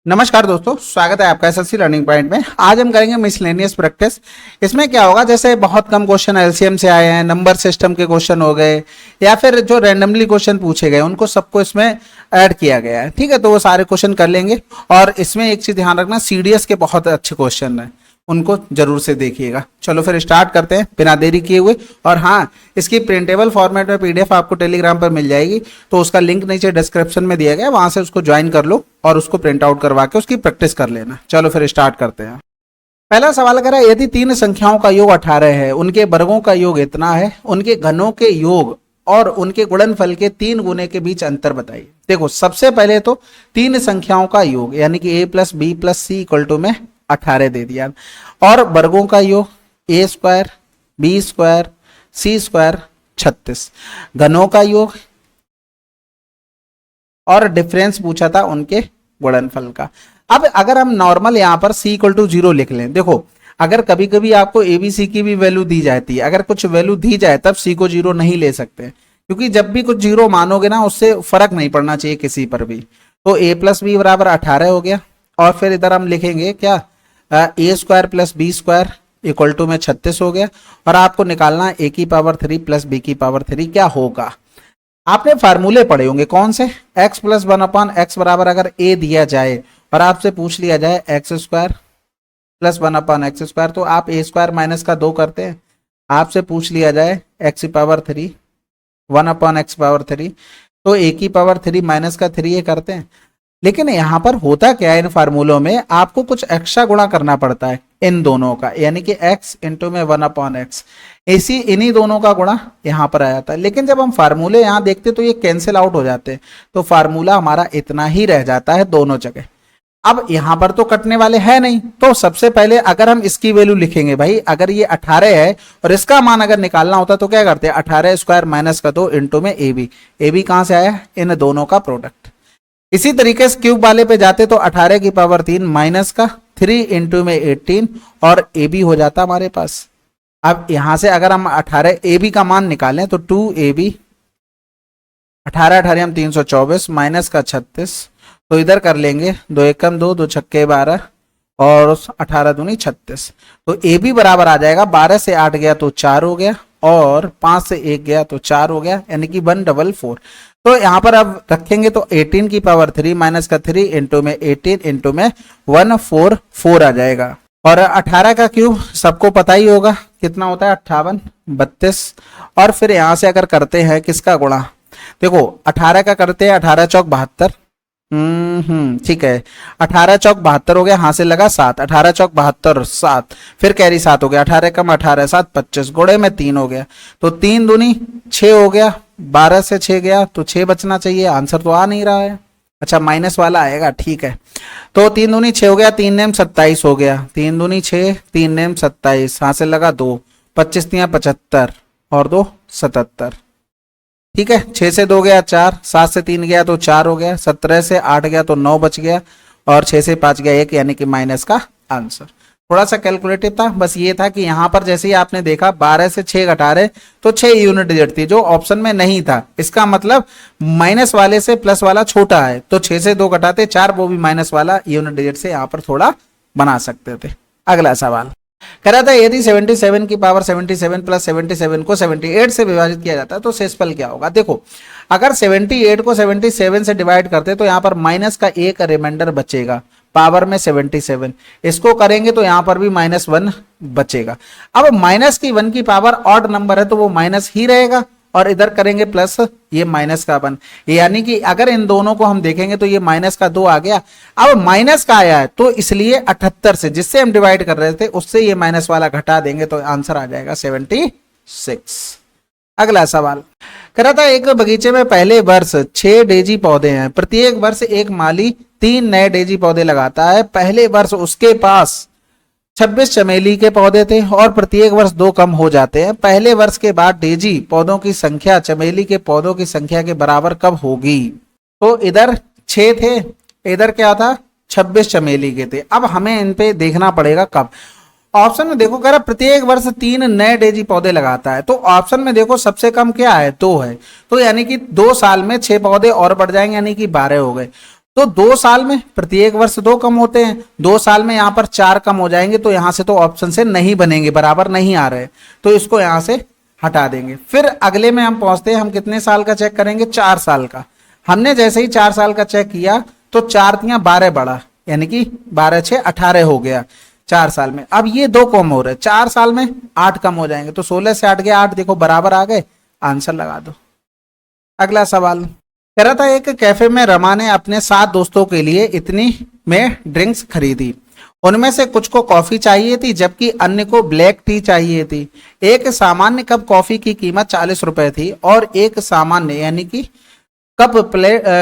नमस्कार दोस्तों, स्वागत है आपका एसएससी लर्निंग पॉइंट में। आज हम करेंगे मिसलेनियस प्रैक्टिस। इसमें क्या होगा, जैसे बहुत कम क्वेश्चन एलसीएम से आए हैं, नंबर सिस्टम के क्वेश्चन हो गए या फिर जो रैंडमली क्वेश्चन पूछे गए उनको सबको इसमें ऐड किया गया है। ठीक है, तो वो सारे क्वेश्चन कर लेंगे। और इसमें एक चीज ध्यान रखना, सीडीएस के बहुत अच्छे क्वेश्चन है, उनको जरूर से देखिएगा। चलो फिर स्टार्ट करते हैं बिना देरी किए हुए। और हाँ, इसकी प्रिंटेबल फॉर्मेट में पीडीएफ आपको टेलीग्राम पर मिल जाएगी, तो उसका लिंक नीचे डिस्क्रिप्शन में दिया गया है, वहां से उसको ज्वाइन कर लो और उसको प्रिंट आउट करवा के उसकी प्रैक्टिस कर लेना। चलो फिर स्टार्ट करते हैं। पहला सवाल करा, यदि तीन संख्याओं का योग 18 है, उनके वर्गों का योग इतना है, उनके घनों के योग और उनके गुणनफल के 3 गुने के बीच अंतर बताइए। देखो, सबसे पहले तो तीन संख्याओं का योग यानी कि a plus b plus c equal to में 18 दे दिया, और वर्गों का योग a square b square c square 36, घनों का योग और डिफरेंस पूछा था उनके गुणनफल का। अब अगर हम नॉर्मल यहां पर c इक्वल टू 0 लिख लें, देखो अगर कभी कभी आपको abc की भी वैल्यू दी जाती है, अगर कुछ वैल्यू दी जाए तब c को 0 नहीं ले सकते, क्योंकि जब भी कुछ 0 मानोगे ना उससे फर्क नहीं पड़ना चाहिए किसी पर भी। तो a प्लस बी बराबर 18 हो गया, और फिर इधर हम लिखेंगे क्या, a square plus b square equal to में 36 हो गया। और आपको निकालना a की पावर 3 प्लस b की पावर 3 क्या होगा। आपने फार्मूले पढ़े होंगे कौन से, x प्लस 1/x बराबर अगर a दिया जाए और आपसे पूछ लिया जाए x square plus 1/x square, तो आप a स्क्वायर माइनस का 2 करते हैं। आपसे पूछ लिया जाए x की पावर 3 1/x पावर 3, तो a की पावर 3 माइनस का 3 ये करते हैं। लेकिन यहां पर होता क्या है, इन फार्मूलों में आपको कुछ एक्स्ट्रा गुणा करना पड़ता है इन दोनों का, यानी कि x इंटू में 1/x, इसी इन्हीं दोनों का गुणा यहां पर आ जाता है। लेकिन जब हम फार्मूले यहां देखते तो ये कैंसिल आउट हो जाते हैं, तो फार्मूला हमारा इतना ही रह जाता है दोनों जगह। अब यहां पर तो कटने वाले है नहीं, तो सबसे पहले अगर हम इसकी वैल्यू लिखेंगे, भाई अगर ये 18 है और इसका मान अगर निकालना होता तो क्या करते हैं, 18 स्क्वायर माइनस का 2 इंटू में ए बी कहां से आया, इन दोनों का प्रोडक्ट। इसी तरीके से क्यूब वाले पे जाते तो 18 की पावर 3 माइनस का 3 इंटू में 18 और ए बी हो जाता हमारे पास। अब यहां से अगर हम 18 ए बी का मान निकालें तो 2ab, 18 18 हम 324 माइनस का 36, तो इधर कर लेंगे 2 एकम 2 2 छक्के 12 और 18 दूनी 36, तो ए बी बराबर आ जाएगा 12 से 8 गया तो 4 हो गया, और 5 से 1 गया तो 4 हो गया, यानी कि 144। तो यहां पर अब रखेंगे तो 18 की पावर 3 माइनस का 3 इंटू में 18 इंटू में 144 आ जाएगा। और 18 का क्यूब सबको पता ही होगा कितना होता है, 58 32। और फिर यहां से अगर करते हैं किसका गुणा, देखो 18 का करते हैं 18 चौक 72, ठीक है, 18 चौक 72 हो गया, यहां से लगा 7, 18 चौक 72 7, फिर कैरी 7 हो गया, 18 कम 18 7 25, गोड़े में 3 हो गया, तो 3 दूनी 6 हो गया, 12 से 6 गया तो 6 बचना चाहिए, आंसर तो आ नहीं रहा है। अच्छा, माइनस वाला आएगा, ठीक है। तो 3 दूनी 6 हो गया, 3 नेम 27 हो गया, 3 दूनी 6 3 नेम 27, यहां से लगा 2, 25 तियां 75 और 2 77, ठीक है। 6 से 2 गया 4, 7 से 3 गया तो 4 हो गया, 17 से 8 गया तो 9 बच गया, और 6 से 5 गया 1, यानी कि माइनस का आंसर। थोड़ा सा कैलकुलेटिव था, बस ये था कि यहां पर जैसे ही आपने देखा 12 से 6 घटा रहे तो 6 यूनिट डिजिट थी, जो ऑप्शन में नहीं था। इसका मतलब माइनस वाले से प्लस वाला छोटा है, तो 6 से 2 घटाते 4, वो भी माइनस वाला यूनिट डिजिट से यहां पर थोड़ा बना सकते थे। अगला सवाल कह रहा था, यदि 77 की पावर 77 प्लस 77 को 78 से विभाजित किया जाता है तो शेषफल क्या होगा। देखो, अगर 78 को 77 से डिवाइड करते तो यहां पर माइनस का एक रिमाइंडर बचेगा, पावर में 77, इसको करेंगे तो यहां पर भी -1 बचेगा। अब माइनस की 1 की पावर ऑड नंबर है तो वो माइनस ही रहेगा, और इधर करेंगे प्लस, ये माइनस का 1, यानी कि अगर इन दोनों को हम देखेंगे तो ये माइनस का 2 आ गया। अब माइनस का आया है तो इसलिए 78 से, जिससे हम डिवाइड कर रहे थे उससे ये माइनस वाला घटा देंगे तो आंसर आ जाएगा 76। अगला सवाल कह रहा था, एक बगीचे में पहले वर्ष 6 डेजी पौधे हैं, प्रत्येक वर्ष एक माली 3 नए डेजी पौधे लगाता है। पहले वर्ष उसके पास 26 चमेली के पौधे थे और प्रत्येक वर्ष 2 कम हो जाते हैं। पहले वर्ष के बाद डेजी पौधों की संख्या चमेली के पौधों की संख्या के बराबर कब होगी। तो इधर 6 थे, इधर क्या था 26 चमेली के थे। अब हमें इन पे देखना पड़ेगा कब। ऑप्शन में देखो, कह रहा प्रत्येक वर्ष 3 नए डेजी पौधे लगाता है, तो ऑप्शन में देखो सबसे कम क्या है, 2 है, तो यानी कि 2 साल में 6 पौधे और बढ़ जाएंगे, यानी कि 12 हो गए। तो 2 साल में प्रत्येक वर्ष 2 कम होते हैं, 2 साल में यहाँ पर 4 कम हो जाएंगे, तो यहां से तो ऑप्शन से नहीं बनेंगे, बराबर नहीं आ रहे, तो इसको यहां से हटा देंगे। फिर अगले में हम पहुंचते हैं, हम कितने साल का चेक करेंगे, 4 साल का। हमने जैसे ही 4 साल का चेक किया तो 4 तियां 12 बढ़ा, यानी कि 12 6 18 हो गया 4 साल में। अब ये 2 कम हो रहे, 4 साल में 8 कम हो जाएंगे, तो 16 से 8 गया 8, देखो बराबर आ गए, आंसर लगा दो। अगला सवाल कह रहा था, एक कैफे में रमा ने अपने 7 दोस्तों के लिए इतनी में ड्रिंक्स खरीदी, उनमें से कुछ को कॉफी चाहिए थी जबकि अन्य को ब्लैक टी चाहिए थी। एक सामान्य कप कॉफी की कीमत 40 रुपए थी और एक सामान्य यानी कि कप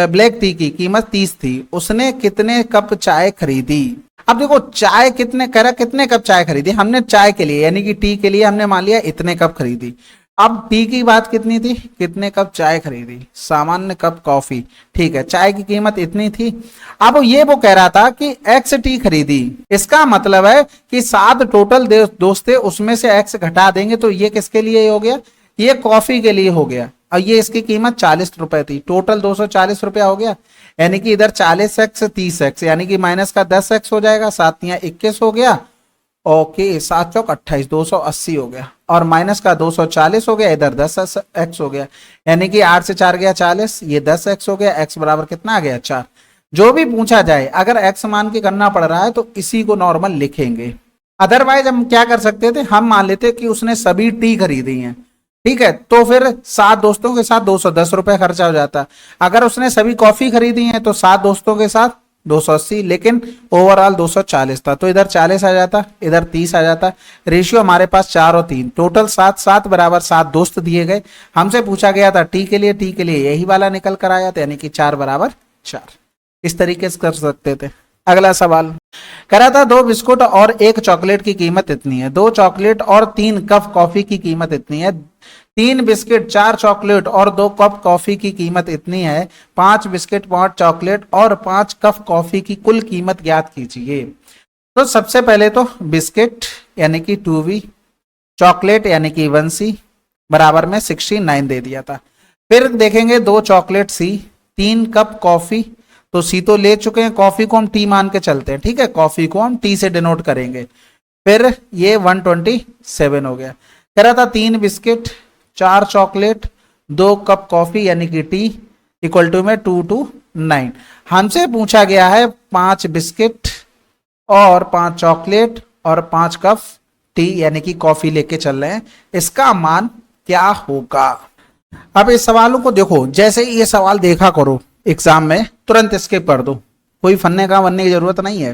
ब्लैक टी की कीमत 30 थी। उसने कितने कप चाय खरीदी? अब देखो चाय कितने कह रहा, कितने कप चाय खरीदी, हमने चाय के लिए यानी कि टी के लिए हमने मान लिया इतने कप खरीदी। अब टी की बात कितनी थी, कितने कप चाय खरीदी, सामान्य कप कॉफी, ठीक है, चाय की कीमत इतनी थी। अब ये वो कह रहा था कि एक्स टी खरीदी, इसका मतलब है कि 7 टोटल दोस्त थे, उसमें से एक्स घटा देंगे तो ये किसके लिए हो गया, ये कॉफी के लिए हो गया, और ये इसकी कीमत 40 रुपए थी, टोटल 240 रुपया हो गया। यानी कि इधर 40 एक्स 30 एक्स यानी कि माइनस का 10 एक्स हो जाएगा, 7 तियां 21 हो गया, ओके 7 चौक 28 280 हो गया, और माइनस का 240 हो गया, इधर 10 एक्स हो गया, यानी कि 8 से 4 गया 40, ये 10 एक्स हो गया, एक्स बराबर कितना आ गया 4। जो भी पूछा जाए अगर एक्स मान के करना पड़ रहा है तो इसी को नॉर्मल लिखेंगे। अदरवाइज हम क्या कर सकते थे, हम मान लेते कि उसने सभी टी खरीदी हैं, ठीक है, तो फिर 7 दोस्तों के साथ 210 रुपए खर्चा हो जाता। अगर उसने सभी कॉफी खरीदी है तो 7 दोस्तों के साथ 280, लेकिन ओवरऑल 240 था, तो इधर 40 आ जाता, इधर 30 आ जाता। रेशियो हमारे पास 4 और 3, टोटल 7 7 बराबर 7 दोस्त दिए गए। हमसे पूछा गया था टी के लिए यही वाला निकल कर आया था, यानी कि 4 बराबर 4। इस तरीके से कर सकते थे। अगला सवाल कह रहा था, 2 बिस्कुट और 1 चॉकलेट की कीमत इतनी है, 2 चॉकलेट और 3 कप कॉफी की कीमत इतनी है, 3 बिस्किट 4 चॉकलेट और 2 कप कॉफी की कीमत इतनी है, 5 बिस्किट 5 चॉकलेट और 5 कप कॉफी की कुल कीमत ज्ञात कीजिए। तो सबसे पहले तो बिस्किट यानी कि 2b, चॉकलेट यानी कि 1c बराबर में 69 दे दिया था। फिर देखेंगे 2 चॉकलेट सी, 3 कप कॉफी, तो सी तो ले चुके हैं, कॉफी को हम टी मान के चलते हैं, ठीक है, कॉफी को हम टी से डिनोट करेंगे। फिर ये 127 हो गया। कह रहा था 3 बिस्किट 4 चॉकलेट 2 कप कॉफी यानी कि टी इक्वल टू में 229। हमसे पूछा गया है 5 बिस्किट और 5 चॉकलेट और 5 कप टी यानी कि कॉफी लेके चल रहे हैं, इसका मान क्या होगा। अब इस सवालों को देखो, जैसे ही ये सवाल देखा करो एग्जाम में तुरंत स्किप कर दो, कोई फन्ने का बनने की जरूरत नहीं है,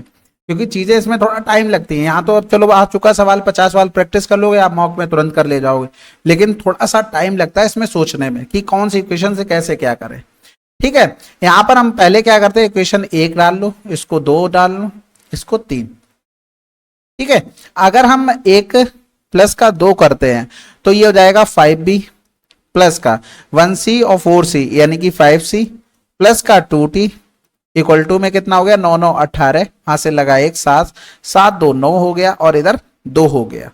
क्योंकि चीजें इसमें थोड़ा टाइम लगती है। यहाँ तो अब चलो आ चुका सवाल, 50 सवाल प्रैक्टिस कर लोगे आप, मॉक में तुरंत कर ले जाओगे, लेकिन थोड़ा सा टाइम लगता है इसमें सोचने में कि कौन सी इक्वेशन से कैसे क्या करें। ठीक है, यहाँ पर हम पहले क्या करते हैं, इक्वेशन 1 डाल लो, इसको 2 डाल लो, इसको 3, ठीक है। अगर हम 1 प्लस का 2 करते हैं तो ये हो जाएगा 5b प्लस का 1c और 4c यानी कि 5c प्लस का 2t इक्वल टू में कितना हो गया, 9 9 18, यहां से लगा 1 7 7 2 9 हो गया और इधर 2 हो गया।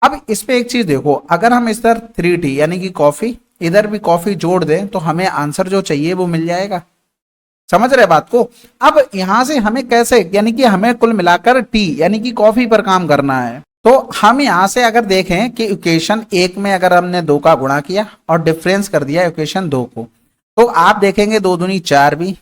अब इसमें एक चीज देखो, अगर हम इस तरह 3t यानी कि कॉफी, इधर भी कॉफी जोड़ दें तो हमें आंसर जो चाहिए वो मिल जाएगा। समझ रहे बात को। अब यहां से हमें कैसे, यानी कि हमें कुल मिलाकर टी यानी कि कॉफी पर काम करना है, तो हम यहां से अगर देखें कि इक्वेशन 1 में अगर हमने 2 का गुणा किया और डिफरेंस कर दिया इक्वेशन 2 को, तो आप देखेंगे 2 दूनी 4b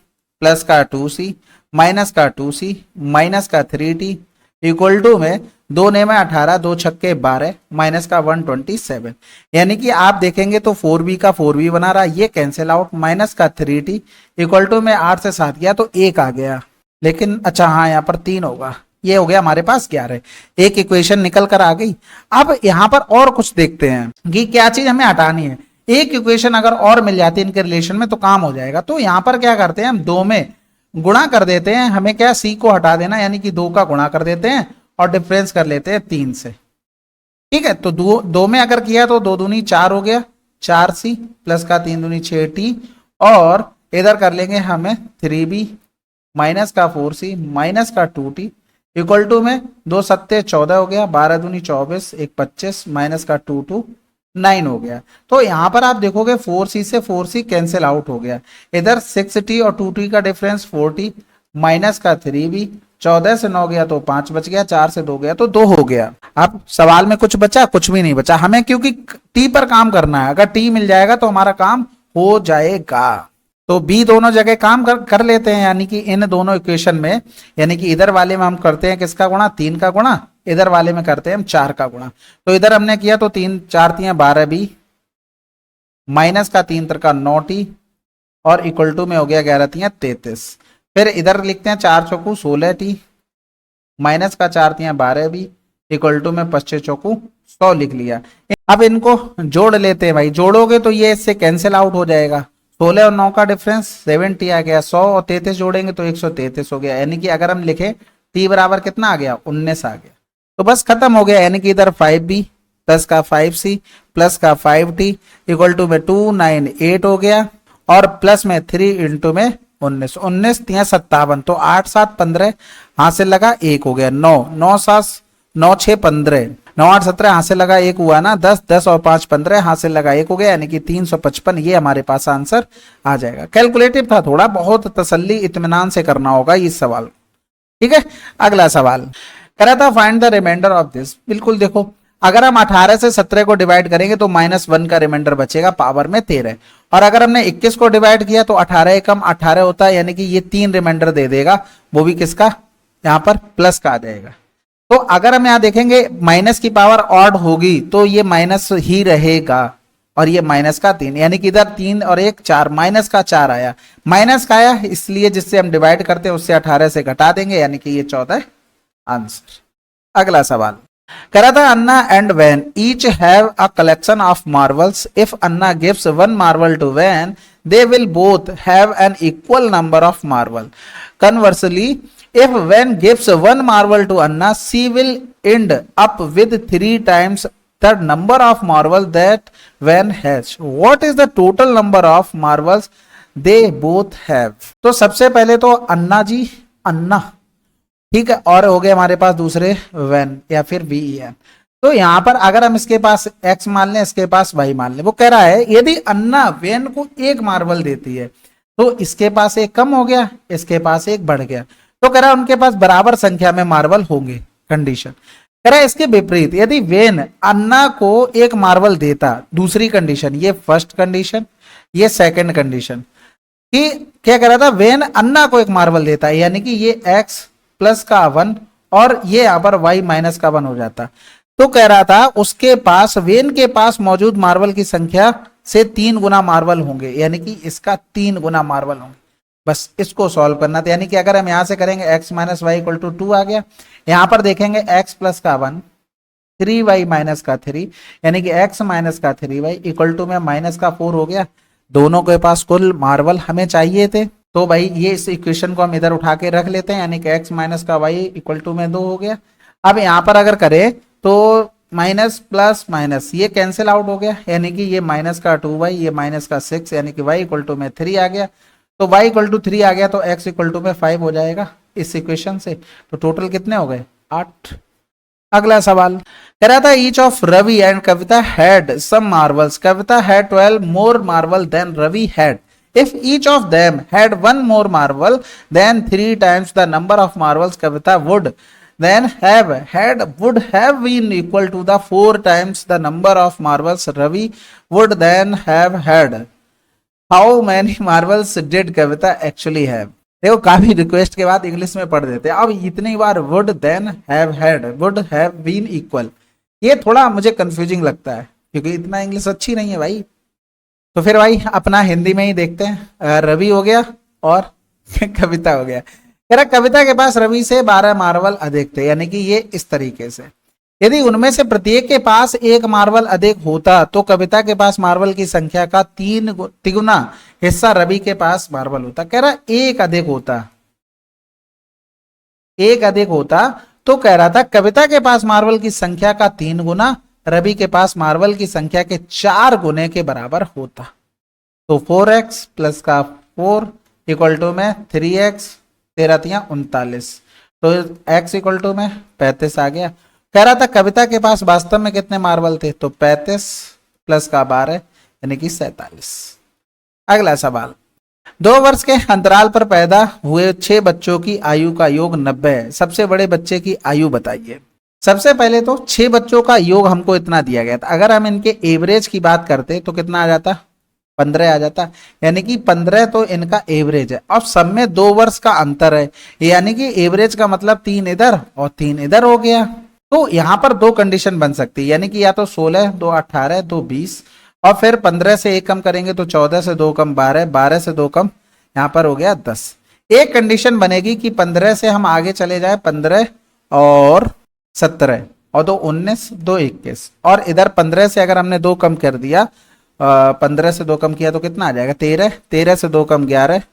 प्लस का 2c माइनस का 2c माइनस का 3t इक्वल टू में 2 ने में 18 2 छक्के 12 माइनस का 127, यानी कि आप देखेंगे तो 4b का 4b बना रहा, ये कैंसिल आउट, माइनस का 3t इक्वल टू में 8 से 7 गया तो 1 आ गया, लेकिन अच्छा हाँ यहाँ पर 3 होगा, ये हो गया हमारे पास 11, एक इक्वेशन निकल कर आ गई। अब यहाँ पर और कुछ देखते हैं कि क्या चीज हमें हटानी है। एक इक्वेशन अगर और मिल जाती है इनके रिलेशन में तो काम हो जाएगा। तो यहाँ पर क्या करते हैं, हम 2 में गुणा कर देते हैं, हमें क्या c को हटा देना, यानी कि 2 का गुणा कर देते हैं और डिफरेंस कर लेते हैं 3 से। ठीक है, तो 2 में अगर किया तो 2 दूनी 4 हो गया, 4c प्लस का 3 दूनी 6t और इधर कर लेंगे हमें 3b माइनस का 4c माइनस का 2t इक्वल टू में 2 सत्ते 14 हो गया, 12 दूनी 24 1 25 माइनस का 2 2 9 हो गया। तो यहां पर आप देखोगे 4c से 4c कैंसिल आउट हो गया, इधर 6t और 2t का डिफरेंस 4t, माइनस का 3b, 14 से 9 गया तो 5 बच गया, 4 से 2 गया तो 2 हो गया। अब सवाल में कुछ बचा? कुछ भी नहीं बचा हमें, क्योंकि t पर काम करना है। अगर t मिल जाएगा तो हमारा काम हो जाएगा। तो b दोनों जगह काम कर लेते हैं, यानी कि इन दोनों इक्वेशन में, यानी कि इधर वाले में हम करते हैं किसका गुणा? 3 का गुणा, इधर वाले में करते हैं हम 4 का गुणा। तो इधर हमने किया तो 3 4 तियां 12b, माइनस का 3 का 9t, और इक्वल टू में हो गया 11 तियां 33। फिर इधर लिखते हैं 4 चौकू 16t, माइनस का 4 तियां 12b, इक्वल टू में 25 चौकू 100 लिख लिया। अब इनको जोड़ लेते हैं भाई, जोड़ोगे तो ये इससे कैंसिल आउट हो जाएगा। 16 और 9 का डिफरेंस 70 आ गया, 100 और 33 जोड़ेंगे तो 133 हो गया। यानी कि अगर हम लिखे t बराबर कितना आ गया? 19 आ गया। तो बस खत्म हो गया। यानी कि इधर 5b प्लस का 5c प्लस का 5t इक्वल टू में 298 हो गया, और प्लस में 3 इंटू में 19, 19 तियां 57, तो 8 7 15, हासिल लगा 1 हो गया। 9 9 7 9 6 15, 9 8 17, हासिल लगा 1 हुआ ना, 10 10 और 5 15, हासिल लगा 1 हो गया, यानी कि 355। ये हमारे पास आंसर आ जाएगा। कैलकुलेटिव था थोड़ा, बहुत तसल्ली इत्मीनान से करना होगा इस सवाल। ठीक है, अगला सवाल कह रहा था find the remainder of this. बिल्कुल देखो, अगर हम 18 से 17 को डिवाइड करेंगे तो -1 का रिमाइंडर बचेगा, पावर में 13। और अगर हमने 21 को डिवाइड किया तो 18 एकम 18 होता है, यानी कि ये 3 रिमाइंडर दे देगा, वो भी किसका? यहाँ पर प्लस का आ जाएगा। तो अगर हम यहाँ देखेंगे माइनस की पावर ऑड होगी तो ये माइनस ही रहेगा, और ये माइनस का 3, यानी कि इधर 3 और 1 4, माइनस का 4 आया। माइनस का आया इसलिए जिससे हम डिवाइड करते हैं उससे 18 से घटा देंगे, यानी कि ये 14 आंसर। अगला सवाल कह रहा था Anna and Van each have a collection of marbles, if Anna gives 1 marble to Van they will both have an equal number of marble. Conversely, if Van gives 1 marble to Anna, she will end up with 3 times the number of marbles that Van has. What is the total number of marbles they both have? तो सबसे पहले तो अन्ना जी, अन्ना, ठीक है, और हो गए हमारे पास दूसरे वैन या फिर VEN। तो यहां पर अगर हम इसके पास x मान लें, इसके पास y मान लें, वो कह रहा है यदि अन्ना वैन को 1 मार्बल देती है तो इसके पास 1 कम हो गया, इसके पास 1 बढ़ गया, तो कह रहा है उनके पास बराबर संख्या में मार्बल होंगे। कंडीशन कह रहा है इसके विपरीत, यदि वैन अन्ना को 1 मार्बल देता, दूसरी कंडीशन, ये फर्स्ट कंडीशन, ये सेकंड कंडीशन, कि क्या कह रहा था, वैन अन्ना को 1 मार्बल देता है, यानी कि ये x प्लस का 1 और ये यहां पर y माइनस का 1 हो जाता। तो कह रहा था उसके पास, वेन के पास मौजूद मार्बल की संख्या से 3 गुना मार्बल होंगे, यानी कि इसका 3 गुना मार्बल होंगे। बस इसको सॉल्व करना था। यानी कि अगर हम यहां से करेंगे x minus y equal to 2 आ गया, यहां पर देखेंगे x प्लस का 1, 3y माइनस का 3, यानी कि x माइनस का 3y इक्वल टू में माइनस का 4 हो गया। दोनों के पास कुल मार्बल हमें चाहिए थे, तो भाई ये इस इक्वेशन को हम इधर उठा के रख लेते हैं, यानी कि x माइनस का y इक्वल टू में 2 हो गया। अब यहां पर अगर करें तो माइनस प्लस माइनस ये कैंसिल आउट हो गया, यानी कि ये माइनस का 2y, ये माइनस का 6, यानी कि y इक्वल टू में 3 आ गया। तो y इक्वल टू 3 आ गया तो x इक्वल टू में 5 हो जाएगा इस इक्वेशन से। तो टोटल कितने हो गए? 8। अगला सवाल कह रहा था each of Ravi and Kavita had some marbles, Kavita had 12 more marble than Ravi had. If each of them had 1 more marble then 3 times the number of marbles Kavita would then have had would have been equal to the 4 times the number of marbles Ravi would then have had. How many marbles did Kavita actually have? देखो काफी request के बाद English में पढ़ देते हैं। अब इतनी बार would then have had, would have been equal, ये थोड़ा मुझे कंफ्यूजिंग लगता है क्योंकि इतना इंग्लिश अच्छी नहीं है भाई। तो फिर भाई अपना हिंदी में ही देखते हैं। रवि हो गया और कविता हो गया। कह रहा कविता के पास रवि से 12 मार्बल अधिक थे, यानी कि ये इस तरीके से, यदि उनमें से प्रत्येक के पास 1 मार्बल अधिक होता तो कविता के पास मार्बल की संख्या का 3 तिगुना हिस्सा रवि के पास मार्बल होता। कह रहा 1 अधिक होता, 1 अधिक होता तो कह रहा था कविता के पास मार्बल की संख्या का 3 गुना रवि के पास मार्बल की संख्या के 4 गुने के बराबर होता। तो 4x प्लस का 4 इक्वल टू में 3x, 13 तियां 39, तो x इक्वल टू में 35 आ गया। कह रहा था कविता के पास वास्तव में कितने मार्बल थे, तो 35 प्लस का 12 यानी कि 47। अगला सवाल, 2 वर्ष के अंतराल पर पैदा हुए 6 बच्चों की आयु का योग 90 है, सबसे बड़े बच्चे की आयु बताइए। सबसे पहले तो 6 बच्चों का योग हमको इतना दिया गया था, अगर हम इनके एवरेज की बात करते तो कितना आ जाता, 15 आ जाता, यानी कि 15 तो इनका एवरेज है। अब सब में 2 वर्ष का अंतर है, यानी कि एवरेज का मतलब 3 इधर और 3 इधर हो गया। तो यहाँ पर 2 कंडीशन बन सकती है, यानी कि या तो 16, 2 18, 2 20, और फिर 15 से 1 कम करेंगे तो 14 से 2 कम 12, 12 से 2 कम यहाँ पर हो गया 10। एक कंडीशन बनेगी कि 15 से हम आगे चले जाए, 15 और 17 और 2 19, 2 21, और इधर 15 से अगर हमने 2 कम कर दिया, 15 से 2 कम किया तो कितना आ जाएगा 13, 13 से 2 कम 11,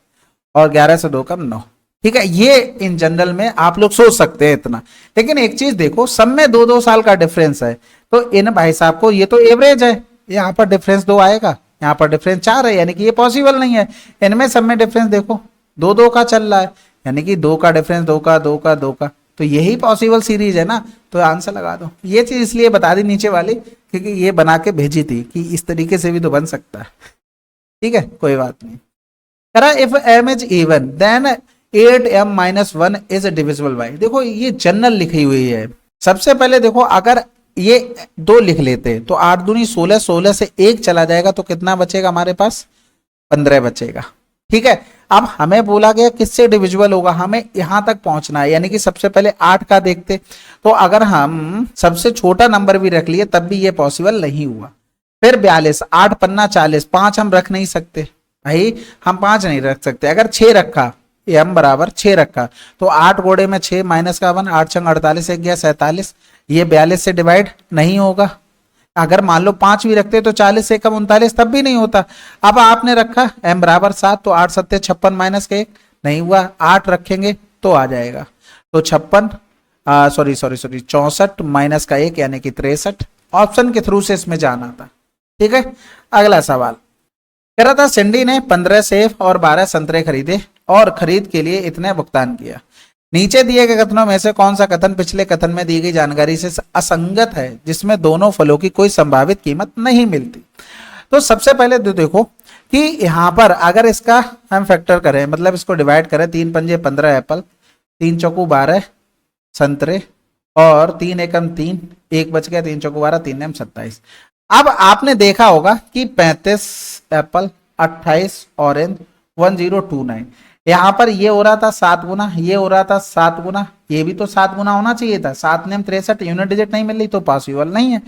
और 11 से 2 कम 9। ठीक है, ये इन जनरल में आप लोग सोच सकते हैं इतना। लेकिन एक चीज देखो, सब में 2-2 साल का डिफरेंस है, तो इन भाई साहब को ये तो एवरेज है, यहाँ पर डिफरेंस 2 आएगा, यहाँ पर डिफरेंस 4 है, यानी कि ये पॉसिबल नहीं है। इनमें सब में डिफरेंस देखो 2-2 का चल रहा है, यानी कि 2 का डिफरेंस 2 का 2 का 2 का, तो यही पॉसिबल सीरीज है ना, तो आंसर लगा दो। ये चीज इसलिए बता दी नीचे वाली क्योंकि ये बना के भेजी थी कि इस तरीके से भी तो बन सकता है। ठीक है, कोई बात नहीं। करा if m is even then 8m-1 is divisible by. देखो ये जनरल लिखी हुई है। सबसे पहले देखो, अगर ये 2 लिख लेते तो 8 दूनी 16, 16 से 1 चला जाएगा तो कितना बचेगा हमारे पास, 15 बचेगा। ठीक है, अब हमें बोला गया किससे डिविजिबल होगा, हमें यहां तक पहुंचना है, यानी कि सबसे पहले 8 का देखते, तो अगर हम सबसे छोटा नंबर भी रख लिए तब भी ये पॉसिबल नहीं हुआ। फिर 42, 8 पन्ना 40, 5 हम रख नहीं सकते भाई, हम 5 नहीं रख सकते। अगर 6 रखा, m बराबर 6 रखा, तो 8 गोड़े में 6 माइनस का 1, 8 छंग 48, एक गया 47, ये 42 से डिवाइड नहीं होगा। अगर मान लो 5 भी रखते तो 40 से कम 39, तब भी नहीं होता। अब आपने रखा m बराबर 7, तो 8 7 56 माइनस का 1 नहीं हुआ, 8 रखेंगे तो आ जाएगा, तो 64 माइनस का 1 यानी कि 63। ऑप्शन के थ्रू से इसमें जाना था। ठीक है, अगला सवाल कह रहा था सिंडी ने 15 सेब और 12 संतरे खरीदे और खरीद के लिए इतने भुगतान किया। नीचे दिए गए कथनों में से कौन सा कथन पिछले कथन में दी गई जानकारी से असंगत है, जिसमें दोनों फलों की कोई संभावित कीमत नहीं मिलती। तो सबसे पहले देखो कि यहां पर अगर इसका हम फैक्टर करें, मतलब इसको डिवाइड करें, 3 पंजे 15 एप्पल, 3 चौकू 12 संतरे, और 3 एकम 3, 1 बच गया, 3 चौकू 12, 3 एम 27। अब आपने देखा होगा कि 35 एप्पल, 28 ऑरेंज, 1029, यहां पर ये हो रहा था 7 गुना, ये हो रहा था 7 गुना, ये भी तो 7 गुना होना चाहिए था। 7 ने 63, यूनिट डिजिट नहीं मिल रही तो पॉसिबल नहीं है।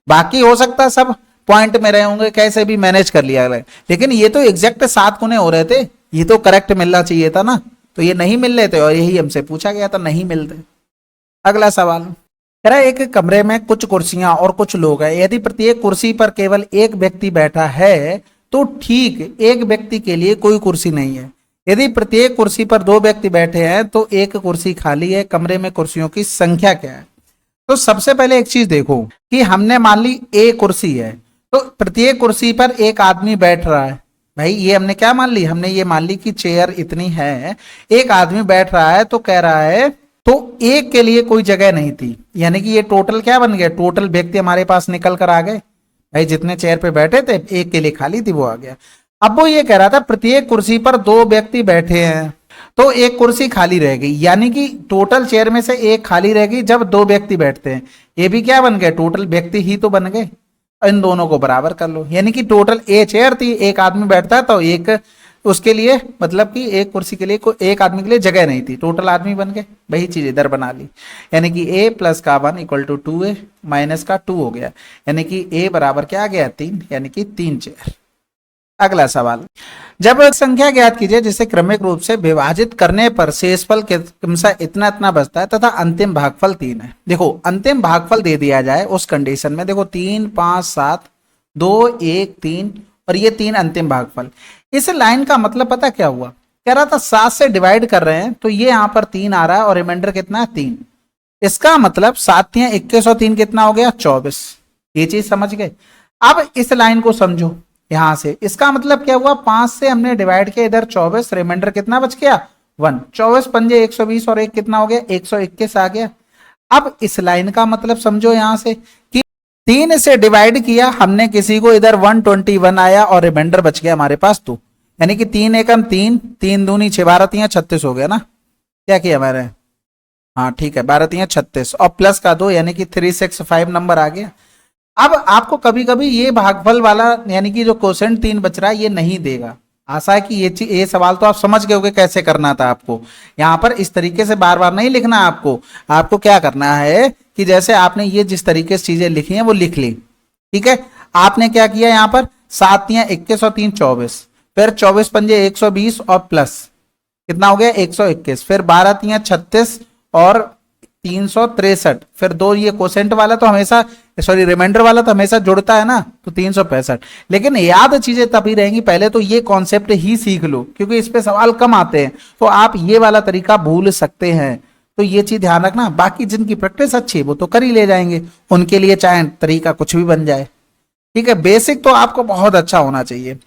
बाकी हो सकता है सब पॉइंट में रहे होंगे, कैसे भी मैनेज कर लिया गया, लेकिन ये तो एग्जैक्ट 7 गुने हो रहे थे, ये तो करेक्ट मिलना चाहिए था ना, तो ये नहीं मिल रहे थे और यही हमसे पूछा गया था, नहीं मिलते। अगला सवाल कह रहा है एक कमरे में कुछ कुर्सियां और कुछ लोग हैं, यदि प्रत्येक कुर्सी पर केवल एक व्यक्ति बैठा है तो ठीक एक व्यक्ति के लिए कोई कुर्सी नहीं है। यदि प्रत्येक कुर्सी पर 2 व्यक्ति बैठे हैं तो एक कुर्सी खाली है, कमरे में कुर्सियों की संख्या क्या है। तो सबसे पहले एक चीज देखो कि हमने मान ली एक कुर्सी है, तो प्रत्येक कुर्सी पर एक आदमी बैठ रहा है। भाई ये हमने क्या मान ली, हमने ये मान ली कि चेयर इतनी है, एक आदमी बैठ रहा है, तो कह रहा है तो एक के लिए कोई जगह नहीं थी, यानी कि ये टोटल क्या बन गया, टोटल व्यक्ति हमारे पास निकल कर आ गए। भाई जितने चेयर पे बैठे थे एक के लिए खाली थी, वो आ गया। अब वो ये कह रहा था प्रत्येक कुर्सी पर 2 व्यक्ति बैठे हैं तो एक कुर्सी खाली रह गई, यानी कि टोटल चेयर में से एक खाली रह गई जब 2 व्यक्ति बैठते हैं। ये भी क्या बन गए, टोटल व्यक्ति ही तो बन गए। इन दोनों को बराबर कर लो, यानी कि टोटल ए चेयर थी, एक आदमी बैठता है तो एक उसके लिए, मतलब कि एक कुर्सी के लिए एक आदमी के लिए जगह नहीं थी, टोटल आदमी बन गए। वही चीज इधर बना ली, यानी कि a प्लस का 1 इक्वल टू 2a माइनस का 2 हो गया, यानी कि a बराबर क्या आ गया 3, यानी कि 3 चेयर। अगला सवाल, जब संख्या ज्ञात कीजिए जिसे क्रमिक रूप से विभाजित करने पर शेषफल क्रमशः इतना इतना बचता है तथा अंतिम भागफल 3 है। देखो अंतिम भागफल दे दिया जाए उस कंडीशन में, देखो 3 5 7 2 1 3 और ये 3 अंतिम भागफल। इस लाइन का मतलब पता क्या हुआ, कह रहा था 7 से डिवाइड कर रहे हैं तो ये यहां पर 3 आ रहा है और रिमाइंडर कितना है 3। इसका मतलब 7 या 21 और 3 कितना हो गया 24। ये चीज समझ गए। अब इस लाइन को समझो यहां से, इसका मतलब क्या हुआ, 5 से हमने डिवाइड किया, इधर 24, रिमाइंडर कितना बच गया 1। 24 पंजे 120 और 1 कितना हो गया 121 आ गया। अब इस लाइन का मतलब समझो यहां से कि 3 से डिवाइड किया हमने किसी को, इधर 121 आया और रिमाइंडर बच गया हमारे पास 2, यानी कि 3 एकम 3, 3 दूनी 6, 12 तियां 36 हो गया ना। क्या किया मैंने? हाँ ठीक है, 12 तियां 36 और प्लस का 2 यानी कि 365 नंबर आ गया। अब आपको कभी कभी ये भागफल वाला यानी कि जो क्वोशेंट 3 बच रहा है ये नहीं देगा। आशा है कि ये सवाल तो आप समझ गए होंगे कैसे करना था आपको। यहाँ पर इस तरीके से बार बार नहीं लिखना आपको। आपको क्या करना है कि जैसे आपने ये जिस तरीके से चीजें लिखी हैं वो लिख ली, ठीक है। आपने क्या किया यहाँ पर 7 तियां 21 और 3 24, फिर 24 पंजे 120 और प्लस कितना हो गया 121, फिर 12 तियां 36 और 363, फिर 2 ये कोसेंट वाला तो हमेशा, सॉरी रिमाइंडर वाला तो हमेशा जुड़ता है ना, तो 365। लेकिन याद चीजें तभी रहेंगी, पहले तो ये कॉन्सेप्ट ही सीख लो क्योंकि इस पे सवाल कम आते हैं, तो आप ये वाला तरीका भूल सकते हैं। तो ये चीज ध्यान रखना। बाकी जिनकी प्रैक्टिस अच्छी वो तो कर ही ले जाएंगे, उनके लिए चाहे तरीका कुछ भी बन जाए, ठीक है। बेसिक तो आपको बहुत अच्छा होना चाहिए।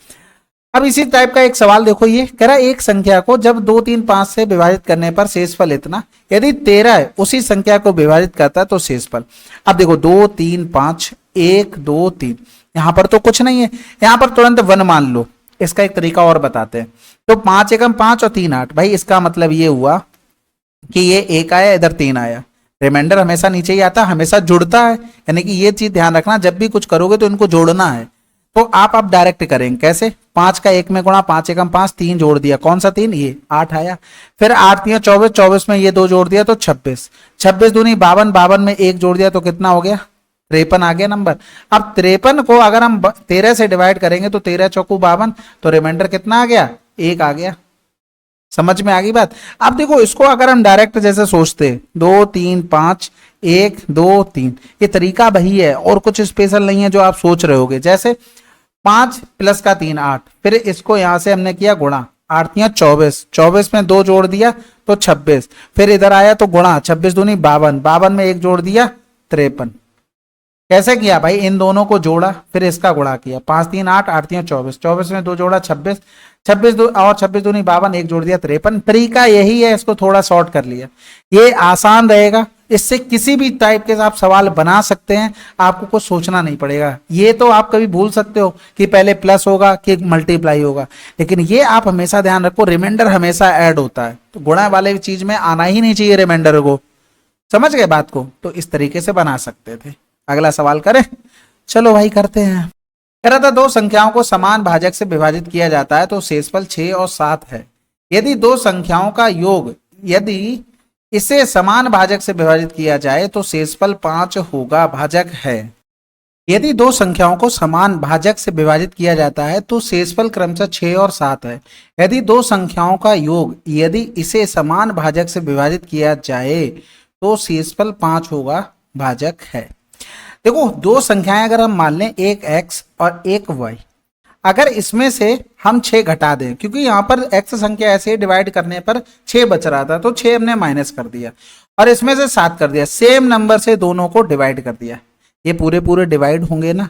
अब इसी टाइप का एक सवाल देखो, ये कह रहा है एक संख्या को जब 2 3 5 से विभाजित करने पर शेषफल इतना, यदि 13 उसी संख्या को विभाजित करता है तो शेषफल। अब देखो 2 3 5 1 2 3, यहां पर तो कुछ नहीं है, यहां पर तुरंत 1 मान लो। इसका एक तरीका और बताते हैं। तो 5 एकम 5 और 3 8, भाई इसका मतलब ये हुआ कि ये 1 आया इधर 3 आया, रिमाइंडर हमेशा नीचे ही आता, हमेशा जुड़ता है, यानी कि ये चीज ध्यान रखना, जब भी कुछ करोगे तो इनको जोड़ना है। तो आप डायरेक्ट करेंगे कैसे, 5 का 1 में गुणा, 5 एकम 5, 3 जोड़ दिया, कौन सा 3, ये 8 आया, फिर 8 तियां 24, 24 में ये 2 जोड़ दिया तो 26, 26 दूनी 52, 52 में 1 जोड़ दिया तो कितना हो गया 53 आ गया नंबर। अब 53 को अगर हम 13 से डिवाइड करेंगे तो 13 चौकू 52, तो रिमाइंडर कितना आ गया 1 आ गया। समझ में आ गई बात। अब देखो इसको अगर हम डायरेक्ट जैसे सोचते 2 3 5 1 2 3, ये तरीका वही है और कुछ स्पेशल नहीं है जो आप सोच रहे होगे। जैसे 5 प्लस का 3 8, फिर इसको यहां से हमने किया गुणा, 8 तियां 24, 24 में 2 जोड़ दिया तो 26, फिर इधर आया तो गुणा, 26 दूनी 52, 52 में 1 जोड़ दिया 53। कैसे किया भाई, इन दोनों को जोड़ा फिर इसका गुणा किया, 5 3 8, 8 तियां 24, 24 में 2 जोड़ा 26, 26 और 26 दूनी 52, 1 जोड़ दिया 53। तरीका यही है, इसको थोड़ा शॉर्ट कर लिया, ये आसान रहेगा। इससे किसी भी टाइप के आप सवाल बना सकते हैं, आपको कुछ सोचना नहीं पड़ेगा। ये तो आप कभी भूल सकते हो कि पहले प्लस होगा कि मल्टीप्लाई होगा, लेकिन ये आप हमेशा ध्यान रखो रिमाइंडर हमेशा ऐड होता है, तो गुणा वाले चीज में आना ही नहीं चाहिए रिमाइंडर को। समझ गए बात को, तो इस तरीके से बना सकते थे। अगला सवाल करें, चलो भाई करते हैं। कह रहा था 2 संख्याओं को समान भाजक से विभाजित किया जाता है तो शेषफल 6 और 7 है। यदि 2 संख्याओं का योग, यदि इसे समान भाजक से विभाजित किया जाए तो शेषफल 5 होगा, भाजक है। यदि 2 संख्याओं को समान भाजक से विभाजित किया जाता है तो शेषफल क्रमशः 6 और 7 है। यदि 2 संख्याओं का योग, यदि इसे समान भाजक से विभाजित किया जाए तो शेषफल 5 होगा, भाजक है। देखो 2 संख्याएं अगर हम मान लें, एक x और एक y, अगर इसमें से हम 6 घटा दें, क्योंकि यहां पर x संख्या ऐसे डिवाइड करने पर 6 बच रहा था तो 6 हमने माइनस कर दिया और इसमें से 7 कर दिया, सेम नंबर से दोनों को डिवाइड कर दिया, ये पूरे पूरे डिवाइड होंगे ना,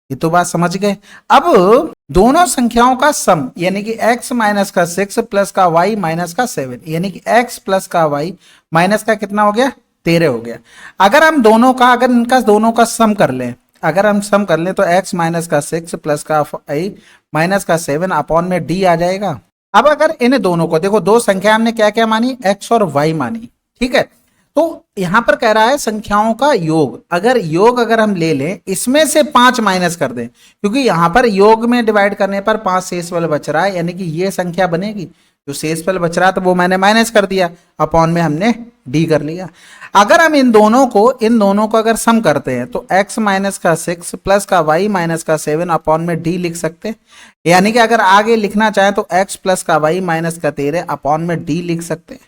ये तो बात समझ गए। अब दोनों संख्याओं का सम यानी कि x माइनस का 6 प्लस का y माइनस का 7, यानी कि x प्लस का y माइनस का कितना हो गया 13 हो गया। अगर हम दोनों का, अगर इनका दोनों का सम कर लें, अगर हम सम कर लें तो x माइनस का 6 प्लस का y माइनस का 7 अपॉन में d आ जाएगा। अब अगर इन दोनों को देखो, 2 संख्या हमने क्या क्या मानी, x और y मानी, ठीक है। तो यहां पर कह रहा है संख्याओं का योग, अगर योग अगर हम ले लें, इसमें से 5 माइनस कर दें, क्योंकि यहां पर योग में डिवाइड करने पर 5 शेषफल बच रहा है, यानी कि ये संख्या बनेगी, जो शेषफल बच रहा था वो मैंने माइनस कर दिया, अपॉन में हमने डी कर लिया। अगर हम इन दोनों को अगर सम करते हैं तो x माइनस का 6 प्लस का y माइनस का 7 अपॉन में d लिख सकते हैं, यानी कि अगर आगे लिखना चाहें तो x प्लस का y माइनस का 13 अपॉन में d लिख सकते हैं।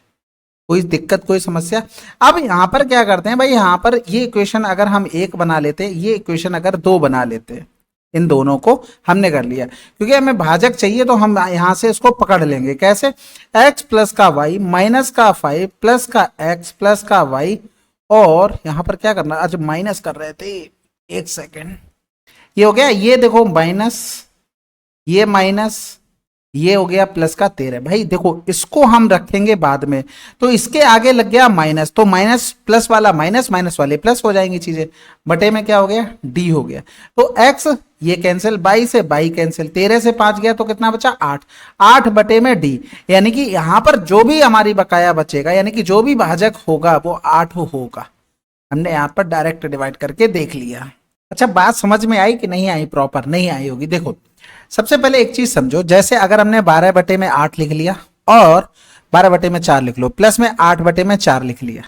कोई दिक्कत, कोई समस्या? अब यहां पर क्या करते हैं भाई, यहां पर ये इक्वेशन अगर हम 1 बना लेते, ये इक्वेशन अगर 2 बना लेते, इन दोनों को हमने कर लिया, क्योंकि हमें भाजक चाहिए तो हम यहां से इसको पकड़ लेंगे। कैसे, x प्लस का y माइनस का 5 प्लस का x प्लस का y, और यहां पर क्या करना, आज माइनस कर रहे थे, एक सेकेंड, ये हो गया, ये देखो माइनस, ये माइनस, ये हो गया प्लस का 13। भाई देखो इसको हम रखेंगे बाद में, तो इसके आगे लग गया माइनस, तो माइनस प्लस वाला माइनस, माइनस वाले प्लस हो जाएंगी चीजें। बटे में क्या हो गया, डी हो गया। तो एक्स ये कैंसिल, बाई से बाई कैंसिल, 13 से 5 गया तो कितना बचा 8, 8 बटे में डी। यानी कि यहां पर जो भी हमारी बकाया बचेगा, यानी कि जो भी भाजक होगा वो 8 होगा। हमने यहां पर डायरेक्ट डिवाइड करके देख लिया। अच्छा बात समझ में आई कि नहीं आई, प्रॉपर नहीं आई होगी। देखो सबसे पहले एक चीज समझो, जैसे अगर हमने 12 बटे में 8 लिख लिया और 12 बटे में 4 लिख लो, प्लस में 8 बटे में 4 लिख लिया।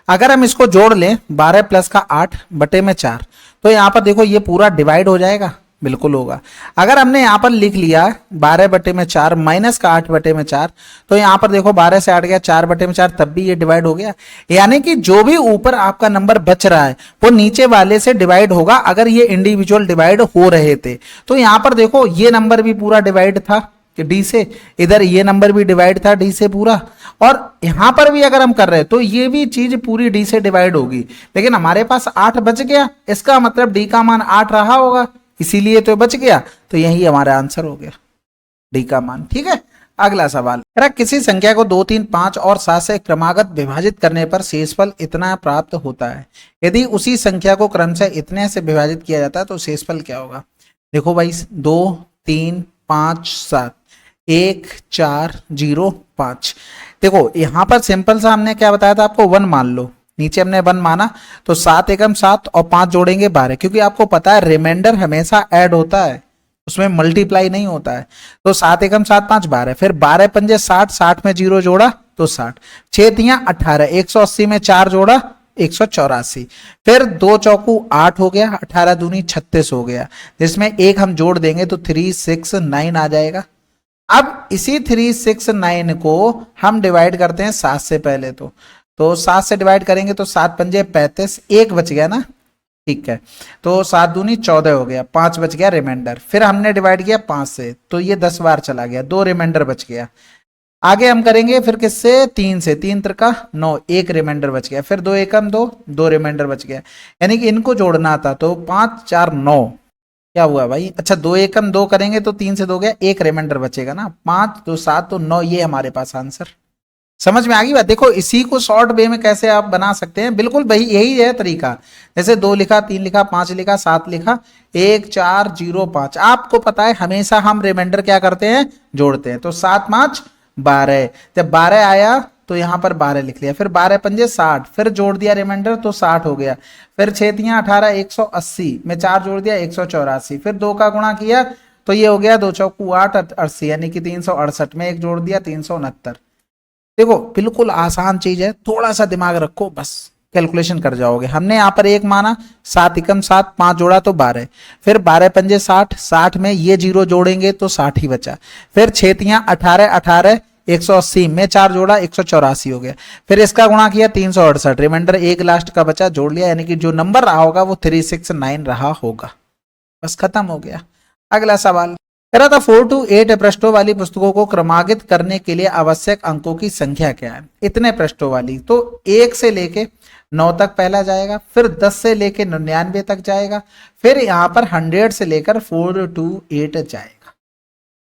अगर हम इसको जोड़ लें 12 प्लस का 8 बटे में 4, तो यहां पर देखो ये पूरा डिवाइड हो जाएगा, बिल्कुल होगा। अगर हमने यहां पर लिख लिया 12 बटे में 4 माइनस का 8 बटे में 4, तो यहां पर देखो 12 से 8 गया 4 बटे में 4, तब भी ये डिवाइड हो गया। यानी कि जो भी ऊपर आपका नंबर बच रहा है वो नीचे वाले से डिवाइड होगा, अगर ये इंडिविजुअल डिवाइड हो रहे थे। तो यहां पर देखो ये नंबर भी पूरा डिवाइड था कि डी से, इधर ये नंबर भी डिवाइड था डी से पूरा, और यहां पर भी अगर हम कर रहे हैं तो ये भी चीज पूरी डी से डिवाइड होगी। लेकिन हमारे पास 8 बच गया, इसका मतलब डी का मान 8 रहा होगा, इसीलिए तो बच गया। तो यही हमारा आंसर हो गया, डी का मान। ठीक है, अगला सवाल, किसी संख्या को 2, 3, 5 और 7 से क्रमागत विभाजित करने पर शेषफल इतना प्राप्त होता है। यदि उसी संख्या को क्रमशः इतने से विभाजित किया जाता है तो शेषफल क्या होगा। देखो भाई 2, 3, 5, 7, 1, 4, 0, 5। देखो यहां पर सिंपल सा हमने क्या बताया था आपको, 1 मान लो, नीचे हमने 1 माना, तो 7 एकम 7 और 5 जोड़ेंगे 12, क्योंकि आपको पता है रिमाइंडर हमेशा ऐड होता है, उसमें मल्टीप्लाई नहीं होता है। तो 7 एकम 7 5 12, फिर 12 पंजे 60, 60 में 0 जोड़ा तो 60, 6 तियां 18, 180 में 4 जोड़ा 184, फिर 2 चौकू 8 हो गया, 18 दूनी 36 हो गया, जिसमें एक हम जोड़ देंगे तो 369 आ जाएगा। अब इसी 369 को हम डिवाइड करते हैं 7 से पहले, तो 7 से डिवाइड करेंगे तो 7 पंजे 35, एक बच गया ना, ठीक है। तो 7 दूनी 14 हो गया, 5 बच गया रिमाइंडर। फिर हमने डिवाइड किया 5 से, तो ये 10 बार चला गया, 2 रिमाइंडर बच गया। आगे हम करेंगे फिर किससे, 3 से, 3 त्रिका 9, एक रिमाइंडर बच गया। फिर 2 एकम 2, 2 रिमाइंडर बच गया, यानी कि इनको जोड़ना था। तो 5 4 9 क्या हुआ भाई, अच्छा 2 एकम 2 करेंगे तो 3 से 2 गया, एक रिमाइंडर बचेगा ना, 5 2 7 तो 9, ये हमारे पास आंसर। समझ में आ गई बात। देखो इसी को शॉर्ट वे में कैसे आप बना सकते हैं, बिल्कुल भाई यही है तरीका। जैसे 2 लिखा, 3 लिखा, 5 लिखा, 7 लिखा, 1 4 0 5। आपको पता है हमेशा हम रिमाइंडर क्या करते हैं, जोड़ते हैं। तो 7 5 12, जब 12 आया तो यहां पर 12 लिख लिया, फिर 12 पंजे 60, फिर जोड़ दिया रिमाइंडर तो 60 हो गया, फिर 6 तियां 18, 180 में 4 जोड़ दिया 184, फिर 2 का गुणा किया तो ये हो गया 2 चौकू 8 80, यानी कि 368 में एक जोड़ दिया 369। देखो बिल्कुल आसान चीज है, थोड़ा सा दिमाग रखो बस कैलकुलेशन कर जाओगे। हमने यहाँ पर 1 माना, 7 एकम 7, 5 जोड़ा तो 12, फिर 12 पंजे 60, 60 में ये 0 जोड़ेंगे तो 60 ही बचा, फिर 6 तियां 18, 18 180 में 4 जोड़ा 184 हो गया, फिर इसका गुणा किया 368, रिमाइंडर एक लास्ट का बचा, जोड़ लिया, यानी कि जो नंबर रहा होगा वो 369 रहा होगा। बस खत्म हो गया। अगला सवाल कह रहा था 4 to 8 पृष्ठों वाली पुस्तकों को क्रमांकित करने के लिए आवश्यक अंकों की संख्या क्या है। इतने पृष्ठों वाली तो 1 से लेके 9 तक पहला जाएगा, फिर 10 से लेके 99 तक जाएगा, फिर यहां पर 100 से लेकर 4 to 8 जाएगा।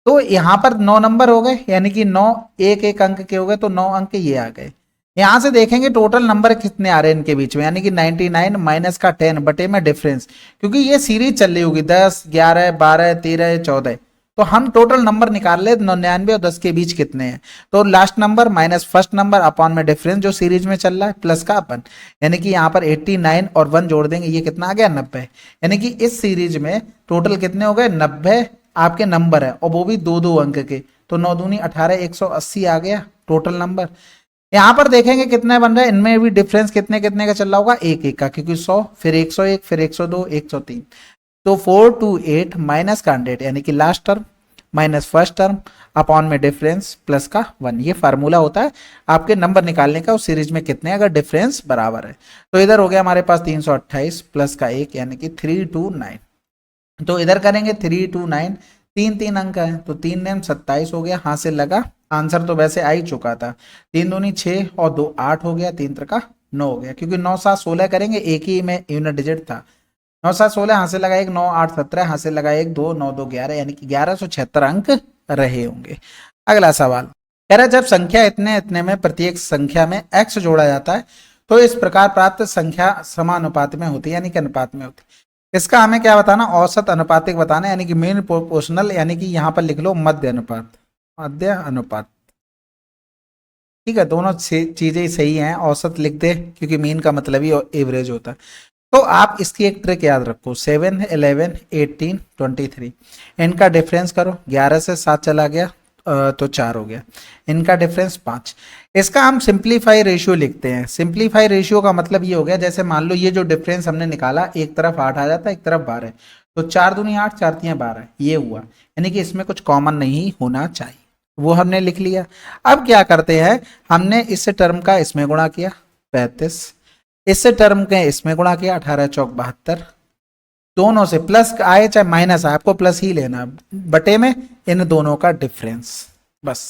तो यहां पर 9 नंबर हो गए, यानी कि 9 एक एक अंक के हो गए, तो 9 अंक ये आ गए। यहां से देखेंगे टोटल नंबर कितने आ रहे हैं इनके बीच में, यानी कि 99 माइनस का 10 बटे में डिफरेंस, क्योंकि ये सीरीज चल रही होगी 10 11 12 13 14, तो हम टोटल नंबर निकाल ले 99 और 10 के बीच कितने हैं। तो last number minus first number upon में डिफरेंस जो सीरीज में चल रहा है प्लस का अपन, यानी कि यहाँ पर 89 और 1 जोड़ देंगे, ये कितना आ गया 90, यानी कि इस सीरीज में टोटल कितने हो गए 90 आपके नंबर है, और वो भी 2 अंक के। तो 9 दूनी 18, 180 आ गया टोटल नंबर। यहां पर देखेंगे कितने बन रहे हैं, इनमें भी डिफरेंस कितने कितने का चल रहा होगा, एक एक का, क्योंकि 100 फिर 101 फिर 102 103। तो 4 to 8 माइनस का 100, यानी कि last term minus first term upon में डिफरेंस प्लस का 1, ये फार्मूला होता है आपके नंबर निकालने का उस सीरीज में कितने अगर डिफरेंस बराबर है। तो इधर हो गया हमारे पास 328 प्लस का 1, यानी कि 329। तो इधर करेंगे 329, 3 अंक है तो 3 ने 27 हो गया, हाथ से लगा, आंसर तो वैसे आ ही चुका था। 3 दूनी 6 और 2 8 हो गया, 3 त्रिका 9 हो गया, क्योंकि 9 7 16 करेंगे, एक ही में यूनिट डिजिट था। 9 7 16 हाथ से लगा 1, 9 8 17 हाथ से लगा 1 2 9 2 11, यानी कि 1176 अंक रहे होंगे। अगला सवाल कह रहा है जब संख्या इतने इतने में प्रत्येक संख्या में x जोड़ा जाता है तो इस प्रकार प्राप्त संख्या समानुपात में होती है, यानी कि अनुपात में होती है। इसका हमें क्या बताना, औसत अनुपातिक बताना, यानी कि मीन प्रोपोर्शनल, यानी कि यहाँ पर लिख लो मध्य अनुपात, मध्य अनुपात। ठीक है, दोनों चीजें सही हैं, औसत लिख दे क्योंकि मीन का मतलब ही एवरेज होता है। तो आप इसकी एक ट्रिक याद रखो, 7, 11, 18, 23, इनका डिफरेंस करो, 11 से 7 चला गया तो 4 हो गया, इनका डिफरेंस 5। इसका हम सिंप्लीफाई रेशियो लिखते हैं। सिंप्लीफाई रेशियो का मतलब ये हो गया, जैसे मान लो ये जो डिफरेंस हमने निकाला, एक तरफ 8 आ जाता है, एक तरफ 12, तो 4 दूनी 8, 4 तियां 12, ये हुआ, यानी कि इसमें कुछ कॉमन नहीं होना चाहिए, वो हमने लिख लिया। अब क्या करते हैं, हमने इस टर्म का इसमें गुणा किया 35, इस टर्म के इसमें गुणा किया 18 चौक 72, दोनों से प्लस आए चाहे माइनस आए, आपको प्लस ही लेना, बटे में इन दोनों का डिफरेंस बस।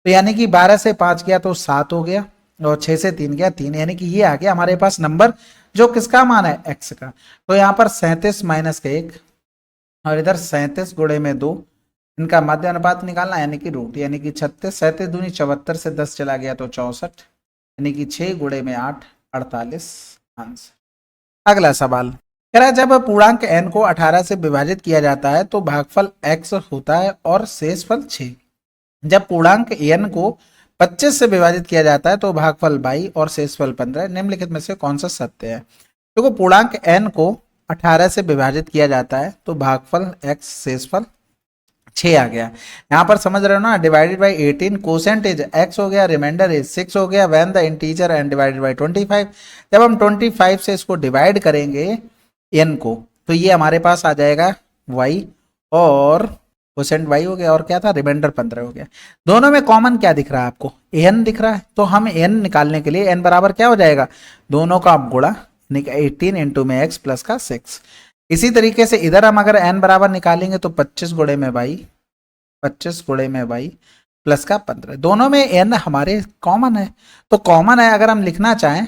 तो यानी कि 12 से 5 गया तो 7 हो गया, और 6 से 3 गया 3, यानी कि ये आ गया हमारे पास नंबर जो किसका मान है, x का। तो यहाँ पर 37 माइनस का 1 और इधर 37 गुणे में 2, इनका मध्य अनुपात निकालना, यानी कि रूट, यानी कि 36, 37 दूनी 74 से 10 चला गया तो 64, यानी कि 6 गुणे में 8, 48 आंसर। अगला सवाल कह रहा है जब पूर्णांक n को 18 से विभाजित किया जाता है तो भागफल x होता है और शेषफल 6। जब पूर्णांक n को 25 से विभाजित किया जाता है तो भागफल 22 और शेषफल 15। निम्नलिखित में से कौन सा सत्य है। देखो पूर्णांक n को 18 से विभाजित किया जाता है तो भागफल x शेषफल 6 आ गया। यहाँ पर समझ रहे हो ना, divided by 18, quotient is x हो गया, रिमाइंडर इज 6 हो गया, when the integer and divided by 25। जब हम 25 से इसको डिवाइड करेंगे n को तो ये हमारे पास आ जाएगा y, और कोसेंट y हो गया, और क्या था, रिमाइंडर 15 हो गया। दोनों में कॉमन क्या दिख रहा है आपको, n दिख रहा है, तो हम n निकालने के लिए n बराबर क्या हो जाएगा, दोनों का गुणा, यानी कि 18 इंटू में x प्लस का 6। इसी तरीके से इधर हम अगर n बराबर निकालेंगे तो 25 गुणे में y, 25 गुणे में y प्लस का 15, दोनों में n हमारे कॉमन है। तो कॉमन है, अगर हम लिखना चाहें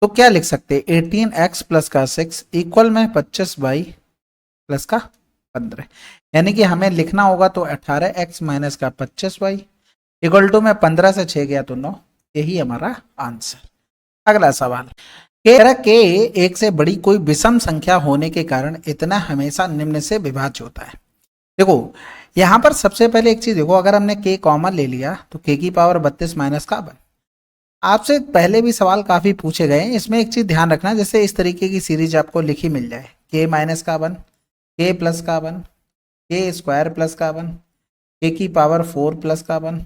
तो क्या लिख सकते हैं, 18x प्लस का 6 इक्वल में 25y प्लस का 15, यानी कि हमें लिखना होगा तो 18x माइनस का 25y इक्वल टू में 15 से 6 गया तो 9, यही हमारा आंसर। अगला सवाल कह रहा के एक से बड़ी कोई विषम संख्या होने के कारण इतना हमेशा निम्न से विभाज्य होता है। देखो यहां पर सबसे पहले एक चीज देखो, अगर हमने k कॉमन ले लिया तो k की पावर 32 माइनस का 1। आपसे पहले भी सवाल काफी पूछे गए हैं, इसमें एक चीज ध्यान रखना, जैसे इस तरीके की सीरीज आपको लिखी मिल जाए, k माइनस का 1, k प्लस का 1, k स्क्वायर प्लस का 1, k की पावर 4 प्लस का 1,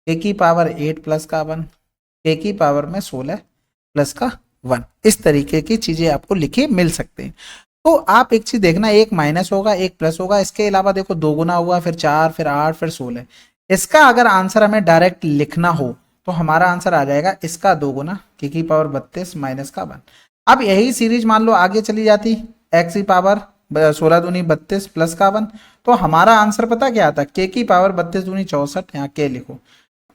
k की पावर 8 प्लस का 1, k की पावर में 16 प्लस का 1, इस तरीके की चीजें आपको लिखी मिल सकते हैं। तो आप एक चीज देखना, एक माइनस होगा एक प्लस होगा, इसके अलावा देखो 2 गुना हुआ, फिर 4, फिर 8, फिर 16। इसका अगर आंसर हमें डायरेक्ट लिखना हो तो हमारा आंसर आ जाएगा इसका 2 गुना k की पावर 32 माइनस का 1। अब यही सीरीज मान लो आगे चली जाती, x की पावर 16 दूनी 32 प्लस का 1, तो हमारा आंसर पता क्या आता, k की पावर 32 दूनी 64, यहाँ k लिखो,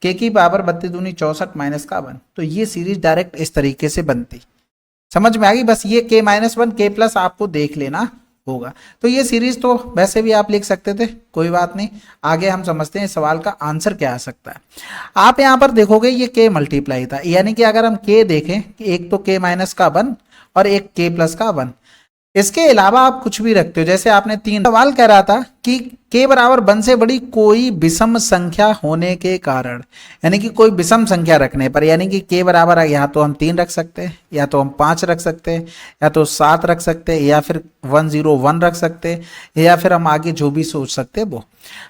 k की पावर 32 दूनी 64 माइनस का 1। तो ये सीरीज डायरेक्ट इस तरीके से बनती, समझ में आ गई। बस ये k माइनस 1 k प्लस आपको देख लेना होगा। तो ये सीरीज तो वैसे भी आप लिख सकते थे, कोई बात नहीं। आगे हम समझते हैं सवाल का आंसर क्या आ सकता है। आप यहाँ पर देखोगे ये k मल्टीप्लाई था, यानी कि अगर हम k देखें, एक तो k माइनस का 1 और एक k प्लस का 1, इसके अलावा आप कुछ भी रखते हो। जैसे आपने 3, सवाल कह रहा था कि k बराबर 1 से बड़ी कोई विषम संख्या होने के कारण, यानी कि कोई विषम संख्या रखने पर, यानी कि k बराबर या तो हम 3 रख सकते हैं, या तो हम 5 रख सकते हैं, या तो 7 रख सकते हैं, या फिर 101 रख सकते हैं, या फिर हम आगे जो भी सोच सकते हैं वो।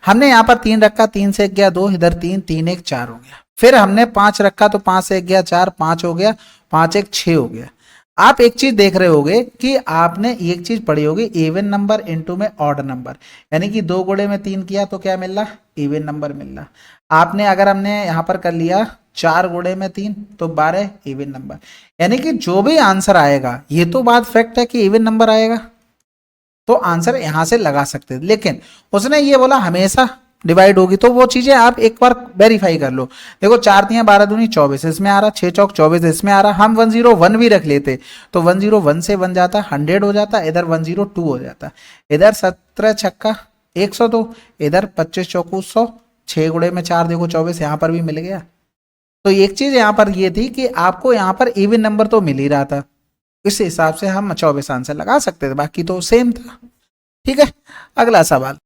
हमने यहाँ पर 3 रखा, 3 से 1 गया 2, इधर 3, 3 1 4 हो गया। फिर हमने 5 रखा तो 5 से 1 गया 4, 5 हो गया, 5 1 6 हो गया। आप एक चीज देख रहे होगे कि आपने एक चीज पढ़ी होगी, इवन नंबर इनटू में ऑड नंबर, यानी कि 2 गुणे में 3 किया तो क्या मिल रहा, इवन नंबर मिल रहा। आपने अगर हमने यहाँ पर कर लिया 4 गुणे में 3 तो 12 इवन नंबर, यानी कि जो भी आंसर आएगा, ये तो बात फैक्ट है कि इवन नंबर आएगा, तो आंसर यहां से लगा सकते हैं। लेकिन उसने ये बोला हमेशा डिवाइड होगी, तो वो चीजें आप एक बार वेरीफाई कर लो। देखो 4 तियां 12 दूनी 24 इसमें आ रहा, 6 चौक 24 इसमें आ रहा। हम 101 भी रख लेते तो 101 से 1 जाता, 100 हो जाता, इधर 102 हो जाता, इधर 17 छक्का 100 तो इधर 25 चौकू 100, 6 गुणे में 4 देखो 24, यहाँ पर भी मिल गया। तो एक चीज यहाँ पर ये थी कि आपको यहाँ पर इवन नंबर तो मिल ही रहा था, इस हिसाब से हम 24 आंसर लगा सकते थे, बाकी तो सेम था। ठीक है, अगला सवाल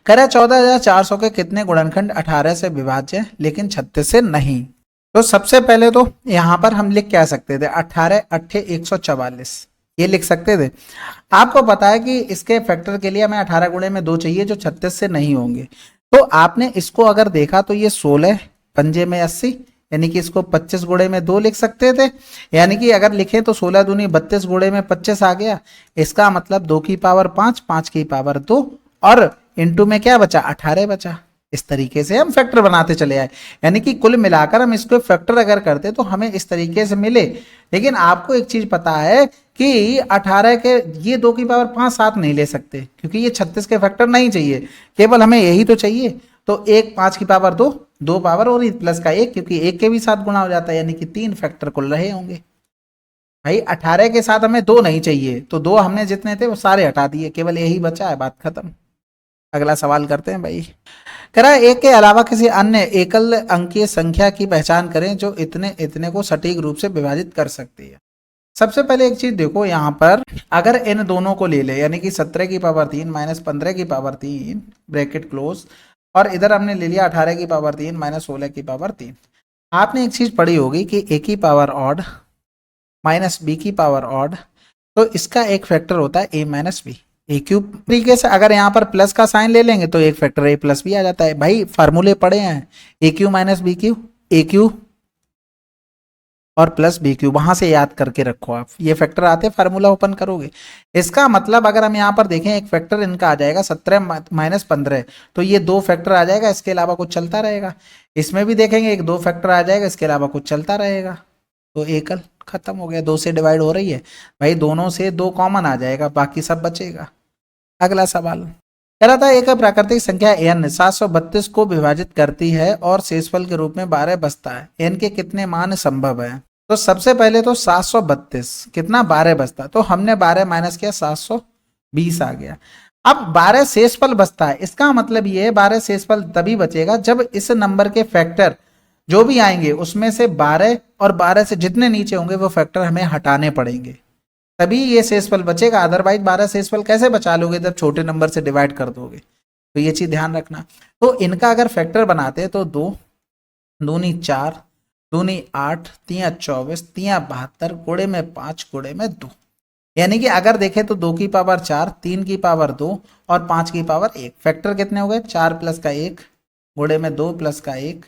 कह रहा है 14,400 के कितने गुणनखंड 18 से विभाज्य है लेकिन 36 से नहीं। तो सबसे पहले तो यहाँ पर हम लिख क्या सकते थे, 18 अट्ठे 144 ये लिख सकते थे। आपको पता है कि इसके फैक्टर के लिए हमें 18 गुणे में 2 चाहिए जो 36 से नहीं होंगे। तो आपने इसको अगर देखा तो ये 16 पंजे में 80, यानी कि इसको 25 गुणे में 2 लिख सकते थे। यानी कि अगर लिखे तो 16 दूनी 32 गुणे में 25 आ गया। इसका मतलब 2 की पावर 5, 5 की पावर 2 और इनटू में क्या बचा, 18 बचा। इस तरीके से हम फैक्टर बनाते चले आए, यानी कि कुल मिलाकर हम इसको फैक्टर अगर करते तो हमें इस तरीके से मिले। लेकिन आपको एक चीज पता है कि 18 के ये 2 की पावर 5 साथ नहीं ले सकते, क्योंकि ये 36 के फैक्टर नहीं चाहिए, केवल हमें यही तो चाहिए। तो 1 5 की पावर 2, 2 पावर और प्लस का 1, क्योंकि 1 के भी साथ गुणा हो जाता है, यानी कि 3 फैक्टर कुल रहे होंगे। भाई 18 के साथ हमें 2 नहीं चाहिए, तो 2 हमने जितने थे वो सारे हटा दिए, केवल यही बचा है, बात खत्म। अगला सवाल करते हैं भाई। कह रहा है 1 के अलावा किसी अन्य एकल अंकीय संख्या की पहचान करें जो इतने इतने को सटीक रूप से विभाजित कर सकती है। सबसे पहले एक चीज देखो, यहाँ पर अगर इन दोनों को ले ले, यानी कि 17 की पावर 3 माइनस 15 की पावर 3 ब्रैकेट क्लोज, और इधर हमने ले लिया 18 की पावर 3 माइनस 16 की पावर 3। आपने एक चीज पढ़ी होगी कि a की पावर ऑड माइनस b की पावर ऑड, तो इसका एक फैक्टर होता है a minus b. A cube तरीके से अगर यहाँ पर प्लस का साइन ले लेंगे तो एक फैक्टर ए प्लस भी आ जाता है। भाई फार्मूले पढ़े हैं, ए क्यू माइनस बी क्यू, ए क्यू और प्लस बी क्यू, वहां से याद करके रखो आप, ये फैक्टर आते फार्मूला ओपन करोगे। इसका मतलब अगर हम यहाँ पर देखें एक फैक्टर इनका आ जाएगा 17 माइनस 15, तो ये 2 फैक्टर आ जाएगा, इसके अलावा कुछ चलता रहेगा। इसमें भी देखेंगे एक 2 फैक्टर आ जाएगा, इसके अलावा कुछ चलता रहेगा। तो एकल खत्म हो गया, 2 से डिवाइड हो रही है भाई, दोनों से 2 कॉमन आ जाएगा, बाकी सब बचेगा। अगला सवाल कह रहा था एक प्राकृतिक संख्या n 732 को विभाजित करती है और शेषफल के रूप में 12 बचता है, n के कितने मान संभव है। तो सबसे पहले तो 732 कितना 12 बचता, तो हमने 12 माइनस किया 720 आ गया। अब 12 शेषफल बचता है, इसका मतलब ये है 12 शेषफल तभी बचेगा जब इस नंबर के फैक्टर जो भी आएंगे उसमें से 12 और 12 से जितने नीचे होंगे वो फैक्टर हमें हटाने पड़ेंगे, तभी ये शेषफल बचेगा। अदरवाइज 12 शेषफल कैसे बचा लोगे जब छोटे नंबर से डिवाइड कर दोगे, तो ये चीज ध्यान रखना। तो इनका अगर फैक्टर बनाते हैं तो 2 दूनी 4 दूनी 8 3 24 3 72 गुणे में 5 गुणे में 2, यानी कि अगर देखें तो 2 की पावर 4 3 की पावर 2 और 5 की पावर 1। फैक्टर कितने हो गए, 4 प्लस का 1 गुणे में 2 प्लस का 1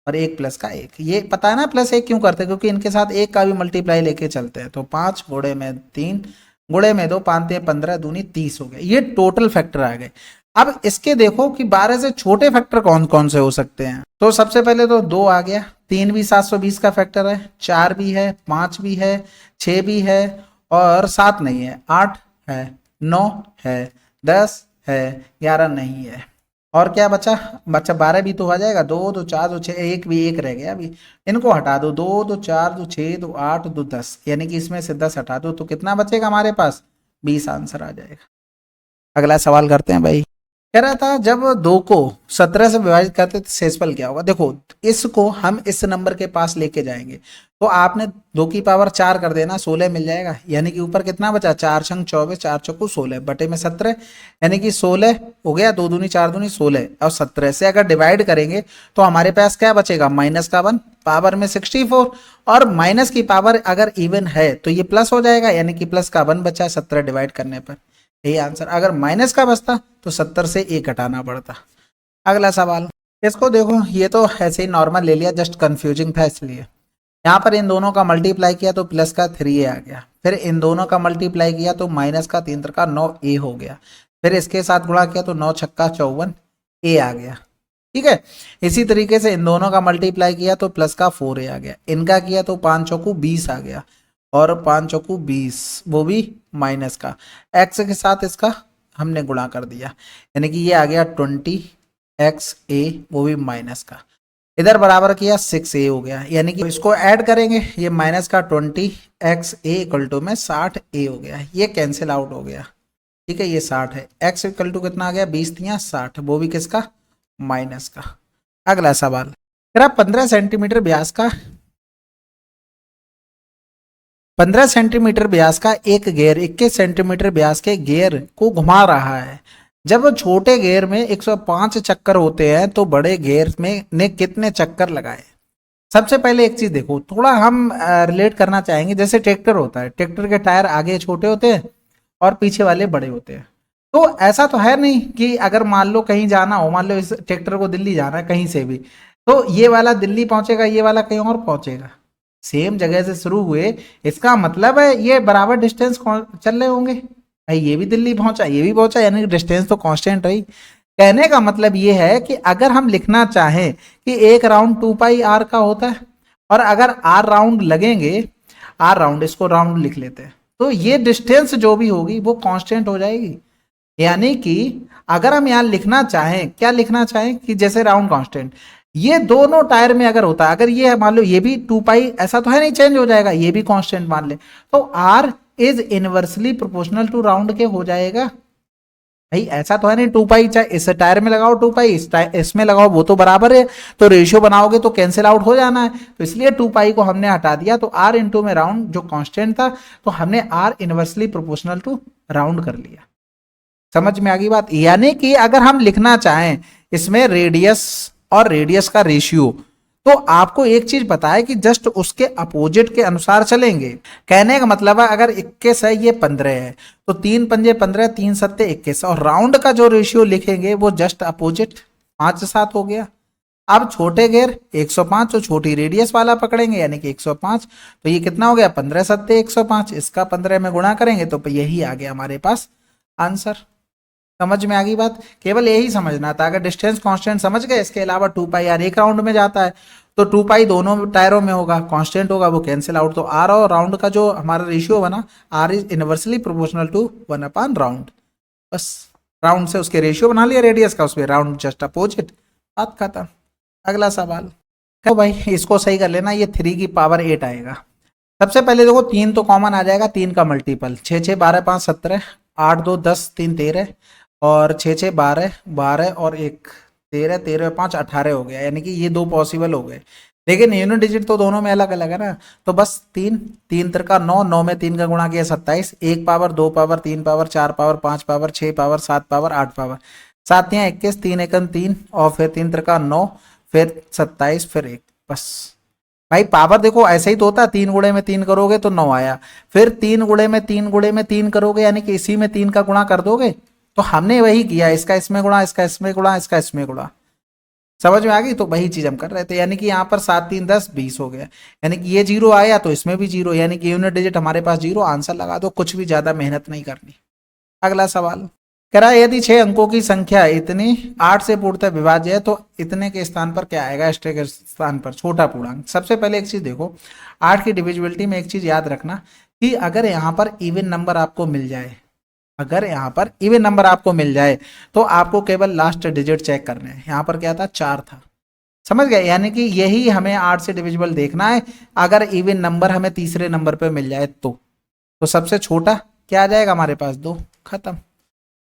और 1 प्लस का 1। ये पता है ना प्लस 1 क्यों करते हैं, क्योंकि इनके साथ 1 का भी मल्टीप्लाई लेके चलते हैं। तो 5 गुणे में 3 गुणे में 2 5 3 15 दूनी 30 हो गए, ये टोटल फैक्टर आ गए। अब इसके देखो कि 12 से छोटे फैक्टर कौन कौन से हो सकते हैं। तो सबसे पहले तो 2 आ गया, 3 भी 720 का फैक्टर है, 4 भी है, 5 भी है, 6 भी है और 7 नहीं है, 8 है, 9 है, 10 है, 11 नहीं है, और क्या बचा, 12 भी तो आ जाएगा, 2 2 4 2 6, 1 भी 1 रह गया, अभी इनको हटा दो, 2 2 4 2 6 2 8 2 10, यानी कि इसमें से 10 हटा दो तो कितना बचेगा हमारे पास, 20 आंसर आ जाएगा। अगला सवाल करते हैं भाई। कह रहा था जब 2 को 17 से विभाजित करते तो शेषफल क्या होगा। देखो इसको हम इस नंबर के पास लेके जाएंगे, तो आपने 2 की पावर 4 कर देना, 16 मिल जाएगा, यानी कि ऊपर कितना बचा, 4 छंग 24 4 चौकू 16 बटे में 17, यानी कि 16 हो गया, 2 दूनी 4 दूनी 16, और 17 से अगर डिवाइड करेंगे तो हमारे पास क्या बचेगा, माइनस का 1 पावर में 64, और माइनस की पावर अगर इवन है तो ये प्लस हो जाएगा, यानी कि प्लस का 1 बचा 17 डिवाइड करने पर, यही आंसर। अगर माइनस का बचता तो 70 से 1 घटाना पड़ता। अगला सवाल, इसको देखो, ये तो ऐसे ही नॉर्मल ले लिया, जस्ट कंफ्यूजिंग था इसलिए। यहाँ पर इन दोनों का मल्टीप्लाई किया तो प्लस का 3a आ गया, फिर इन दोनों का मल्टीप्लाई किया तो माइनस का 3 का 9a हो गया, फिर इसके साथ गुणा किया तो 9 छक्का 54 a आ गया। ठीक है, इसी तरीके से इन दोनों का मल्टीप्लाई किया तो प्लस का 4a आ गया, इनका किया तो 5 चौकू 20 आ गया, और 5 चौकू 20 वो भी माइनस का, x के साथ इसका हमने गुणा कर दिया, यानी कि ये आ गया 20xa, वो भी माइनस का, इधर बराबर किया 6a हो गया, यानी कि इसको ऐड करेंगे, ये माइनस का 20xa इक्वल टू में 60a हो गया, ये कैंसिल आउट हो गया। ठीक है, ये 60 है। x इक्वल टू कितना आ गया, 20 तियां 60, वो भी किसका, माइनस का। अगला सवाल, तेरा 15 सेंटीमीटर व्यास का 15 सेंटीमीटर व्यास का एक गियर 21 सेंटीमीटर व्यास के गियर को घुमा रहा है। जब छोटे गियर में 105 चक्कर होते हैं तो बड़े गियर में ने कितने चक्कर लगाए। सबसे पहले एक चीज देखो, थोड़ा हम रिलेट करना चाहेंगे, जैसे ट्रैक्टर होता है, ट्रैक्टर के टायर आगे छोटे होते हैं और पीछे वाले बड़े होते हैं। तो ऐसा तो है नहीं कि अगर मान लो कहीं जाना हो, मान लो इस ट्रैक्टर को दिल्ली जाना है कहीं से भी, तो ये वाला दिल्ली पहुंचेगा, ये वाला कहीं और पहुंचेगा, सेम जगह से शुरू हुए, इसका मतलब है ये बराबर डिस्टेंस चल रहे होंगे। भाई ये भी दिल्ली पहुंचा, ये भी पहुंचा, यानी कि डिस्टेंस तो कांस्टेंट रही। कहने का मतलब ये है कि अगर हम लिखना चाहें कि एक राउंड 2πr का होता है और अगर r राउंड लगेंगे, r राउंड, इसको राउंड लिख लेते हैं, तो ये डिस्टेंस जो भी होगी वो कांस्टेंट हो जाएगी। यानी कि अगर हम यहाँ लिखना चाहें, क्या लिखना चाहें कि जैसे राउंड कांस्टेंट, ये दोनों टायर में अगर होता है, अगर ये मान लो ये भी 2π, ऐसा तो है नहीं चेंज हो जाएगा, ये भी कांस्टेंट मान ले, तो r is inversely proportional to round के हो जाएगा। भाई ऐसा तो है नहीं 2π, चाहे इस टायर में लगाओ 2π, इसमें लगाओ, वो तो बराबर है, तो रेशियो बनाओगे तो कैंसिल आउट हो जाना है, तो इसलिए 2π को हमने हटा दिया, तो r इंटू में राउंड जो कांस्टेंट था, तो हमने r inversely proportional to round कर लिया। समझ में आ गई बात। यानी कि अगर हम लिखना चाहें इसमें रेडियस और रेडियस का रेशियो, तो आपको एक चीज पता है कि जस्ट उसके अपोजिट के अनुसार चलेंगे। कहने का मतलब है अगर 21 है, ये 15 है, तो 3 पंजे 15, 3 सत्ते 21, और राउंड का जो रेशियो लिखेंगे वो जस्ट अपोजिट 5 7 हो गया। अब छोटे घेर 105, तो छोटी रेडियस वाला पकड़ेंगे, यानी कि 105, तो ये कितना हो गया, 15 सत्ते 105, इसका 15 में गुणा करेंगे तो यही आ गया हमारे पास आंसर। समझ में आ गई बात। केवल यही समझना था, अगर डिस्टेंस कांस्टेंट समझ गए, इसके अलावा 2πr एक राउंड में जाता है, तो 2π दोनों टायरों में होगा, कांस्टेंट होगा, वो कैंसिल आउट, तो आर और राउंड का जो हमारा रेशियो बना, r is inversely proportional to 1/राउंड। बस राउंड से उसके रेशियो बना लिया, रेडियस का उसमें राउंड जस्ट अपोजिट, बात खत्म। अगला सवाल, तो भाई इसको सही कर लेना, ये 3 की पावर 8 आएगा। सबसे पहले देखो 3 तो कॉमन आ जाएगा, 3 का मल्टीपल 6 6 12 5 17, 8 2 10 3 13, और 6 6 12 12 और 1 13, 13 5 18 हो गया, यानी कि ये दो पॉसिबल हो गए, लेकिन यूनिट डिजिट तो दोनों में अलग अलग है ना, तो बस 3 3 तिरका 9, 9 में 3 का गुणा किया 27, 1 power 2 power 3 power 4 power 5 power 6 power 7 power 8 power, 7 तियां 21, 3 एकम 3, और फिर 3 तिरका 9, फिर 27, फिर 1, बस। भाई पावर देखो ऐसे ही तो होता है, 3 गुणे में 3 करोगे तो 9 आया, फिर 3 गुणे में 3 गुणे में 3 करोगे, यानी कि इसी में 3 का गुणा कर दोगे, तो हमने वही किया, इसका इसमें गुणा, इसका इसमें गुणा, इसका इसमें गुणा। समझ में आ गई, तो वही चीज हम कर रहे थे, यानी कि यहाँ पर 7 3 10 20 हो गया, यानी कि ये 0 आया तो इसमें भी 0, यानी कि यूनिट डिजिट हमारे पास 0, आंसर लगा दो, कुछ भी ज्यादा मेहनत नहीं करनी। अगला सवाल कह रहा है, यदि 6 अंकों की संख्या इतनी 8 से पूर्णतः विभाज्य है तो इतने के स्थान पर क्या आएगा, एक्स्ट्रा के स्थान पर छोटा पूर्णांक। सबसे पहले एक चीज देखो, 8 की डिविजिबिलिटी में एक चीज याद रखना कि अगर यहाँ पर इवन नंबर आपको मिल जाए, अगर यहाँ पर इवन नंबर आपको मिल जाए, तो आपको केवल लास्ट डिजिट चेक करने हैं। यहाँ पर क्या था, 4 था, समझ गए, यानी कि यही हमें 8 से डिविजिबल देखना है। अगर इवन नंबर हमें तीसरे नंबर पे मिल जाए तो सबसे छोटा क्या आ जाएगा हमारे पास, 2, खत्म।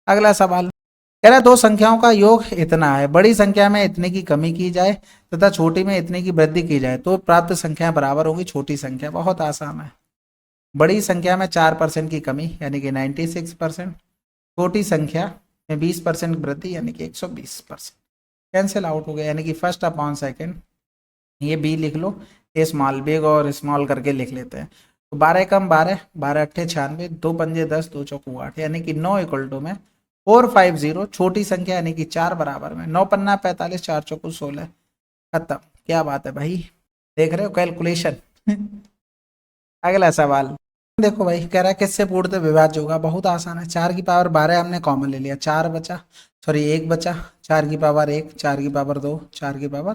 अगला सवाल कह रहा है, दो संख्याओं का योग इतना है, बड़ी संख्या में इतने की कमी की जाए तथा छोटी में इतने की वृद्धि की जाए तो प्राप्त संख्या बराबर होगी छोटी संख्या। बहुत आसान है, बड़ी संख्या में 4% की कमी यानी कि 96%, छोटी संख्या में 20% वृद्धि यानी कि 120%, कैंसिल आउट हो गया, यानी कि फर्स्ट अपॉन सेकेंड। ये बी लिख लो, ए स्मॉल, बिग और स्मॉल करके लिख लेते हैं। तो 12 कम 12, 12 अट्ठे 96, 2 पंजे 10, 2 चौकू 8, यानी कि 9 इक्वल टू में 450, छोटी संख्या यानी कि 4 बराबर में 9 पन्ना 45, 4 चौकू 16, खत्म। क्या बात है भाई, देख रहे हो कैलकुलेशन। अगला सवाल देखो भाई, कह रहा है किससे पूर्णतः विभाज्य होगा, बहुत आसान है, 4 की पावर 12 हमने कॉमन ले लिया, 4 बचा, सॉरी 1 बचा, 4 की पावर 1, 4 की पावर 2, 4 की पावर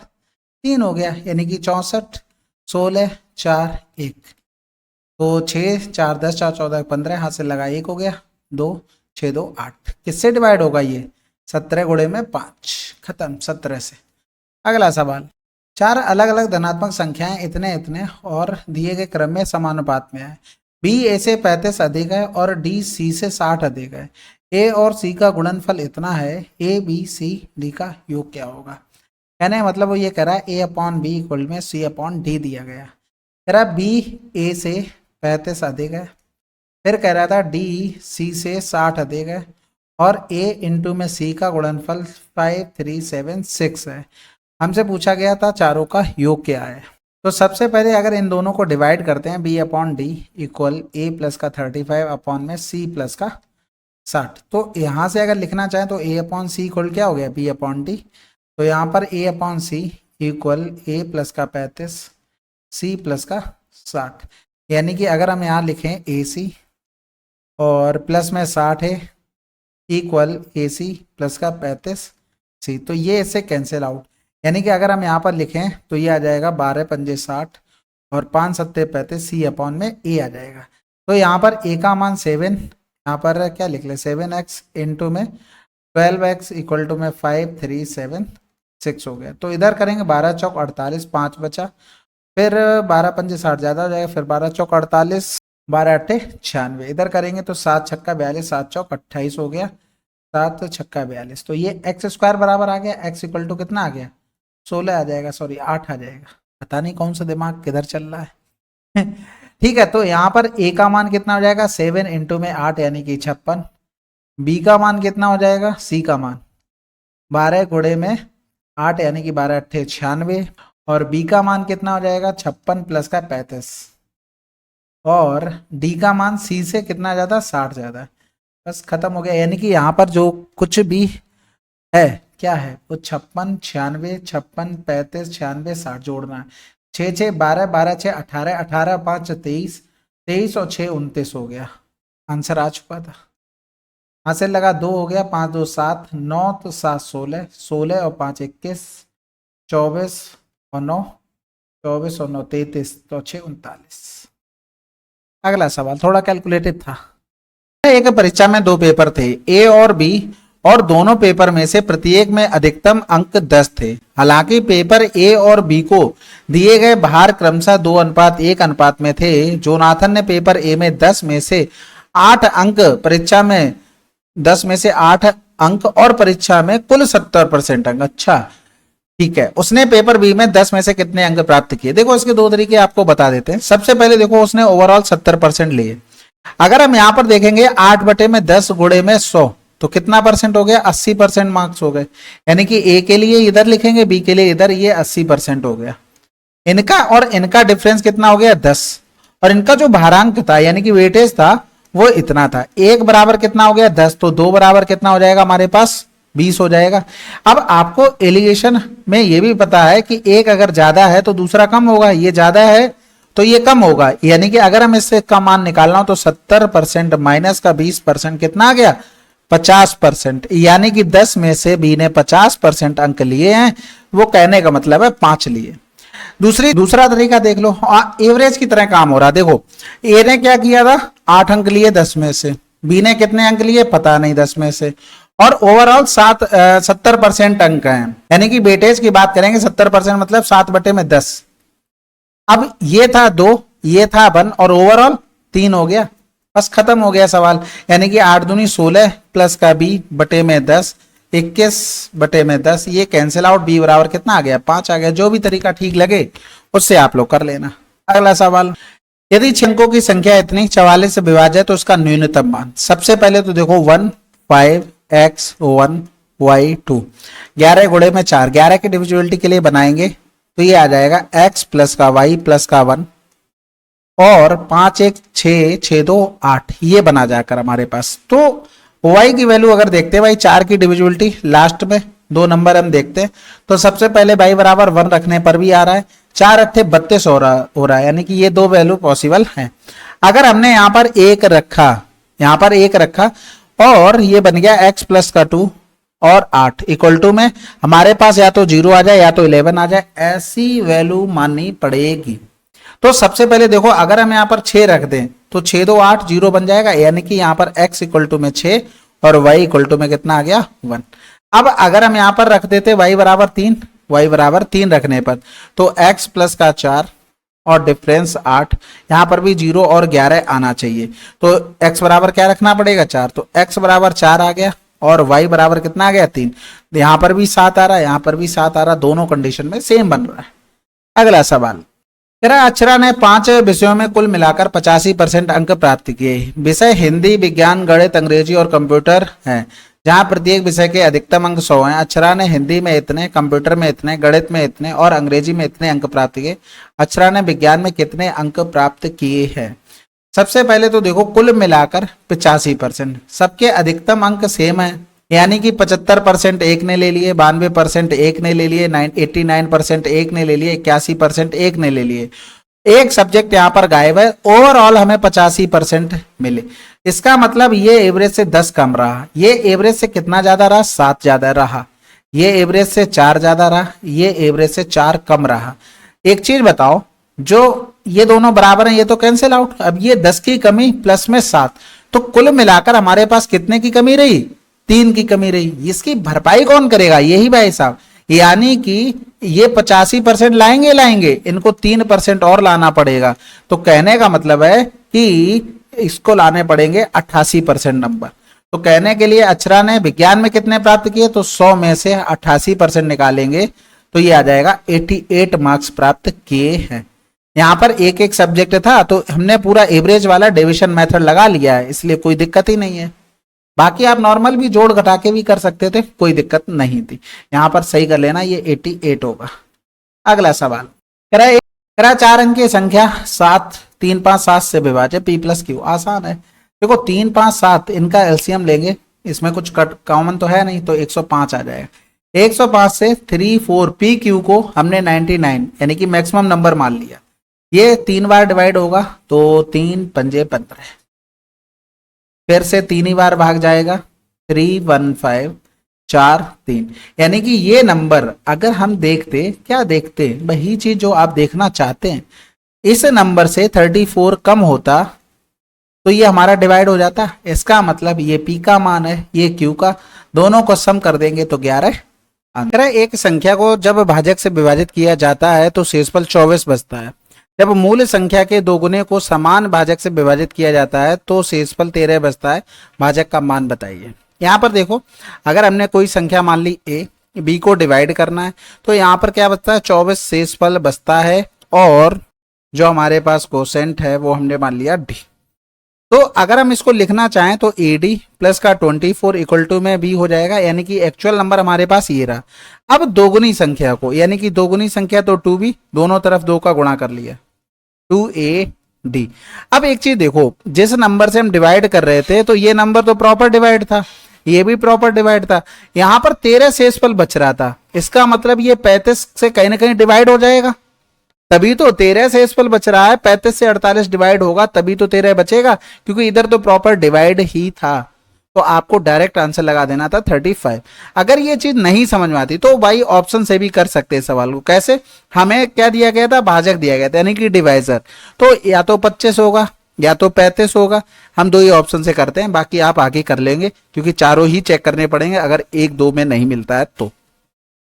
3 हो गया, यानी कि 64, 16, 4 1, तो 6 4 10 4 14 15, हाथ से लगा 1 हो गया, 2 6 2 8, किससे डिवाइड होगा ये, 17 गुणे में 5, खत्म, 17 से। अगला सवाल, 4 अलग अलग धनात्मक संख्याएं इतने इतने और दिए गए क्रम में समानुपात में है, बी ए से 35 अधिक है और डी सी से 60 अधिक है, ए और सी का गुणनफल इतना है, ए बी सी डी का योग क्या होगा। कहने का मतलब वो ये कह रहा है ए अपॉन बी इक्वल में सी अपॉन डी दिया गया, कह रहा बी ए से 35 अधिक है, फिर कह रहा था डी सी से 60 अधिक है, और ए इंटू में सी का गुणनफल 5376 है। हमसे पूछा गया था चारों का योग क्या है। तो सबसे पहले अगर इन दोनों को डिवाइड करते हैं, बी अपॉन डी इक्वल ए प्लस का 35 अपॉन में सी प्लस का 60, तो यहाँ से अगर लिखना चाहें तो ए अपॉन सी इक्वल क्या हो गया, बी अपॉन डी। तो यहाँ पर ए अपॉन सी इक्वल ए प्लस का 35 सी प्लस का 60, यानी कि अगर हम यहाँ लिखें ए सी और प्लस में 60 है इक्वल ए सी प्लस का 35 सी, तो ये इससे कैंसिल आउट, यानी कि अगर हम यहाँ पर लिखें तो ये आ जाएगा 12 पंजे 60 और 5 सत्ते 35 सी अपॉन में ए आ जाएगा। तो यहाँ पर ए का मान 7, यहाँ पर क्या लिख ले 7x इंटू में 12x इक्वल टू में 5376 हो गया। तो इधर करेंगे 12 चौक 48, 5 बचा, फिर 12 पंजे 60 ज़्यादा हो जाएगा, फिर 12 चौक 48, 12 अट्ठे 96, इधर करेंगे तो 7 छक्का 42, 7 चौक 28 हो गया, 7 छक्का 42, तो ये एक्स स्क्वायर बराबर आ गया, एक्स इक्वल टू कितना आ गया 16 आ जाएगा, सॉरी 8 आ जाएगा। पता नहीं कौन सा दिमाग किधर चल रहा है ठीक है, तो यहाँ पर ए का मान कितना हो जाएगा 7 इंटू में 8 यानी कि 56, बी का मान कितना हो जाएगा, सी का मान 12 गुणे में 8 यानी कि 12 अट्ठे 96, और बी का मान कितना हो जाएगा 56 प्लस का 35, और डी का मान सी से कितना ज़्यादा 60 ज़्यादा, बस खत्म हो गया। यानी कि यहाँ पर जो कुछ भी है क्या है वो 56 96 56 35 96 60 जोड़ना है, 6 6 12 12 6 18 18 5 23 23 और 6 29 हो गया, आंसर आ चुका था। हासिल लगा 2 हो गया, 5 2 7 9 तो 7 16 16 और 5 21 24 और 9 24 और 9 33 तो 6 39। अगला सवाल थोड़ा कैलकुलेटिव था। एक परीक्षा में 2 पेपर थे, ए और बी, और दोनों पेपर में से प्रत्येक में अधिकतम अंक 10 थे। हालांकि पेपर ए और बी को दिए गए भार क्रमशः 2:1 अनुपात में थे। जोनाथन ने पेपर ए में 10 में से 8 अंक, परीक्षा में 10 में से 8 अंक और परीक्षा में कुल 70% अंक, अच्छा ठीक है, उसने पेपर बी में 10 में से कितने अंक प्राप्त किए। देखो इसके 2 तरीके आपको बता देते हैं। सबसे पहले देखो उसने ओवरऑल 70% लिए। अगर हम यहां पर देखेंगे 8/10 गुणे में 100 तो कितना परसेंट हो गया, 80% मार्क्स हो गए। यानी कि ए के लिए इधर लिखेंगे, बी के लिए इधर, ये 80% हो गया। इनका और इनका डिफरेंस कितना हो गया 10, और इनका जो भारांक था यानी कि वेटेज था वो इतना था। एक बराबर कितना हो गया 10, तो 2 बराबर कितना हो जाएगा हमारे पास 20 हो जाएगा। अब आपको एलिगेशन में ये भी पता है कि एक अगर ज्यादा है तो दूसरा कम होगा, ये ज्यादा है तो ये कम होगा। यानी कि अगर हम इससे का मान निकालना हो तो 70% माइनस का 20% कितना आ गया 50%, यानी कि 10 में से बी ने 50% अंक लिए हैं, वो कहने का मतलब है 5 लिए। दूसरा तरीका देख लो, एवरेज की तरह काम हो रहा। देखो ए ने क्या किया था 8 अंक लिए 10 में से, बी ने कितने अंक लिए पता नहीं 10 में से, और ओवरऑल 70% अंक हैं। यानी कि वेटेज की बात करेंगे 70% मतलब 7/10। अब ये था 2, ये था 1 और ओवरऑल 3 हो गया, बस खत्म हो गया सवाल। यानी कि 8 दूनी 16 प्लस का बी बटे में 10 21/10, ये कैंसिल आउट, बी बराबर कितना आ गया 5 आ गया। जो भी तरीका ठीक लगे उससे आप लोग कर लेना। अगला सवाल, यदि 6 अंकों की संख्या इतनी 44 से विभाज्य है तो उसका न्यूनतम मान। सबसे पहले तो देखो 1 5 x 1 y 2, 11 गुणे में 4, 11 की डिविजिबिलिटी के लिए बनाएंगे तो ये आ जाएगा x प्लस का y प्लस का 1, और 5 1 6 6 2 8, ये बना जाकर हमारे पास। तो y की वैल्यू अगर देखते हैं भाई 4 की डिविजिबिलिटी लास्ट में 2 नंबर हम देखते हैं, तो सबसे पहले y बराबर 1 रखने पर भी आ रहा है, 4 अट्ठे 32 हो रहा है, यानी कि ये 2 वैल्यू पॉसिबल हैं। अगर हमने यहाँ पर 1 रखा, यहाँ पर 1 रखा और ये बन गया x प्लस का 2 और 8 इक्वल टू में हमारे पास या तो 0 आ जाए या तो 11 आ जाए, ऐसी वैल्यू माननी पड़ेगी। तो सबसे पहले देखो अगर हम यहाँ पर 6 रख दें तो 6 2 8 0 बन जाएगा, यानी कि यहाँ पर x इक्वल टू में 6 और y इक्वल टू में कितना आ गया 1। अब अगर हम यहाँ पर रख देते y बराबर 3, y बराबर 3 रखने पर तो x प्लस का 4 और डिफरेंस 8, यहाँ पर भी 0 और 11 आना चाहिए। तो x बराबर क्या रखना पड़ेगा 4, तो x बराबर 4 आ गया और y बराबर कितना आ गया 3। यहाँ पर भी 7 आ रहा है, यहाँ पर भी 7 आ रहा है, दोनों कंडीशन में सेम बन रहा है। अगला सवाल, कह रहा है अक्षरा ने 5 विषयों में कुल मिलाकर 85% अंक प्राप्त किए। विषय हिंदी, विज्ञान, गणित, अंग्रेजी और कंप्यूटर हैं, जहां प्रत्येक विषय के अधिकतम अंक 100 हैं। अक्षरा ने हिंदी में इतने, कंप्यूटर में इतने, गणित में इतने और अंग्रेजी में इतने अंक प्राप्त किए। अक्षरा ने विज्ञान में कितने अंक प्राप्त किए हैं? सबसे पहले तो देखो कुल मिलाकर 85%, सबके अधिकतम अंक सेम है, यानी कि 75% एक ने ले लिए, 92% एक ने ले लिए, 89% एक ने ले लिए, 81% एक ने ले लिए। एक सब्जेक्ट यहाँ पर गायब है, ओवरऑल हमें 85% मिले। इसका मतलब ये एवरेज से 10 कम रहा, ये एवरेज से कितना ज्यादा रहा 7 ज्यादा रहा, ये एवरेज से 4 ज्यादा रहा, ये एवरेज से 4 कम रहा। एक चीज बताओ, जो ये दोनों बराबर हैं ये तो कैंसिल आउट। अब ये 10 की कमी प्लस में 7, तो कुल मिलाकर हमारे पास कितने की कमी रही? 3 की कमी रही। इसकी भरपाई कौन करेगा? यही भाई साहब, यानी कि ये 85% लाएंगे, इनको 3% और लाना पड़ेगा। तो कहने का मतलब है कि इसको लाने पड़ेंगे 88% नंबर। तो कहने के लिए अक्षरा ने विज्ञान में कितने प्राप्त किए, तो 100 में से 88% निकालेंगे तो ये आ जाएगा 88 मार्क्स प्राप्त किए हैं। यहाँ पर एक एक सब्जेक्ट था तो हमने पूरा एवरेज वाला डिवीजन मेथड लगा लिया है, इसलिए कोई दिक्कत ही नहीं है। बाकी आप नॉर्मल भी जोड़ घटा के भी कर सकते थे, कोई दिक्कत नहीं थी। यहां पर सही कर लेना, ये 88 होगा। अगला सवाल, कह रहा 4 अंक की संख्या 7 3 5 7 से विभाज्य p प्लस क्यू। आसान है, देखो 3 5 7 इनका एलसीएम लेंगे, इसमें कुछ कट कॉमन तो है नहीं, तो 105 आ जाएगा। 105 से 3 4 पी क्यू को हमने 99 यानी कि मैक्सिमम नंबर मान लिया। ये 3 बार डिवाइड होगा तो 3 पंजे 15, फिर से 3 ही बार भाग जाएगा, 3 1 5 4 3, यानी कि ये नंबर अगर हम देखते, क्या देखते, वही चीज जो आप देखना चाहते हैं, इस नंबर से 34 कम होता तो ये हमारा डिवाइड हो जाता। इसका मतलब ये p का मान है, ये q का, दोनों को सम कर देंगे तो 11 आंसर है। एक संख्या को जब भाजक से विभाजित किया जाता है तो शेषफल 24 बचता है। जब मूल संख्या के दोगुने को समान भाजक से विभाजित किया जाता है तो शेषफल 13 बचता है। भाजक का मान बताइए। यहाँ पर देखो, अगर हमने कोई संख्या मान ली a, b को डिवाइड करना है तो यहाँ पर क्या बचता है 24 शेषफल बचता है, और जो हमारे पास कोसेंट है वो हमने मान लिया d। तो अगर हम इसको लिखना चाहें तो AD प्लस का 24 इक्वल टू में B हो जाएगा, यानी कि एक्चुअल नंबर हमारे पास ये रहा। अब दोगुनी संख्या को, यानी कि दोगुनी संख्या तो 2B, दोनों तरफ 2 का गुणा कर लिया, 2AD। अब एक चीज देखो, जिस नंबर से हम डिवाइड कर रहे थे तो ये नंबर तो प्रॉपर डिवाइड था, ये भी प्रॉपर डिवाइड था, यहां पर 13 शेषफल बच रहा था। इसका मतलब ये 35 से कहीं ना कहीं डिवाइड हो जाएगा, तभी तो 13 शेषफल बच रहा है। 35 से 48 डिवाइड होगा तभी तो 13 बचेगा, क्योंकि इधर तो प्रॉपर डिवाइड ही था। तो आपको डायरेक्ट आंसर लगा देना था 35। अगर ये चीज नहीं समझ में आती तो भाई ऑप्शन से भी कर सकते हैं सवाल को। कैसे? हमें क्या दिया गया था? भाजक दिया गया था, यानी कि डिवाइजर। तो या तो 25 होगा या तो 35 होगा, हम 2 ही ऑप्शन से करते हैं, बाकी आप आगे कर लेंगे क्योंकि चारों ही चेक करने पड़ेंगे अगर 1 2 में नहीं मिलता है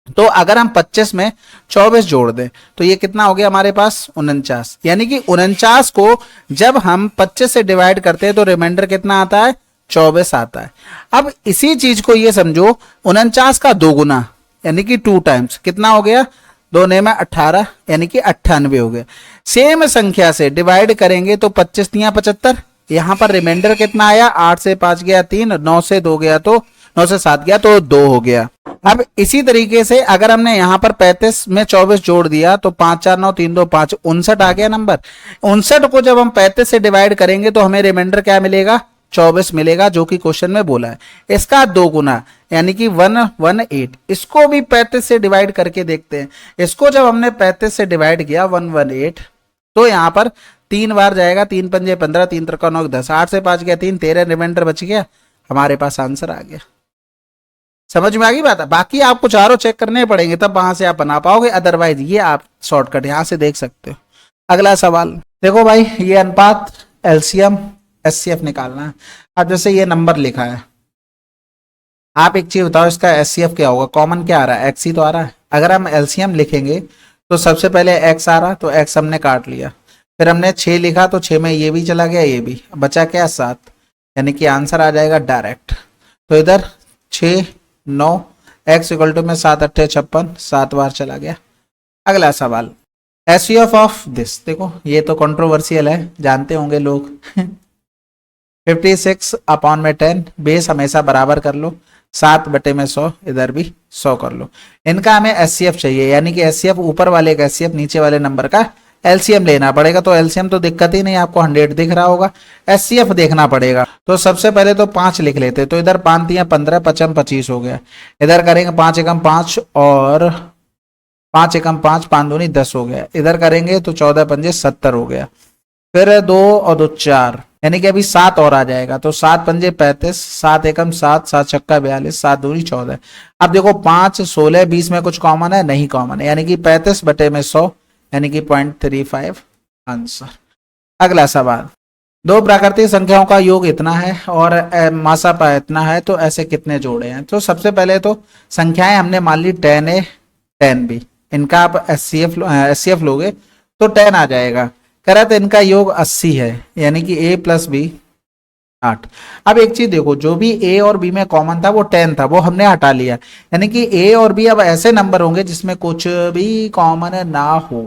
तो अगर हम 25 में 24 जोड़ दें तो ये कितना हो गया हमारे पास 49, यानी कि 49 को जब हम 25 से डिवाइड करते हैं तो रिमाइंडर कितना आता है? 24 आता है। अब इसी चीज को ये समझो, 49 का 2 गुना यानी कि 2 टाइम्स कितना हो गया? 2 में 18 यानी कि 98 हो गया। सेम संख्या से डिवाइड करेंगे तो 25 तियां 75, यहां पर रिमाइंडर कितना आया? 8 से 5 गया 3, 9 से 2 गया तो 9 से 7 गया तो 2 हो गया। अब इसी तरीके से अगर हमने यहां पर 35 में 24 जोड़ दिया तो 5 4 9 3 2 5 59 आ गया नंबर। 59 को जब हम 35 से डिवाइड करेंगे तो हमें रिमाइंडर क्या मिलेगा? 24 मिलेगा, जो कि क्वेश्चन में बोला है। इसका 2 गुना यानी कि 118। इसको भी 35 से डिवाइड करके देखते हैं। इसको जब हमने 35 से डिवाइड किया 118 तो यहां पर 3 बार जाएगा, 3 पंजे 15, 3 त्रिका 9 10, 8 से 5 गया 3, 13 रिमाइंडर बच गया, हमारे पास आंसर आ गया। समझ में आ गई बात है? बाकी आपको चारों चेक करने पड़ेंगे तब वहां से आप बना पाओगे, अदरवाइज ये आप शॉर्टकट यहां से देख सकते हो। अगला सवाल देखो भाई, ये अनुपात एलसीएम एचसीएफ निकालना है। अब जैसे ये नंबर लिखा है, आप एक चीज बताओ, इसका एचसीएफ क्या होगा? कॉमन क्या आ रहा है? एक्स ही तो आ रहा है। अगर हम एलसीएम लिखेंगे तो सबसे पहले x आ रहा तो x हमने काट लिया, फिर हमने 6 लिखा तो 6 में ये भी चला गया, ये भी बचा क्या 7, यानी कि आंसर आ जाएगा डायरेक्ट। तो इधर 6 9 x इक्वल टू में 7 8 56, 7 बार चला गया। अगला सवाल एसवीएफ ऑफ दिस, देखो ये तो कंट्रोवर्शियल है, जानते होंगे लोग 56 अपॉन में 10, बेस हमेशा बराबर कर लो, 7 बटे में 100, इधर भी 100 कर लो। इनका हमें एचसीएफ चाहिए, यानी कि एचसीएफ ऊपर वाले का एचसीएफ नीचे वाले नंबर का एलसीएम लेना पड़ेगा। तो एलसीएम तो दिक्कत ही नहीं, आपको 100 दिख रहा होगा, एचसीएफ देखना पड़ेगा। तो सबसे पहले तो 5 लिख लेते, तो इधर 5 दिया 15, 55 25 हो गया। इधर करेंगे 5 एकम 5 और 5 एकम 5, 5 दूनी 10 हो गया। इधर करेंगे तो 14 पंजे 70 हो गया। फिर 2 और 2 4, यानी कि अभी 7 और आ जाएगा, तो 7 पंजे 35, 7 एकम 7, 7 छक्का 42, 7 दूनी 14। अब देखो 5 16 20 में कुछ कॉमन है, नहीं कॉमन है, यानी कि 35 बटे में 100, यानी कि 0.35 आंसर। अगला सवाल, दो प्राकृतिक संख्याओं का योग इतना है और मासापा इतना है, तो ऐसे कितने जोड़े हैं। तो सबसे पहले तो संख्याएं हमने मान ली 10A 10B, इनका आप एचसीएफ लोगे तो 10 आ जाएगा। कह रहा था इनका योग 80 है, यानी कि a प्लस बी 8। अब एक चीज देखो, जो भी a और b में कॉमन था वो 10 था, वो हमने हटा लिया, यानी कि a और b अब ऐसे नंबर होंगे जिसमें कुछ भी कॉमन ना हो।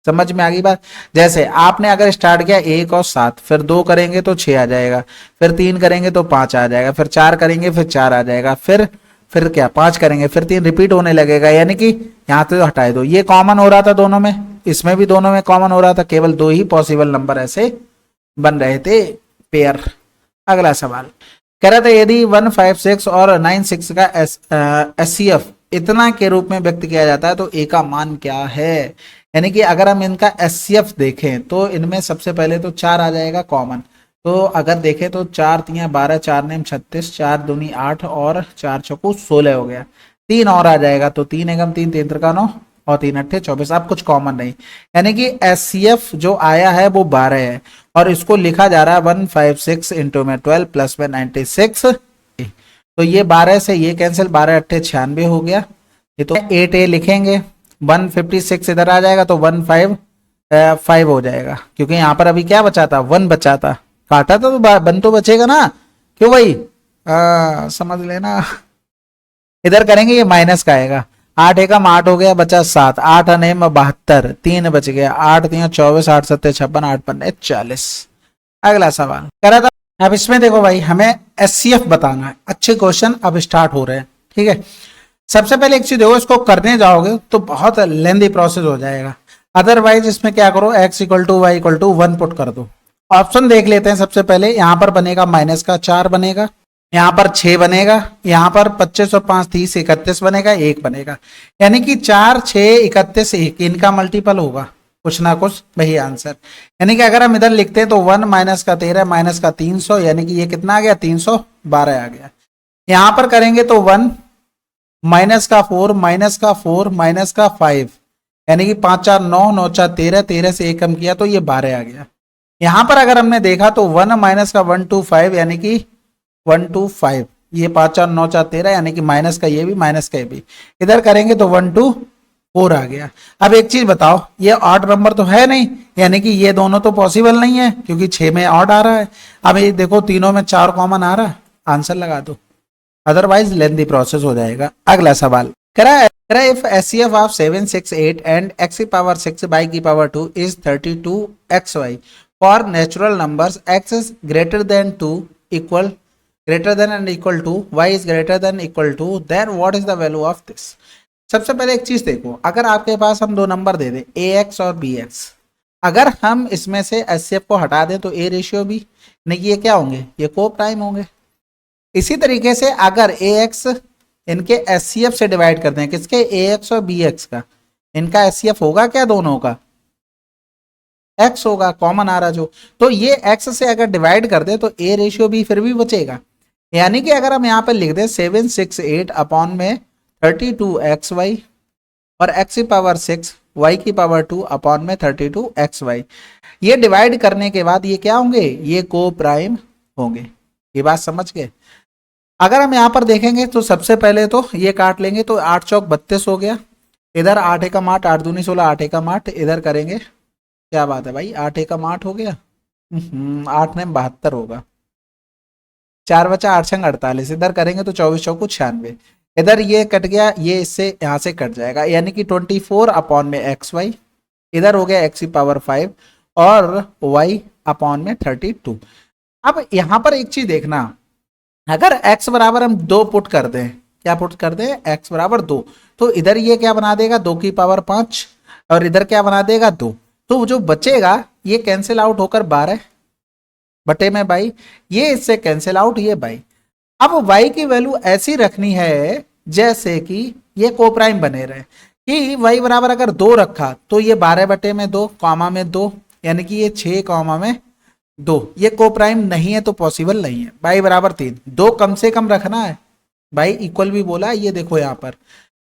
समझ में आ गई बात। जैसे आपने अगर स्टार्ट किया 1 और 7, फिर 2 करेंगे तो 6 आ जाएगा, फिर 3 करेंगे तो 5 आ जाएगा, फिर 4 करेंगे फिर 4 आ जाएगा, फिर क्या 5 करेंगे फिर 3 रिपीट होने लगेगा, यानी कि यहाँ तो हटाए दो। ये कॉमन हो रहा था दोनों में, इसमें भी दोनों में कॉमन हो रहा था, केवल 2 ही पॉसिबल नंबर ऐसे बन रहे थे पेयर। अगला सवाल कह रहा था यदि 156 और 96 का एचसीएफ इतना के रूप में व्यक्त किया जाता है तो ए का मान क्या है। यानी कि अगर हम इनका एचसीएफ देखें तो इनमें सबसे पहले तो 4 आ जाएगा कॉमन। तो अगर देखें तो 4 तियां 12, 4 नेम 36, 4 दूनी 8 और 4 चौकू 16 हो गया। 3 और आ जाएगा, तो 3 एकम 3, 3 त्रिका 9 और 3 अट्ठे 24। अब कुछ कॉमन नहीं, यानी कि एचसीएफ जो आया है वो 12 है और इसको लिखा जा रहा है 156 इंटू में 12 प्लस में 96। तो ये 12 से ये कैंसिल, 12 अट्ठे 96 हो गया। ये तो 8A लिखेंगे, 156 इधर आ जाएगा तो 155 हो जाएगा, क्योंकि यहाँ पर अभी क्या बचा था 1 बचा था, काटा था तो 1 तो बचेगा ना, क्यों भाई समझ लेना। इधर करेंगे ये माइनस का आएगा, 8 एकम 8 हो गया, बचा 7, 8 अनेम 72, 3 बच गया, 8 3 24, 8 7 56, 8 5 40। अगला सवाल कह रहा था, अब इसमें देखो भाई हमें एचसीएफ बताना है। अच्छे क्वेश्चन अब स्टार्ट हो रहे हैं, ठीक है। सबसे पहले एक चीज देखो, इसको करने जाओगे तो बहुत लेंदी प्रोसेस हो जाएगा। अदरवाइज इसमें क्या करो, x equal to y equal to 1 put कर दो। ऑप्शन देख लेते हैं। सबसे पहले यहाँ पर बनेगा माइनस का 4 बनेगा, यहाँ पर 6 बनेगा, यहाँ पर 25 और 5 30 31 बनेगा, 1 बनेगा, यानी कि 4 6 31 1 इनका मल्टीपल होगा कुछ ना कुछ, वही आंसर। यानी कि अगर हम इधर लिखते हैं तो 1 माइनस का 13 माइनस का 300, यानी कि ये कितना आ गया 312 आ गया। यहाँ पर करेंगे तो 1 माइनस का 4 माइनस का 4 माइनस का 5, यानी कि 5 4 9 9 4 13, 13 से 1 कम किया तो ये 12 आ गया। यहाँ पर अगर हमने देखा तो 1 माइनस का 1 2 5, यानी कि 1 2 5, ये 5 4 9 4 13, यानी कि माइनस का ये भी माइनस का ये भी। इधर करेंगे तो 1 2 4 आ गया। अब एक चीज बताओ, ये ऑड नंबर तो है नहीं, यानी कि ये दोनों तो पॉसिबल नहीं है, क्योंकि 6 में ऑड आ रहा है। अब ये देखो तीनों में 4 कॉमन आ रहा है, आंसर लगा दो, अदरवाइज लेंथी प्रोसेस हो जाएगा। अगला सवाल करा if HCF of 7 6 8 and x की पावर 6 by की power 2 is 32xy for natural numbers x is greater than 2 equal greater than and equal to y is greater than equal to, then what is the value of this. सबसे पहले एक चीज देखो, अगर आपके पास हम दो नंबर दे दें ax और bx, अगर हम इसमें से एचसीएफ को हटा दें तो a रेशियो b, नहीं ये क्या होंगे, ये को प्राइम होंगे। इसी तरीके से अगर ax इनके एचसीएफ से डिवाइड करते हैं, किसके ax और bx का, इनका एचसीएफ होगा क्या, दोनों का x होगा, कॉमन आ रहा जो। तो ये x से अगर डिवाइड कर दे तो a रेशियो b फिर भी बचेगा। यानी कि अगर हम यहाँ पे लिख दें 7 6 8 अपॉन में 32xy और x की पावर 6 y की पावर 2 अपॉन में 32xy, ये डिवाइड करने के बाद ये क्या होंगे, ये को प्राइम होंगे। ये बात समझ गए। अगर हम यहाँ पर देखेंगे तो सबसे पहले तो ये काट लेंगे तो 8 चौक 32 हो गया, इधर 8 एकम 8, 8 दूनी 16, 8 एकम 8, इधर करेंगे, क्या बात है भाई, 8 एकम 8 हो गया, 8 ने 72 होगा, 4 बचा 8 छंग 48, इधर करेंगे तो 24 चौको 96, इधर ये कट गया, ये इससे यहाँ से कट जाएगा, यानी कि 24 अपॉन में एक्स वाई, इधर हो गया एक्स की पावर 5 और वाई अपॉन में 32। अब यहाँ पर एक चीज देखना, अगर x बराबर हम 2 पुट कर दें, क्या पुट कर दें, x बराबर 2, तो इधर ये क्या बना देगा 2 की पावर 5 और इधर क्या बना देगा 2, तो जो बचेगा ये कैंसिल आउट होकर 12 बटे में बाई, ये इससे कैंसिल आउट, ये बाई। अब y की वैल्यू ऐसी रखनी है जैसे कि ये कोप्राइम बने रहे, कि y बराबर अगर 2 रखा तो ये 12 बटे में 2 कॉमा में 2, यानी कि ये 6 कॉमा में 2, ये कोप्राइम नहीं है तो पॉसिबल नहीं है। y बराबर 3, 2 कम से कम रखना है, y इक्वल भी बोला है, ये देखो यहाँ पर।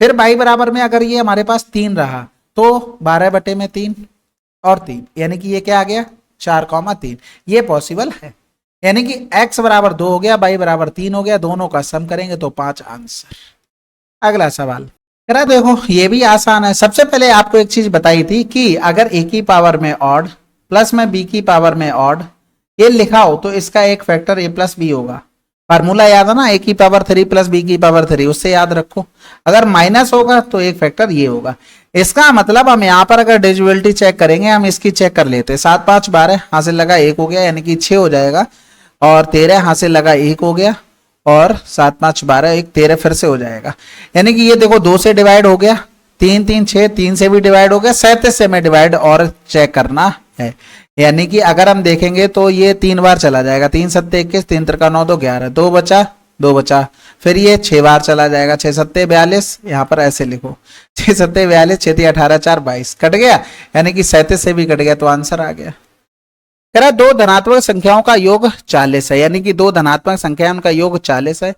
फिर y बराबर में अगर ये हमारे पास 3 रहा तो 12 बटे में 3 और 3, यानी कि ये क्या आ गया 4,3, ये पॉसिबल है, यानी कि x बराबर 2 हो गया, y बराबर 3 हो गया, दोनों का सम करेंगे तो 5 आंसर। अगला सवाल करा, देखो ये भी आसान है। सबसे पहले आपको एक चीज बताई थी कि अगर a की पावर में ऑड प्लस में b की पावर में ऑड ये लिखा हो तो इसका एक फैक्टर a प्लस बी होगा। फार्मूला याद है ना, a की पावर 3 प्लस b की पावर 3, उससे याद रखो। अगर माइनस होगा तो एक फैक्टर ये होगा। इसका मतलब हम यहाँ पर अगर डिविजिबिलिटी चेक करेंगे, हम इसकी चेक कर लेते हैं। 7 5 12 हासिल लगा 1 हो गया, यानी कि 6 हो जाएगा, और 13 हासिल लगा 1 हो गया, और 7 5 12 1 13 फिर से हो जाएगा, यानी कि ये देखो 2 से डिवाइड हो गया, 3 3 6, 3 से भी डिवाइड हो गया, 37 से में डिवाइड और चेक करना है, यानी कि अगर हम देखेंगे तो ये 3 बार चला जाएगा, 3 सत्ते 21, 3 त्रिका 9 2 11, 2 बचा, फिर ये 6 बार चला जाएगा, 6 सत्ते 42, यहाँ पर ऐसे लिखो 6 सत्ते 42, 6 3 18 4 22, कट गया, यानी कि 37 से भी कट गया तो आंसर आ गया। कह रहा 2 धनात्मक संख्याओं का योग 40 है, यानी कि 2 धनात्मक संख्याओं का योग 40 है।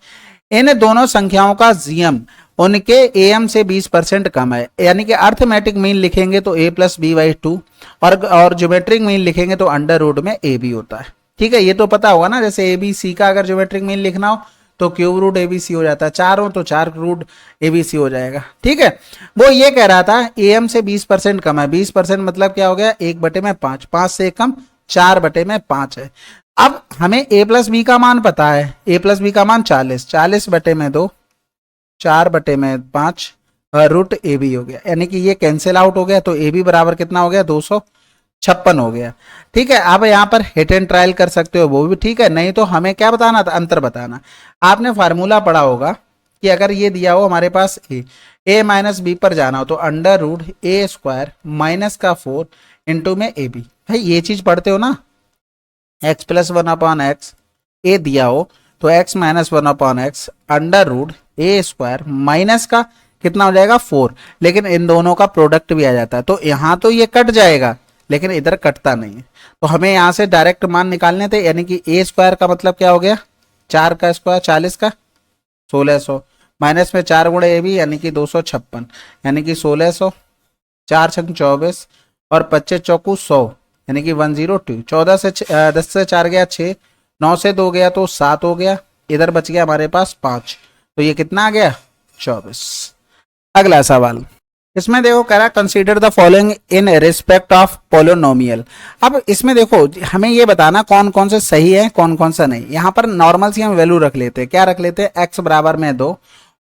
इन दोनों संख्याओं का जीएम उनके एम से 20% कम है, यानी कि अर्थमेटिक मीन लिखेंगे तो a प्लस बी बाई 2 और ज्योमेट्रिक मीन लिखेंगे तो अंडर रूट में a भी होता है। ठीक है, ये तो पता होगा ना, जैसे ए बी सी का अगर ज्योमेट्रिक मीन लिखना हो तो cube root a b c हो जाता है, 4 हो तो 4 रूट ए बी सी हो जाएगा। ठीक है, वो ये कह रहा था एम से 20% कम है, 20% मतलब क्या हो गया 1 बटे में 5, 5 से कम 4 बटे में 5 है। अब हमें a प्लस बी का मान पता है, a प्लस बी का मान 40, 40 बटे में 2, 4 बटे में 5 रूट ए बी हो गया, यानी कि ये कैंसिल आउट हो गया, तो ए बी बराबर कितना हो गया 256 हो गया। ठीक है, अब यहाँ पर हिट एंड ट्रायल कर सकते हो, वो भी ठीक है, नहीं तो हमें क्या बताना था, अंतर बताना। आपने फार्मूला पढ़ा होगा कि अगर ये दिया हो हमारे पास ए माइनस बी पर जाना हो तो under root a square minus का 4 इंटू में ए बी। भाई ये चीज पढ़ते हो ना, x plus 1 upon x, a दिया हो तो x minus 1 upon x under root a square minus का कितना हो जाएगा 4, लेकिन इन दोनों का प्रोडक्ट भी आ जाता है, तो यहाँ तो ये कट जाएगा लेकिन इधर कटता नहीं है, तो हमें यहाँ से डायरेक्ट मान निकालने थे, यानी कि ए स्क्वायर का मतलब क्या हो गया 4 का स्क्वायर 40 का 1600 माइनस में 4 गुणे ए बी, यानी कि 256, यानी कि 1600, 4 छंग 24 और 25 चौकू 100, यानी कि 102, 14 से 10 से 4 गया 6, 9 से 2 गया तो 7 हो गया, इधर बच गया हमारे पास 5, तो ये कितना आ गया 24। अगला सवाल, इसमें देखो कह रहा consider the following in respect of polynomial. अब इसमें देखो हमें ये बताना कौन कौन से सही है कौन कौन सा नहीं। यहाँ पर नॉर्मल सी हम वैल्यू रख लेते हैं, क्या रख लेते हैं, x बराबर में 2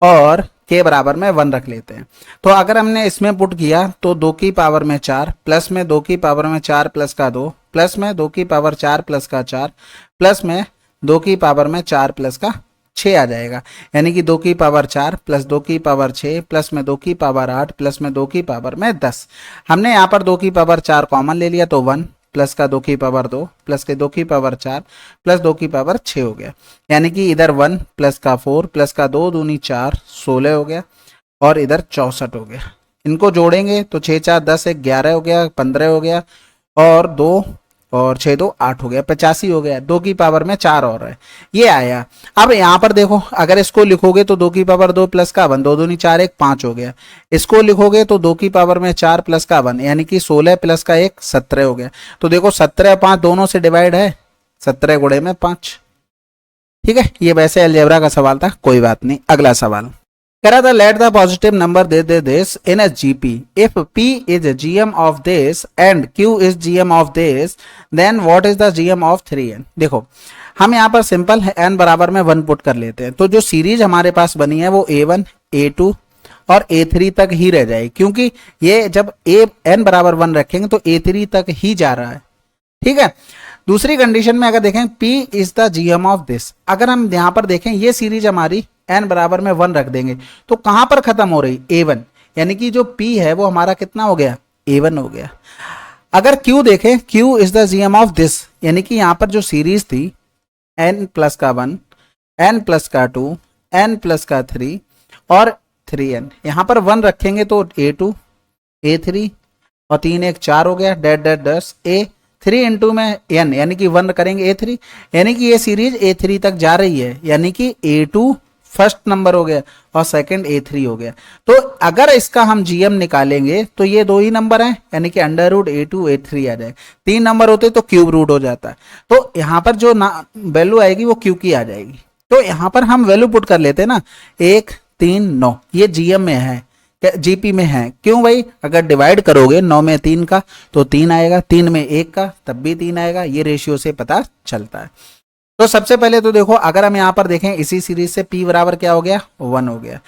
और k बराबर में 1 रख लेते हैं। तो अगर हमने इसमें पुट किया तो 2 की पावर में 4 प्लस में 2 की पावर में 4 प्लस का 2 प्लस में 2 की पावर 4 प्लस का 4 प्लस में 2 की पावर में 4 प्लस का 6 आ जाएगा, यानी कि 2 की पावर 4 प्लस 2 की पावर 6 प्लस में 2 की पावर 8 प्लस में 2 की पावर में 10। हमने यहाँ पर 2 की पावर 4 कॉमन ले लिया तो 1 प्लस का 2 की पावर 2 प्लस के 2 की पावर 4 प्लस 2 की पावर 6 हो गया, यानी कि इधर 1 प्लस का 4 प्लस का 2 दूनी 4 16 हो गया और इधर 64 हो गया। इनको जोड़ेंगे तो 6 4 10 1 11 हो गया, 15 हो गया और 2 और 6 2 8 हो गया, 85 हो गया। 2 की पावर में 4 और है, ये आया। अब यहाँ पर देखो अगर इसको लिखोगे तो 2 की पावर 2 प्लस का 1 2 दूनी 4 1 5 हो गया। इसको लिखोगे तो 2 की पावर में 4 प्लस का 1 यानी कि 16 प्लस का 1 17 हो गया। तो देखो 17 5 दोनों से डिवाइड है, 17 गुणे में 5। ठीक है, ये वैसे अलजेब्रा का सवाल था, कोई बात नहीं। अगला सवाल, कह रहा था let the positive number they this in a GP if p is GM of this and q is GM of this then what is the GM of 3n। देखो हम यहाँ पर सिंपल n बराबर में 1 पुट कर लेते हैं, तो जो सीरीज हमारे पास बनी है वो a1 a2 और a3 तक ही रह जाएगी, क्योंकि ये जब n बराबर 1 रखेंगे तो a3 तक ही जा रहा है। ठीक है, दूसरी कंडीशन में अगर देखें p is the GM of this, अगर हम यहां पर देखें ये सीरीज हमारी n बराबर में 1 रख देंगे तो कहां पर खत्म हो रही, a1, यानी कि जो p है वो हमारा कितना हो गया, a1 हो गया। अगर q देखें, q is the GM of this, यानी कि यहां पर जो सीरीज थी n प्लस का 1, n प्लस का 2, n प्लस का 3 और 3n, यहां पर 1 रखेंगे तो a2 a3 और 3 1 4 हो गया, डेट डेट दस a 3 इंटू में n, यानी कि 1 करेंगे a3, यानी कि ये सीरीज a3 तक जा रही है, यानी कि a2 फर्स्ट नंबर हो गया और सेकंड a3 हो गया। तो अगर इसका हम जीएम निकालेंगे तो ये दो ही नंबर हैं, यानी कि अंडर रूट a2 a3 आ जाए। 3 नंबर होते तो क्यूब रूट हो जाता है, तो यहाँ पर जो वैल्यू आएगी वो क्यू की आ जाएगी। तो यहाँ पर हम वैल्यू पुट कर लेते हैं ना, 1 3 9, ये जीएम में है, जीपी में है। क्यों भाई, अगर डिवाइड करोगे 9 में 3 का तो 3 आएगा, 3 में 1 का तब भी 3 आएगा, ये रेशियो से पता चलता है। तो सबसे पहले तो देखो अगर हम यहाँ पर देखें इसी सीरीज से p बराबर क्या हो गया, 1 हो गया।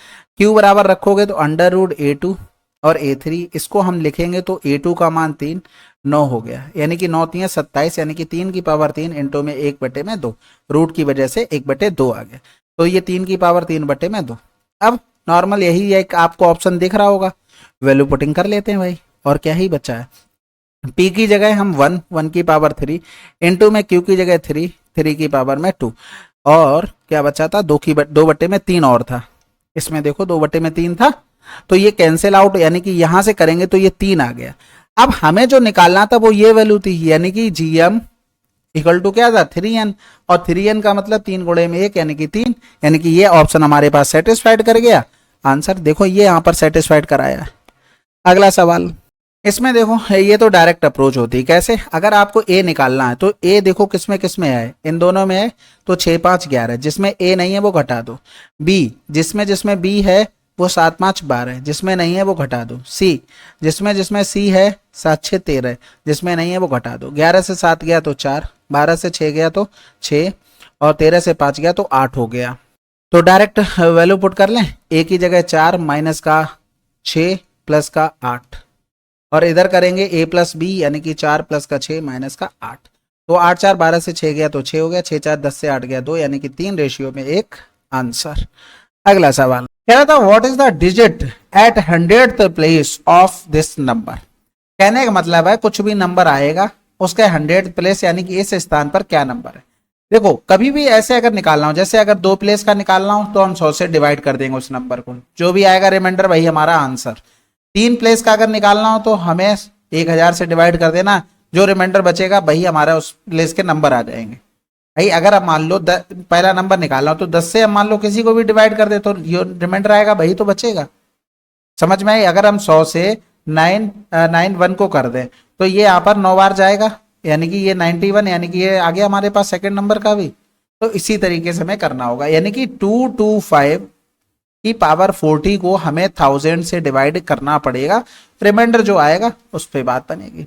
q बराबर रखोगे तो अंडर रूट a2 और a3, इसको हम लिखेंगे तो a2 का मान 3 9 हो गया, यानी कि 9 3 27, यानी कि 3 की पावर 3 इंटू में 1/2, रूट की वजह से 1/2 आ गया, तो ये 3 की पावर 3/2। अब नॉर्मल यही एक आपको ऑप्शन दिख रहा होगा, वैल्यू पुटिंग कर लेते हैं भाई, और क्या ही बचा है, p की जगह हम 1 की पावर 3 इंटू में q की जगह 3 की पावर में 2, और क्या बचा था, 2/3 और था, इसमें देखो 2/3 था, तो ये कैंसिल आउट, यानी कि यहां से करेंगे तो ये 3 आ गया। अब हमें जो निकालना था वो ये वैल्यू थी, यानी कि जीएम इक्वल टू क्या था, 3n, और 3n का मतलब 3 गुणे में 1 यानी कि 3, यानी कि ये ऑप्शन हमारे पास सेटिस्फाइड कर गया। आंसर देखो ये यहाँ पर सेटिस्फाइड कराया। अगला सवाल, इसमें देखो ये तो डायरेक्ट अप्रोच होती है, कैसे, अगर आपको a निकालना है तो a देखो किसमें किसमें है, इन दोनों में है, तो 6 5 11, जिसमें a नहीं है वो घटा दो। b जिसमें जिसमें b है वो 7 5 12, जिसमें नहीं है वो घटा दो। c जिसमें जिसमें c है 7 6 13, जिसमें नहीं है वो घटा दो। 11 से 7 गया तो 4, 12 से 6 गया तो 6, और 13 से 5 गया तो 8 हो गया। तो डायरेक्ट वैल्यू पुट कर लें, a की जगह 4 माइनस का 6 प्लस का 8, और इधर करेंगे a प्लस बी, यानी कि 4 प्लस का 6 माइनस का 8, तो 8 4 12 से 6 गया तो 6 हो गया, 6 4 10 से 8 गया 2, यानी कि 3 रेशियो में 1 आंसर। अगला सवाल कह रहा था what is the digit at 100th place of this number. कहने का मतलब है कुछ भी नंबर आएगा उसके 100th प्लेस, यानी कि इस स्थान पर क्या नंबर है। देखो कभी भी ऐसे अगर निकालना हो, जैसे अगर 2 प्लेस का निकालना हो तो हम 100 से डिवाइड कर देंगे उस नंबर को, जो भी आएगा रिमाइंडर वही हमारा आंसर। 3 प्लेस का अगर निकालना हो तो हमें 1000 से डिवाइड कर देना, जो रिमाइंडर बचेगा वही हमारा उस प्लेस के नंबर आ जाएंगे। भाई अगर आप मान लो पहला नंबर निकालना हो तो 10 से हम मान लो किसी को भी डिवाइड कर दे तो जो रिमाइंडर आएगा वही तो बचेगा, समझ में आई। अगर हम 100 से 991 को कर दें तो ये यहाँ पर 9 बार जाएगा, यानी कि ये 91, यानी कि ये आ गया हमारे पास सेकंड नंबर का भी। तो इसी तरीके से हमें करना होगा, यानी कि 225 की पावर 40 को हमें 1000 से डिवाइड करना पड़ेगा, रिमाइंडर जो आएगा उस पर बात बनेगी।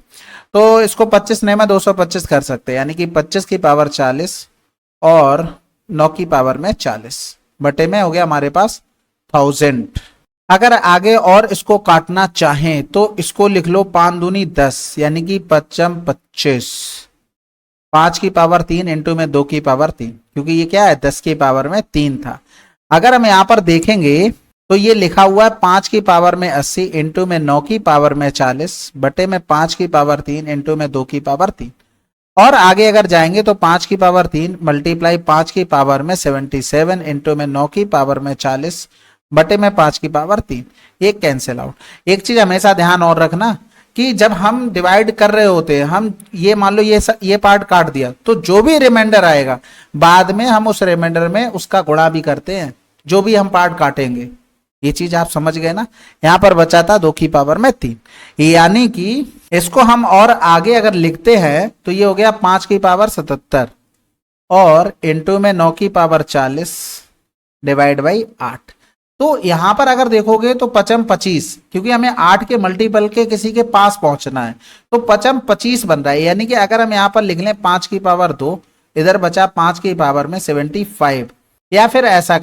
तो इसको 25 में 225 कर सकते हैं, यानी कि 25 की पावर 40 और 9 की पावर में 40 बटे में हो गया हमारे पास 1000। अगर आगे और इसको काटना चाहें तो इसको लिख लो 5 दूनी 10, यानी कि 5 25, 5 की पावर 3 इंटू में 2 की पावर 3, क्योंकि ये क्या है 10 की पावर में 3 था। अगर हम यहाँ पर देखेंगे तो ये लिखा हुआ है 5 की पावर में 80 इंटू में 9 की पावर में 40 बटे में 5 की पावर 3 इंटू में 2 की पावर 3, और आगे अगर जाएंगे तो 5 की पावर 3 मल्टीप्लाई 5 की पावर में 77 इंटू में 9 की पावर में 40 बटे में 5 की पावर 3, ये कैंसिल आउट। एक चीज हमेशा ध्यान और रखना कि जब हम डिवाइड कर रहे होते हैं, हम ये मान लो ये पार्ट काट दिया तो जो भी रिमाइंडर आएगा बाद में हम उस रिमाइंडर में उसका गुणा भी करते हैं, जो भी हम पार्ट काटेंगे। ये चीज आप समझ गए ना। यहाँ पर बचा था 2 की पावर में 3, यानी कि इसको हम और आगे अगर लिखते हैं तो ये हो गया 5 की पावर 77 और इंटू में 9 की पावर 40 डिवाइड बाई 8। तो यहां पर अगर देखोगे तो 5m 25, क्योंकि हमें 8 के मल्टीपल के किसी के पास पहुंचना है, तो 5m 25 बन रहा है। यानी कि अगर हम यहां पर लिख लें 5 की पावर 2, इधर बचा 5 की पावर में 75। या फिर ऐसा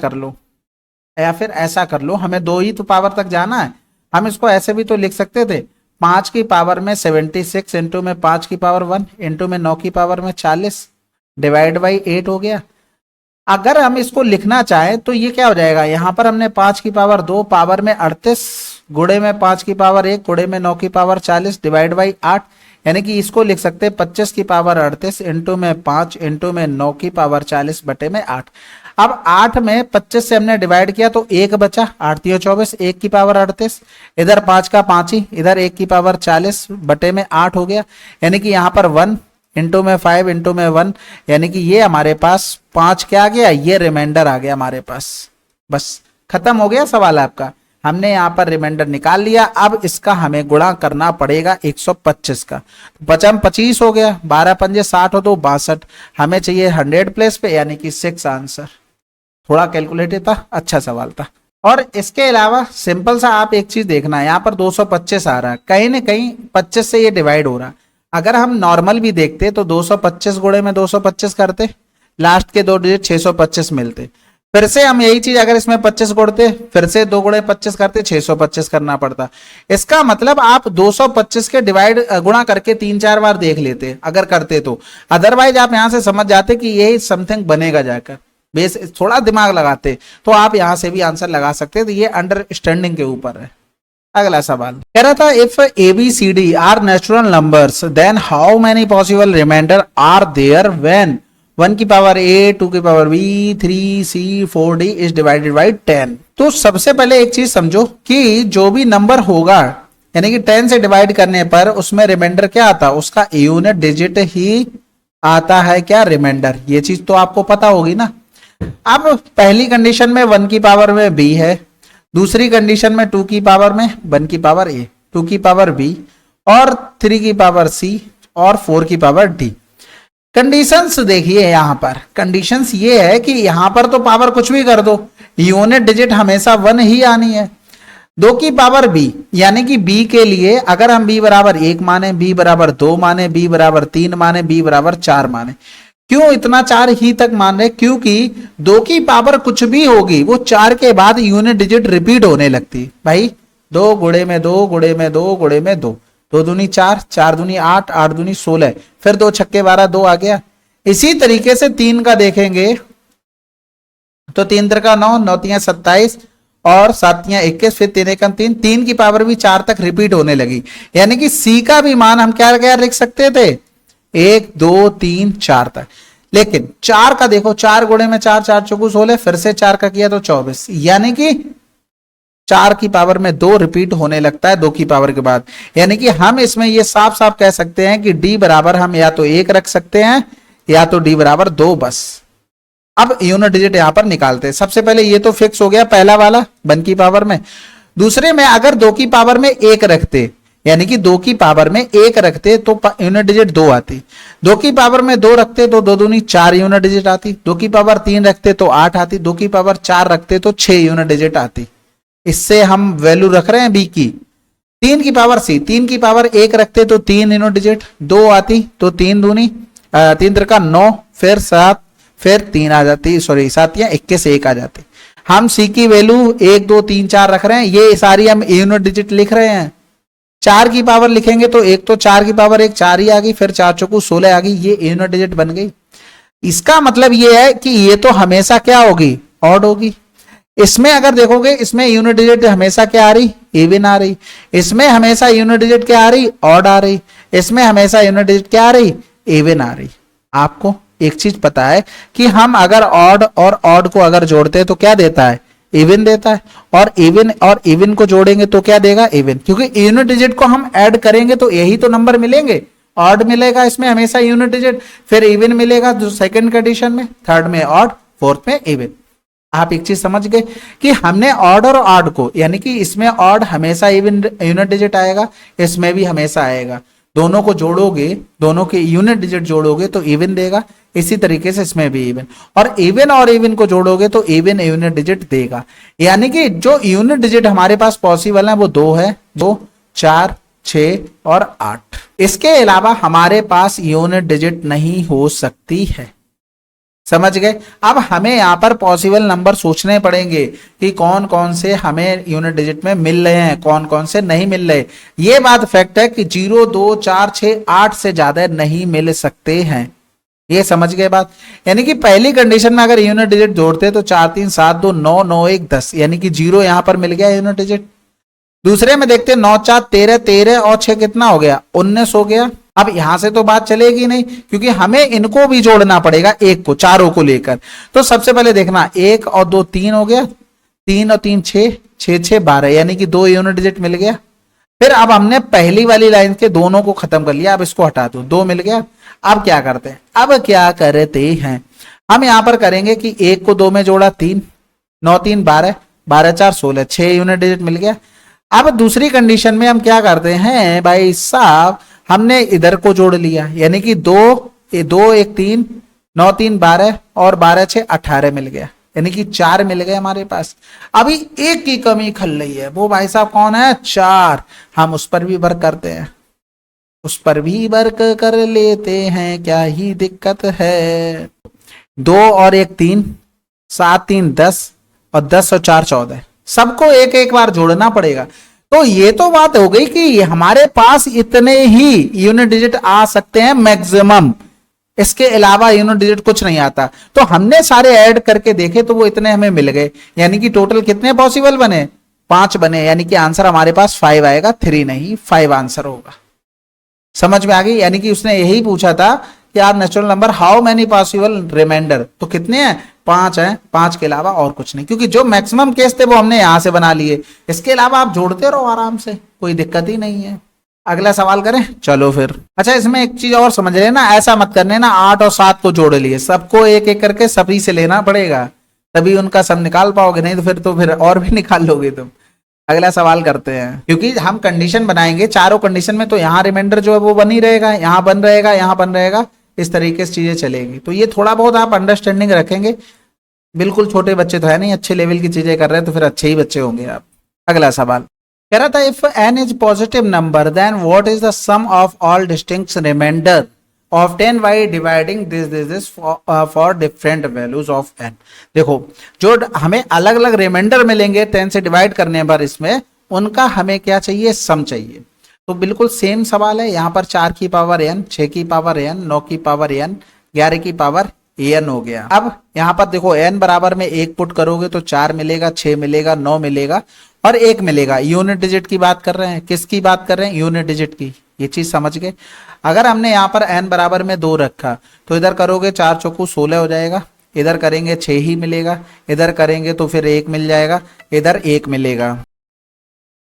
कर लो, हमें 2 ही तो पावर तक जाना है, हम इसको ऐसे भी तो लिख सकते थे, 5 की पावर में 76 इंटू में 5 की पावर 1 इंटू में 9 की पावर में 40 डिवाइड बाई 8 हो गया। अगर हम इसको लिखना चाहें तो ये क्या हो जाएगा, यहां पर हमने 5 की पावर 2 पावर में 38 गुणे में 5 की पावर 1 गुणे में 9 की पावर 40 डिवाइड बाई 8, यानी कि इसको लिख सकते हैं 25 की पावर 38 इंटू में 5 इंटू में 9 की पावर 40 बटे में 8। अब 8 में 25 से हमने डिवाइड किया तो 1 बचा, 8 3 24, 1 की पावर 38, इधर 5 का 5 ही, इधर 1 की पावर 40 बटे में 8 हो गया। यानी कि यहाँ पर 1 इंटू में 5 इंटू में 1, यानी कि ये हमारे पास 5 क्या आ गया, ये रिमाइंडर आ गया हमारे पास। बस खत्म हो गया सवाल आपका, हमने यहाँ पर रिमाइंडर निकाल लिया। अब इसका हमें गुणा करना पड़ेगा 125 का, 5 25 हो गया, 12 पंजे 60 हो तो 62, हमें चाहिए 100 प्लेस पे, यानी कि 6 आंसर। थोड़ा कैलकुलेटेड था, अच्छा सवाल था। और इसके अलावा सिंपल सा आप एक चीज देखना है, यहाँ पर 225 आ रहा है, कहीं ना कहीं 25 से ये डिवाइड हो रहा है। अगर हम नॉर्मल भी देखते तो 225 गुणे में 225 करते, लास्ट के 2 डिजिट 625 मिलते। फिर से हम यही चीज अगर इसमें 25 जोड़ते, फिर से 2 गुणे 25 करते, 625 करना पड़ता। इसका मतलब आप 225 के डिवाइड गुणा करके 3-4 बार देख लेते अगर करते तो, अदरवाइज आप यहां से समझ जाते कि यही समथिंग बनेगा जाकर। बेस थोड़ा दिमाग लगाते तो आप यहां से भी आंसर लगा सकते, तो ये अंडरस्टैंडिंग के ऊपर है। अगला सवाल कह रहा था, if ABCD are natural numbers then how many possible remainder are there when 1 की पावर A 2 की power B 3C 4D is divided by 10। तो सबसे पहले एक चीज समझो कि जो भी नंबर होगा, यानी कि 10 से डिवाइड करने पर उसमें रिमाइंडर क्या आता है, उसका यूनिट डिजिट ही आता है क्या, रिमाइंडर। ये चीज तो आपको पता होगी ना। अब पहली कंडीशन में 1 की पावर में B है, दूसरी कंडीशन में 2 की पावर में 1 की पावर A, 2 की पावर B और 3 की पावर C और 4 की पावर D। कंडीशंस देखिए, यहां पर कंडीशंस ये है कि यहां पर तो पावर कुछ भी कर दो, यूनिट डिजिट हमेशा 1 ही आनी है। 2 की पावर B, यानी कि B के लिए अगर हम B बराबर 1 माने, B बराबर 2 माने, B बराबर 3 माने, B बराबर 4 माने, क्यों इतना 4 ही तक मान रहे, क्योंकि 2 की पावर कुछ भी होगी वो 4 के बाद यूनिट डिजिट रिपीट होने लगती। भाई 2 गुणे में 2 गुणे में 2 गुणे में 2, 2 दूनी 4, 4 दूनी 8, 8 दूनी 16, फिर 2 छक्के 12, 2 आ गया। इसी तरीके से 3 का देखेंगे तो 3 त्रिका 9, 9 तियां 27 और 7 तियां 21, फिर 3 एकम 3, 3 की पावर भी 4 तक रिपीट होने लगी। यानी कि C का भी मान हम क्या क्या लिख सकते थे, 1 2 3 4 तक। लेकिन 4 का देखो, 4 गुणे में 4, 4 चौकू 16, फिर से 4 का किया तो 24, यानी कि 4 की पावर में 2 रिपीट होने लगता है 2 की पावर के बाद। यानी कि हम इसमें ये साफ साफ कह सकते हैं कि D बराबर हम या तो 1 रख सकते हैं या तो D बराबर 2 बस। अब यूनिट डिजिट यहां पर निकालते हैं। सबसे पहले ये तो फिक्स हो गया पहला वाला 1 की पावर में। दूसरे में अगर 2 की पावर में 1 रखते, यानी कि 2 की पावर में 1 रखते तो यूनिट डिजिट 2 आती, 2 की पावर में 2 रखते तो 2 दूनी 4 यूनिट डिजिट आती, 2 की पावर 3 रखते तो 8 आती, 2 की पावर 4 रखते तो 6 यूनिट डिजिट आती। इससे हम वैल्यू रख रहे हैं B की। 3 की पावर C, 3 की पावर 1 रखते तो 3 यूनिट डिजिट, 2 आती तो 3 दूनी 3 त्रिका 9, फिर 7, फिर 3 आ जाती, सॉरी 7 या 21 1 आ जाती। हम C की वैल्यू 1 2 3 4 रख रहे हैं, ये सारी हम यूनिट डिजिट लिख रहे हैं। 4 की पावर लिखेंगे तो एक तो 4 की पावर 1 4 ही आ गई, फिर 4 चौकू 16 आ गई, ये यूनिट डिजिट बन गई। इसका मतलब ये है कि ये तो हमेशा क्या होगी, ऑड होगी। इसमें अगर देखोगे, इसमें यूनिट डिजिट हमेशा क्या आ रही, इवन आ रही। इसमें हमेशा यूनिट डिजिट क्या आ रही, ऑड आ रही। इसमें हमेशा यूनिट डिजिट क्या आ रही, इवन आ रही। आपको एक चीज पता है कि हम अगर ऑड और ऑड को अगर जोड़ते हैं तो क्या देता है, इवन देता है। और इवन को जोड़ेंगे तो क्या देगा, इवन। क्योंकि यूनिट डिजिट को हम ऐड करेंगे तो यही तो नंबर मिलेंगे। ऑड मिलेगा इसमें हमेशा यूनिट डिजिट, फिर इवन मिलेगा जो सेकंड कंडीशन में, थर्ड में ऑड, फोर्थ में इवन। आप एक चीज समझ गए कि हमने ऑड और ऑड को, यानी कि इसमें ऑड हमेशा इवन यूनिट डिजिट आएगा, इसमें भी हमेशा आएगा। दोनों को जोड़ोगे, दोनों के यूनिट डिजिट जोड़ोगे तो इवन देगा, इसी तरीके से इसमें भी इवन, और इवन को जोड़ोगे तो इवन यूनिट डिजिट देगा। यानी कि जो यूनिट डिजिट हमारे पास पॉसिबल है वो 2 है, 2, 4, 6 और 8। इसके अलावा हमारे पास यूनिट डिजिट नहीं हो सकती है। समझ गए? अब हमें यहां पर पॉसिबल नंबर सोचने पड़ेंगे कि कौन कौन से हमें यूनिट डिजिट में मिल रहे हैं, कौन कौन से नहीं मिल रहे। ये बात फैक्ट है कि 0, 2, 4, 6, 8 से ज्यादा नहीं मिल सकते हैं। ये समझ गए बात? यानी कि पहली कंडीशन में अगर यूनिट डिजिट जोड़ते तो 4, 3, 7, 2, 9, 9, 1, 10, यानी कि 0 यहां पर मिल गया यूनिट डिजिट। दूसरे में देखते 9, 4, 13, 13 और 6 कितना हो गया? 19 हो गया। अब यहां से तो बात चलेगी नहीं, क्योंकि हमें इनको भी जोड़ना पड़ेगा, एक को, चारों को लेकर। तो सबसे पहले देखना 1 और 2 3 हो गया, 3 और 3 6, 6 6 12, यानी कि 2 यूनिट डिजिट मिल गया। फिर अब हमने पहली वाली लाइन के दोनों को खत्म कर लिया, अब इसको हटा दो, 2 मिल गया। अब क्या करते हैं? हम यहां पर करेंगे कि 1 को 2 में जोड़ा 3, 9 3 12, 12 4 16, 6 यूनिट डिजिट मिल गया। अब दूसरी कंडीशन में हम क्या करते हैं भाई साहब, हमने इधर को जोड़ लिया, यानी कि 2 1 3, 9 3 12 और 12 6 18 मिल गया, यानी कि 4 मिल गए हमारे पास। अभी एक की कमी खल रही है, वो भाई साहब कौन है? 4। हम उस पर भी वर्क करते हैं, उस पर भी वर्क कर लेते हैं, क्या ही दिक्कत है। 2 और 1 3, 7 3 10 और 10 और 4 14, सबको एक एक बार जोड़ना पड़ेगा। तो ये तो बात हो गई कि हमारे पास इतने ही यूनिट डिजिट आ सकते हैं मैक्सिमम, इसके अलावा यूनिट डिजिट कुछ नहीं आता। तो हमने सारे ऐड करके देखे तो वो इतने हमें मिल गए, यानी कि टोटल कितने पॉसिबल बने? 5 बने, यानी कि आंसर हमारे पास 5 आएगा, 3 नहीं 5 आंसर होगा। समझ में आ गई? यानी कि उसने यही पूछा था कि are natural number how many possible remainder, तो कितने हैं? 5 हैं, 5 के अलावा और कुछ नहीं, क्योंकि जो मैक्सिमम केस थे वो हमने यहां से बना लिए। इसके अलावा आप जोड़ते रहो आराम से, कोई दिक्कत ही नहीं है। अगला सवाल करें, चलो फिर। अच्छा, इसमें एक चीज और समझ लेना, ऐसा मत करने ना 8 और 7 को जोड़ लिए, सबको एक एक करके सभी से लेना पड़ेगा, तभी उनका सम निकाल पाओगे, नहीं तो फिर और भी निकाल लोगे तुम। अगला सवाल करते हैं, क्योंकि हम कंडीशन बनाएंगे चारों कंडीशन में, तो यहाँ रिमाइंडर जो है वो बन ही रहेगा, यहाँ बन रहेगा, यहाँ बन रहेगा, इस तरीके से चीजें चलेंगी। तो ये थोड़ा बहुत आप अंडरस्टैंडिंग रखेंगे, बिल्कुल छोटे बच्चे तो है नहीं, अच्छे लेवल की चीजें कर रहे हैं, तो फिर अच्छे ही बच्चे होंगे आप। अगला सवाल कह रहा था, if n is positive number then what is the sum of all distinct remainder of 10 by dividing this for different values of n। देखो, जो हमें अलग अलग रिमाइंडर मिलेंगे 10 से डिवाइड करने पर, इसमें उनका हमें क्या चाहिए? सम चाहिए। तो बिल्कुल सेम सवाल है, यहाँ पर 4 की पावर n, 6 की पावर n, 9 की पावर n, 11 की पावर an हो गया। अब यहाँ पर देखो n बराबर में 1 पुट करोगे तो 4 मिलेगा, 6 मिलेगा, 9 मिलेगा और 1 मिलेगा। यूनिट डिजिट की बात कर रहे हैं, किसकी बात कर रहे हैं? यूनिट डिजिट की। ये चीज समझ गए? अगर हमने यहाँ पर n बराबर में 2 रखा तो इधर करोगे 4 चौकू 16 हो जाएगा, इधर करेंगे 6 ही मिलेगा, इधर करेंगे तो फिर 1 मिल जाएगा, इधर 1 मिलेगा।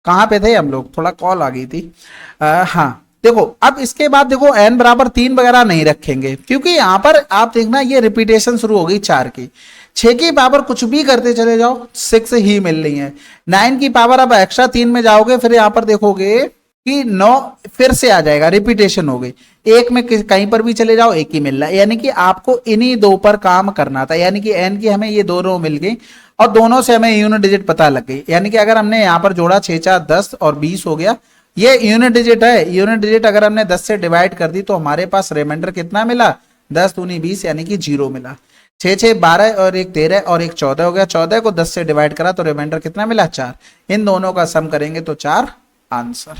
कहाँ पे थे हम लोग? थोड़ा कॉल आ गई थी। हाँ देखो, अब इसके बाद देखो n बराबर 3 वगैरह नहीं रखेंगे, क्योंकि यहाँ पर आप देखना ये रिपीटेशन शुरू हो गई 4 की। 6 की पावर कुछ भी करते चले जाओ 6 ही मिल रही है। 9 की पावर अब एक्स्ट्रा 3 में जाओगे, फिर यहाँ पर देखोगे कि 9 फिर से आ जाएगा, रिपीटेशन हो गई। 1 में कहीं पर भी चले जाओ 1 ही मिल रहा है, यानी कि आपको इन्हीं 2 पर काम करना था। यानी कि n की हमें ये दोनों मिल गई और दोनों से हमें यूनिट डिजिट पता लग गई। यानी कि अगर हमने यहाँ पर जोड़ा 6 4 10 और 20 हो गया, ये यूनिट डिजिट है। यूनिट डिजिट अगर हमने 10 से डिवाइड कर दी तो हमारे पास रिमाइंडर कितना मिला? 10 दूनी 20, यानी कि 0 मिला। 6 6 12 और 1 13 और 1 14 हो गया। 14 को 10 से डिवाइड करा तो रिमाइंडर कितना मिला? 4। इन दोनों का सम करेंगे तो 4 आंसर।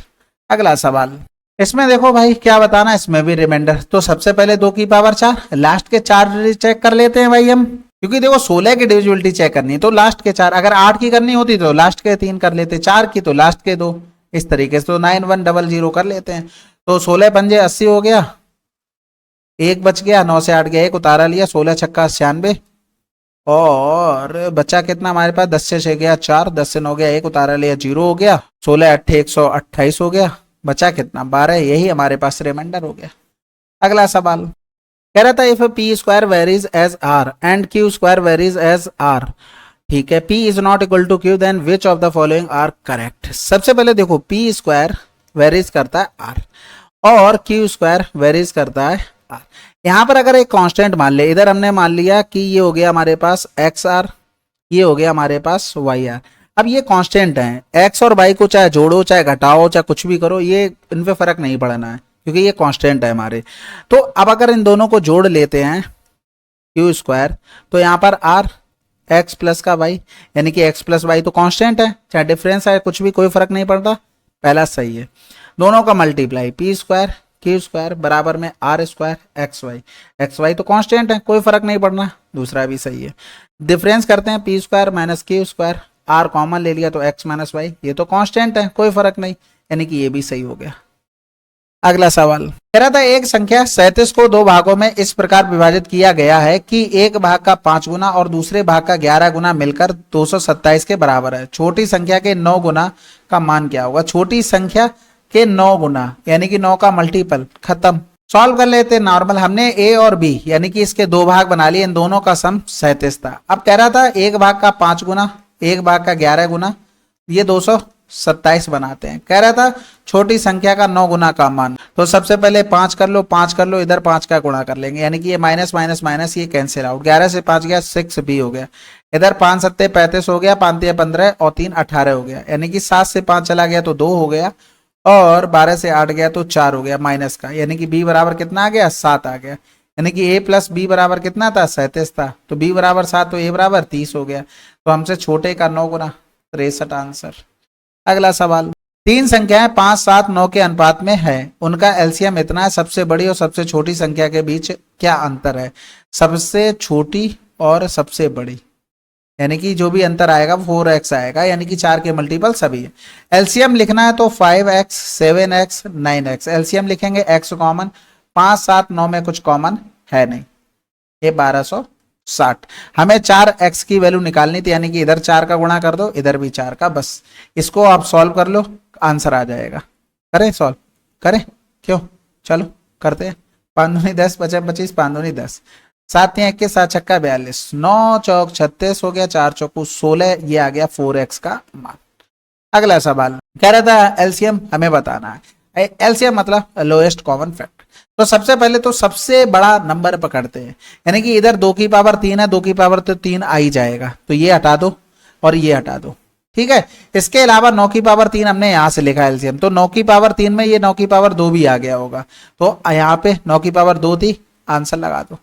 अगला सवाल, इसमें देखो भाई क्या बताना, इसमें भी रिमाइंडर। तो सबसे पहले 2 की पावर 4, लास्ट के 4 चेक कर लेते हैं भाई हम, क्योंकि देखो 16 की डिविजिबिलिटी चेक करनी है तो लास्ट के 4, अगर 8 की करनी होती तो लास्ट के 3 कर लेते, 4 की तो लास्ट के 2, इस तरीके से। तो 9100 कर लेते हैं। तो 16 पंजे 80 हो गया, 1 बच गया, 9 से 8 गया, 1 उतारा लिया, 16 छक्का 96 और बचा कितना हमारे पास? 10 से 6 गया 4, 10 से 9 गया 1, उतारा लिया 0 हो गया, 16 8 128 हो गया, बचा कितना? 12। यही हमारे पास रिमाइंडर हो गया। अगला सवाल कह रहा था, if p square varies as r and q square varies as r, ठीक है, p is not equal to q, then which of the following are correct. सबसे पहले देखो p स्क्वायर वेरीज करता है r और क्यू स्क्वायर वेरीज करता है आर। यहाँ पर अगर एक कांस्टेंट मान ले, इधर हमने मान लिया कि ये हो गया हमारे पास एक्स आर, ये हो गया हमारे पास वाई आर। अब ये कांस्टेंट है, एक्स और वाई को चाहे जोड़ो चाहे घटाओ चाहे कुछ भी करो, ये इन पे फर्क नहीं पड़ना है क्योंकि ये कांस्टेंट है हमारे। तो अब अगर इन दोनों को जोड़ लेते हैं क्यू स्क्वायर, तो यहाँ पर आर एक्स प्लस का वाई, यानी कि एक्स प्लस वाई तो कांस्टेंट है, चाहे डिफरेंस है कुछ भी कोई फर्क नहीं पड़ता, पहला सही है। दोनों का multiply P square Q square बराबर में आर स्क्वायर एक्स वाई तो कांस्टेंट है, कोई फर्क नहीं पड़ना, दूसरा भी सही है। डिफरेंस करते हैं p square minus q square, r common ले लिया तो एक्स माइनस वाई, ये तो कांस्टेंट है, कोई फर्क नहीं, यानी कि ये भी सही हो गया। अगला सवाल कह रहा था एक संख्या 37 को दो भागों में इस प्रकार विभाजित किया गया है कि एक भाग का 5 गुना और दूसरे भाग का 11 गुना मिलकर 227 के बराबर है। छोटी संख्या के 9 गुना का मान क्या होगा? छोटी संख्या के 9 गुना यानी कि 9 का मल्टीपल, खत्म। सॉल्व कर लेते हैं नॉर्मल। हमने ए और बी यानी कि इसके दो भाग बना लिए, इन दोनों का सम 37 था। अब कह रहा था एक भाग का 5 गुना एक भाग का 11 गुना, ये 227 बनाते हैं। कह रहा था छोटी संख्या का 9 गुना का मान, तो सबसे पहले 5 कर लो, 5 कर लो, इधर 5 का गुणा कर लेंगे, यानी कि ये माइनस माइनस माइनस ये कैंसिल आउट, 11 से 5 गया 6 भी हो गया, इधर 5 सत्ते 35 हो गया, 5 तिया 15 और 3 18 हो गया, यानी कि 7 से 5 चला गया तो 2 हो गया, और 12 से 8 गया तो 4 हो गया माइनस का, यानी कि बी बराबर कितना आ गया? 7 आ गया, यानी कि ए प्लस बी बराबर कितना था? 37 था, तो बी बराबर 7 तो ए बराबर 30 हो गया, तो हमसे छोटे का 9 गुना 63 आंसर। अगला सवाल, तीन संख्याएं 5 7 9 के अनुपात में है, उनका एलसीएम इतना है, सबसे बड़ी और सबसे छोटी संख्या के बीच क्या अंतर है? सबसे छोटी और सबसे बड़ी, यानी कि जो भी अंतर आएगा 4x आएगा, यानी कि 4 के मल्टीपल सभी है। एलसीएम लिखना है तो 5x 7x 9x, एलसीएम लिखेंगे x कॉमन, 5 7 9 में कुछ कॉमन है नहीं, ये 1260। हमें 4x की वैल्यू निकालनी थी, यानी कि इधर 4 का गुणा कर दो, इधर भी 4 का, बस इसको आप सॉल्व कर लो, आंसर आ जाएगा। करें सॉल्व? करें? क्यों, चलो करते हैं। 5 दूनी 10 बचे 25, 5 दूनी 10, 7 21, 7 छक्का 42, 9 चौक 36 हो गया, 4 चौकू 16, ये आ गया 4x का मान। अगला सवाल कह रहा था एलसीएम हमें बताना है। एलसीएम मतलब लोएस्ट कॉमन फैक्टर। तो सबसे पहले तो सबसे बड़ा नंबर पकड़ते हैं, यानी कि इधर 2 की पावर 3 है, 2 की पावर तो 3 आ ही जाएगा, तो ये हटा दो और ये हटा दो, ठीक है। इसके अलावा 9 की पावर 3 हमने यहां से लिखा एलसीएम, तो 9 की पावर 3 में ये 9 की पावर 2 भी आ गया होगा, तो यहाँ पे 9 की पावर 2 थी, आंसर लगा दो।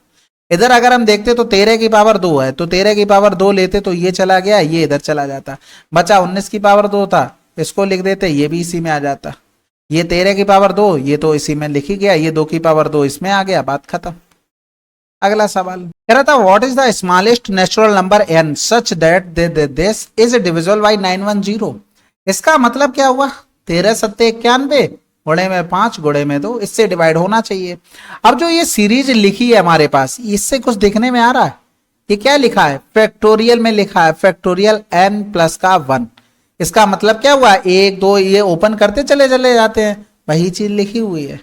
इधर अगर हम देखते तो 13 की पावर 2 है, तो 13 की पावर 2 लेते तो ये चला गया, ये इधर चला जाता, बचा 19 की पावर 2 था, इसको लिख देते, ये भी इसी में आ जाता, ये 13 की पावर 2 ये तो इसी में लिखी गया, ये 2 की पावर 2 इसमें आ गया, बात खत्म। अगला सवाल कह रहा था what is the smallest natural number n such that this is divisible bye 910। इसका मतलब क्या हुआ? 13 सत्ते 91 गुणे में 5 गुणे में 2, इससे डिवाइड होना चाहिए। अब जो ये सीरीज लिखी है हमारे पास, इससे कुछ दिखने में आ रहा है? ये क्या लिखा है? फैक्टोरियल में लिखा है, फैक्टोरियल n प्लस का 1। इसका मतलब क्या हुआ? 1 2 ये ओपन करते चले चले जाते हैं, वही चीज लिखी हुई है,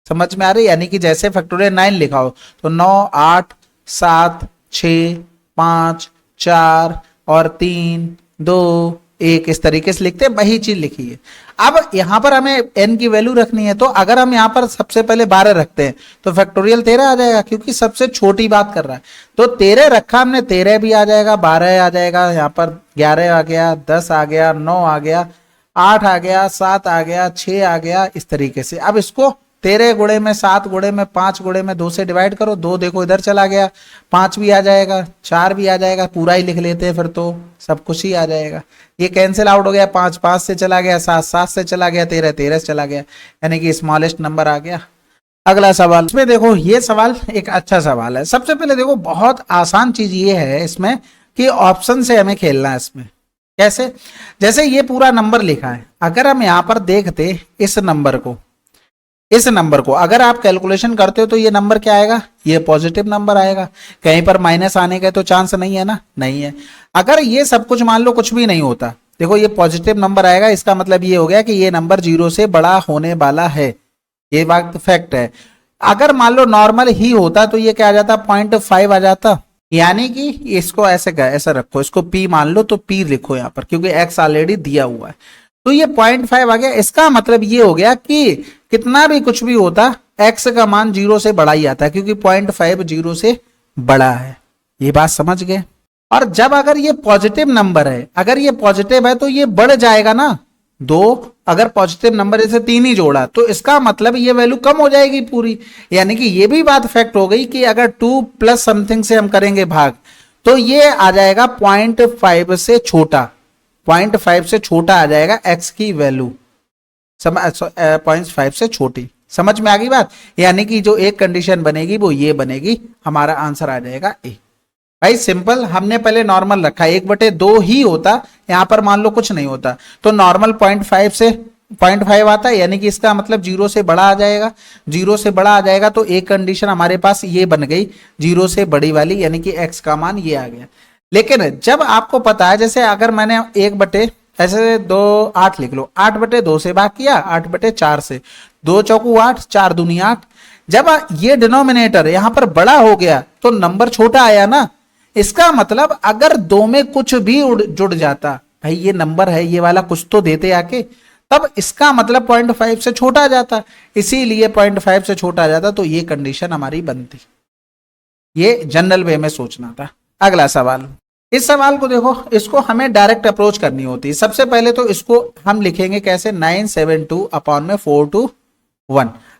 समझ में आ रही है? यानी कि जैसे फैक्टोरियल 9 लिखा हो तो 9 8 7 6 5 4 और 3 2 1 इस तरीके से लिखते हैं, वही चीज लिखी है। अब यहां पर हमें n की वैल्यू रखनी है, तो अगर हम यहां पर सबसे पहले 12 रखते हैं तो फैक्टोरियल 13 आ जाएगा, क्योंकि सबसे छोटी बात कर रहा है, तो 13 रखा हमने, 13 भी आ जाएगा, 12 आ जाएगा, यहाँ पर 11 आ गया, 10 आ गया, 9 आ गया, 8 आ गया, 7 आ गया, 6 आ गया, इस तरीके से। अब इसको 13 गुणे में 7 गुणे में 5 गुणे में 2 से डिवाइड करो, 2 देखो इधर चला गया, 5 भी आ जाएगा, 4 भी आ जाएगा, पूरा ही लिख लेते हैं फिर तो सब कुछ ही आ जाएगा। ये कैंसिल आउट हो गया, 5 5 से चला गया, 7 7 से चला गया, 13 13 से चला गया, यानी कि स्मॉलेस्ट नंबर आ गया। अगला सवाल, इसमें देखो ये सवाल एक अच्छा सवाल है। सबसे पहले देखो बहुत आसान चीज ये है इसमें कि ऑप्शन से हमें खेलना है इसमें। कैसे? जैसे ये पूरा नंबर लिखा है, अगर हम यहाँ पर देखते इस नंबर को अगर आप कैलकुलेशन करते हो तो ये नंबर क्या आएगा? ये पॉजिटिव नंबर आएगा, कहीं पर माइनस आने का तो चांस नहीं है ना, नहीं है। अगर ये सब कुछ मान लो कुछ भी नहीं होता, देखो ये पॉजिटिव नंबर आएगा, इसका मतलब ये हो गया कि ये नंबर 0 से बड़ा होने वाला है, ये बात फैक्ट है। अगर मान लो नॉर्मल ही होता तो ये क्या आ जाता? 0.5 आ जाता, यानी कि इसको ऐसे रखो, इसको p मान लो, तो p लिखो यहाँ पर, क्योंकि x ऑलरेडी दिया हुआ है, तो ये 0.5 आ गया। इसका मतलब ये हो गया कि कितना भी कुछ भी होता x का मान 0 से बड़ा ही आता है, क्योंकि 0.5 0 से बड़ा है। ये बात समझ गए। और जब अगर ये पॉजिटिव नंबर है, अगर ये पॉजिटिव है तो ये बढ़ जाएगा ना, 2 अगर पॉजिटिव नंबर जैसे 3 ही जोड़ा तो इसका मतलब ये वैल्यू कम हो जाएगी पूरी। यानी कि ये भी बात फैक्ट हो गई कि अगर 2 प्लस समथिंग से हम करेंगे भाग तो ये आ जाएगा 0.5 से छोटा, 0.5 से छोटा आ जाएगा x की वैल्यू, 0.5 से छोटी। समझ में आ गई बात। यानी कि जो एक कंडीशन बनेगी वो ये बनेगी, हमारा आंसर आ जाएगा ए। भाई सिंपल, हमने पहले नॉर्मल रखा 1/2 ही होता, यहां पर मान लो कुछ नहीं होता तो नॉर्मल 0.5 से 0.5 आता है, यानी कि इसका मतलब 0 से बड़ा आ जाएगा। 0 से बड़ा आ जाएगा तो एक कंडीशन हमारे पास ये बन गई 0 से बड़ी वाली, यानी कि x का मान ये आ गया। लेकिन जब आपको पता है, जैसे अगर मैंने 1 ऐसे 2 8 लिख लो, 8/2 से भाग किया, 8/4 से, 2 चौकू 8, 4 दूनी 8। जब ये डिनोमिनेटर यहां पर बड़ा हो गया तो नंबर छोटा आया ना, इसका मतलब अगर 2 में कुछ भी जुड़ जाता, भाई ये नंबर है ये वाला कुछ तो देते आके, तब इसका मतलब 0.5 से छोटा आ जाता, इसीलिए 0.5 से छोटा आ जाता, तो ये कंडीशन हमारी बनती। ये जनरल वे में सोचना था। अगला सवाल, इस सवाल को देखो, इसको हमें डायरेक्ट अप्रोच करनी होती है। सबसे पहले तो इसको हम लिखेंगे कैसे, 972/4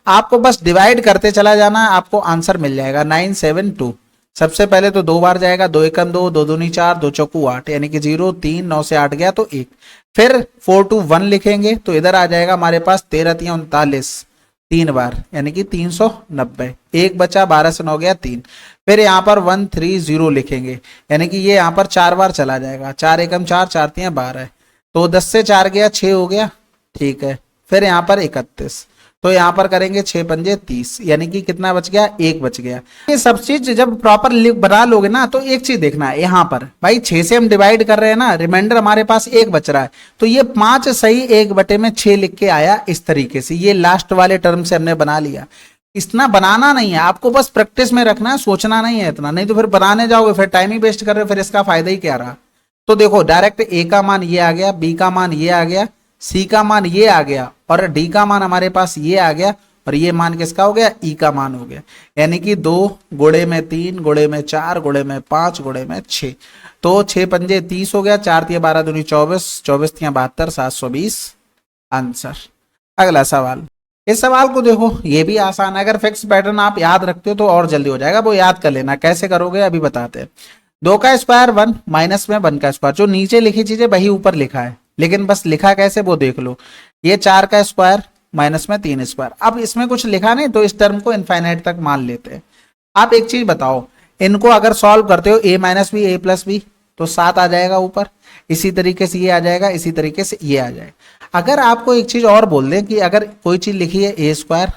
आपको बस डिवाइड करते चला जाना, आपको आंसर मिल जाएगा 972। सबसे पहले तो 2 बार जाएगा, 2 एकम 2, 2 दूनी 4, 2 चौकू 8, यानी कि 0 3 9 से 8 गया तो 1। फिर 4/1 लिखेंगे तो इधर आ जाएगा हमारे पास 13 3 39, 3 बार यानी कि 390, 1 बचा, 12 से 9 गया 3। फिर यहाँ पर 130 लिखेंगे, यानी कि ये यहाँ पर 4 बार चला जाएगा, 4 एकम 4, 4 3 12, तो 10 से 4 गया 6 हो गया, ठीक है। फिर यहाँ पर 31, तो यहां पर करेंगे 6 पंजे 30, यानी कि कितना बच गया, 1 बच गया। ये सब चीज जब प्रॉपर बना लोगे ना तो एक चीज देखना है, यहां पर भाई 6 से हम डिवाइड कर रहे हैं ना, रिमाइंडर हमारे पास 1 बच रहा है, तो ये 5 सही 1/6 लिख के आया इस तरीके से। ये लास्ट वाले टर्म से हमने बना लिया। इतना बनाना नहीं है आपको, बस प्रैक्टिस में रखना है, सोचना नहीं है इतना, नहीं तो फिर बनाने जाओगे फिर टाइम ही वेस्ट कर रहे हो, फिर इसका फायदा ही क्या रहा। तो देखो डायरेक्ट ए का मान ये आ गया, बी का मान ये आ गया, सी का मान ये आ गया और डी का मान हमारे पास ये आ गया, और ये मान किसका हो गया, ई का मान हो गया। यानी कि 2 गुणे में 3 गुणे में 4 गुणे में 5 गुणे में 6, तो 6 पंजे 30 हो गया, 4 3 12 दूनी 24, 24 3 72, 720 आंसर। अगला सवाल, इस सवाल को देखो ये भी आसान है, अगर फिक्स पैटर्न आप याद रखते हो तो और जल्दी हो जाएगा, वो याद कर लेना। कैसे करोगे अभी बताते हैं। 2 का स्क्वायर 1 माइनस में 1 का स्क्वायर, जो नीचे लिखी चीजें वही ऊपर लिखा है, लेकिन बस लिखा कैसे वो देख लो। ये 4 का स्क्वायर माइनस में 3 स्क्वायर, अब इसमें कुछ लिखा नहीं तो इस टर्म को इनफाइनाइट तक मान लेते हैं। आप एक चीज बताओ, इनको अगर सॉल्व करते हो a minus b a plus b तो 7 आ जाएगा ऊपर, इसी तरीके से ये आ जाएगा, इसी तरीके से ये आ जाएगा। अगर आपको एक चीज और बोल दें कि अगर कोई चीज लिखी है a स्क्वायर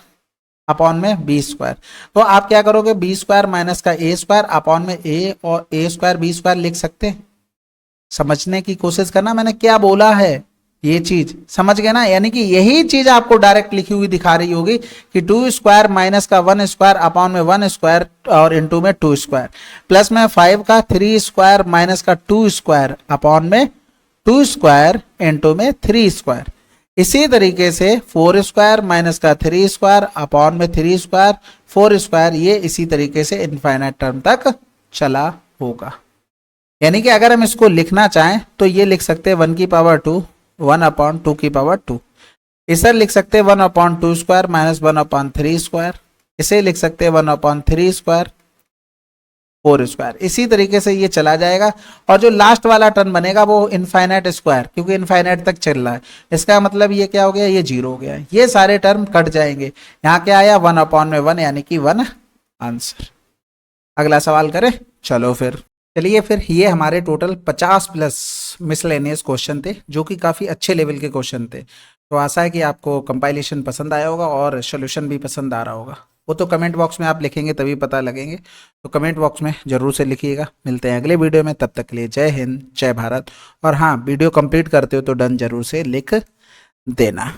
अपॉन में बी स्क्वायर, तो आप क्या करोगे, बी स्क्वायर माइनस का a स्क्वायर अपॉन में a, और a स्क्वायर बी स्क्वायर लिख सकते हैं। समझने की कोशिश करना मैंने क्या बोला है, ये चीज समझ गए ना। यानी कि यही चीज आपको डायरेक्ट लिखी हुई दिखा रही होगी कि 2 स्क्वायर माइनस का 1 स्क्वायर अपॉन में 1 स्क्वायर और इनटू में 2 स्क्वायर, प्लस में 5 का 3 स्क्वायर माइनस का 2 स्क्वायर अपॉन में 2 स्क्वायर इनटू में 3 स्क्वायर। इसी तरीके से 4 स्क्वायर माइनस का 3 स्क्वायर अपॉन में 3 स्क्वायर 4 स्क्वायर, ये इसी तरीके से इनफाइनाइट टर्म तक चला होगा। यानी कि अगर हम इसको लिखना चाहें तो ये लिख सकते हैं 1 की पावर 2 1 अपॉन 2 की पावर 2, इसे लिख सकते हैं 1 upon 2 square minus 1 upon 3 square, इसे लिख सकते हैं 1 अपॉन 3 स्क्वायर 4 स्क्वायर। इसी तरीके से ये चला जाएगा, और जो लास्ट वाला टर्म बनेगा वो इनफाइनाइट स्क्वायर, क्योंकि इनफाइनाइट तक चल रहा है। इसका मतलब ये क्या हो गया, ये 0 हो गया, ये सारे टर्म कट जाएंगे। यहाँ क्या आया 1 अपॉन में 1, यानी कि 1 आंसर। अगला सवाल करें, चलो फिर चलिए फिर। ये हमारे टोटल 50 प्लस मिसलेनियस क्वेश्चन थे, जो कि काफ़ी अच्छे लेवल के क्वेश्चन थे। तो आशा है कि आपको कंपाइलेशन पसंद आया होगा और सोल्यूशन भी पसंद आ रहा होगा। वो तो कमेंट बॉक्स में आप लिखेंगे तभी पता लगेंगे, तो कमेंट बॉक्स में जरूर से लिखिएगा। मिलते हैं अगले वीडियो में, तब तक के लिए जय हिंद जय भारत। और हाँ, वीडियो कंप्लीट करते हो तो डन जरूर से लिख देना।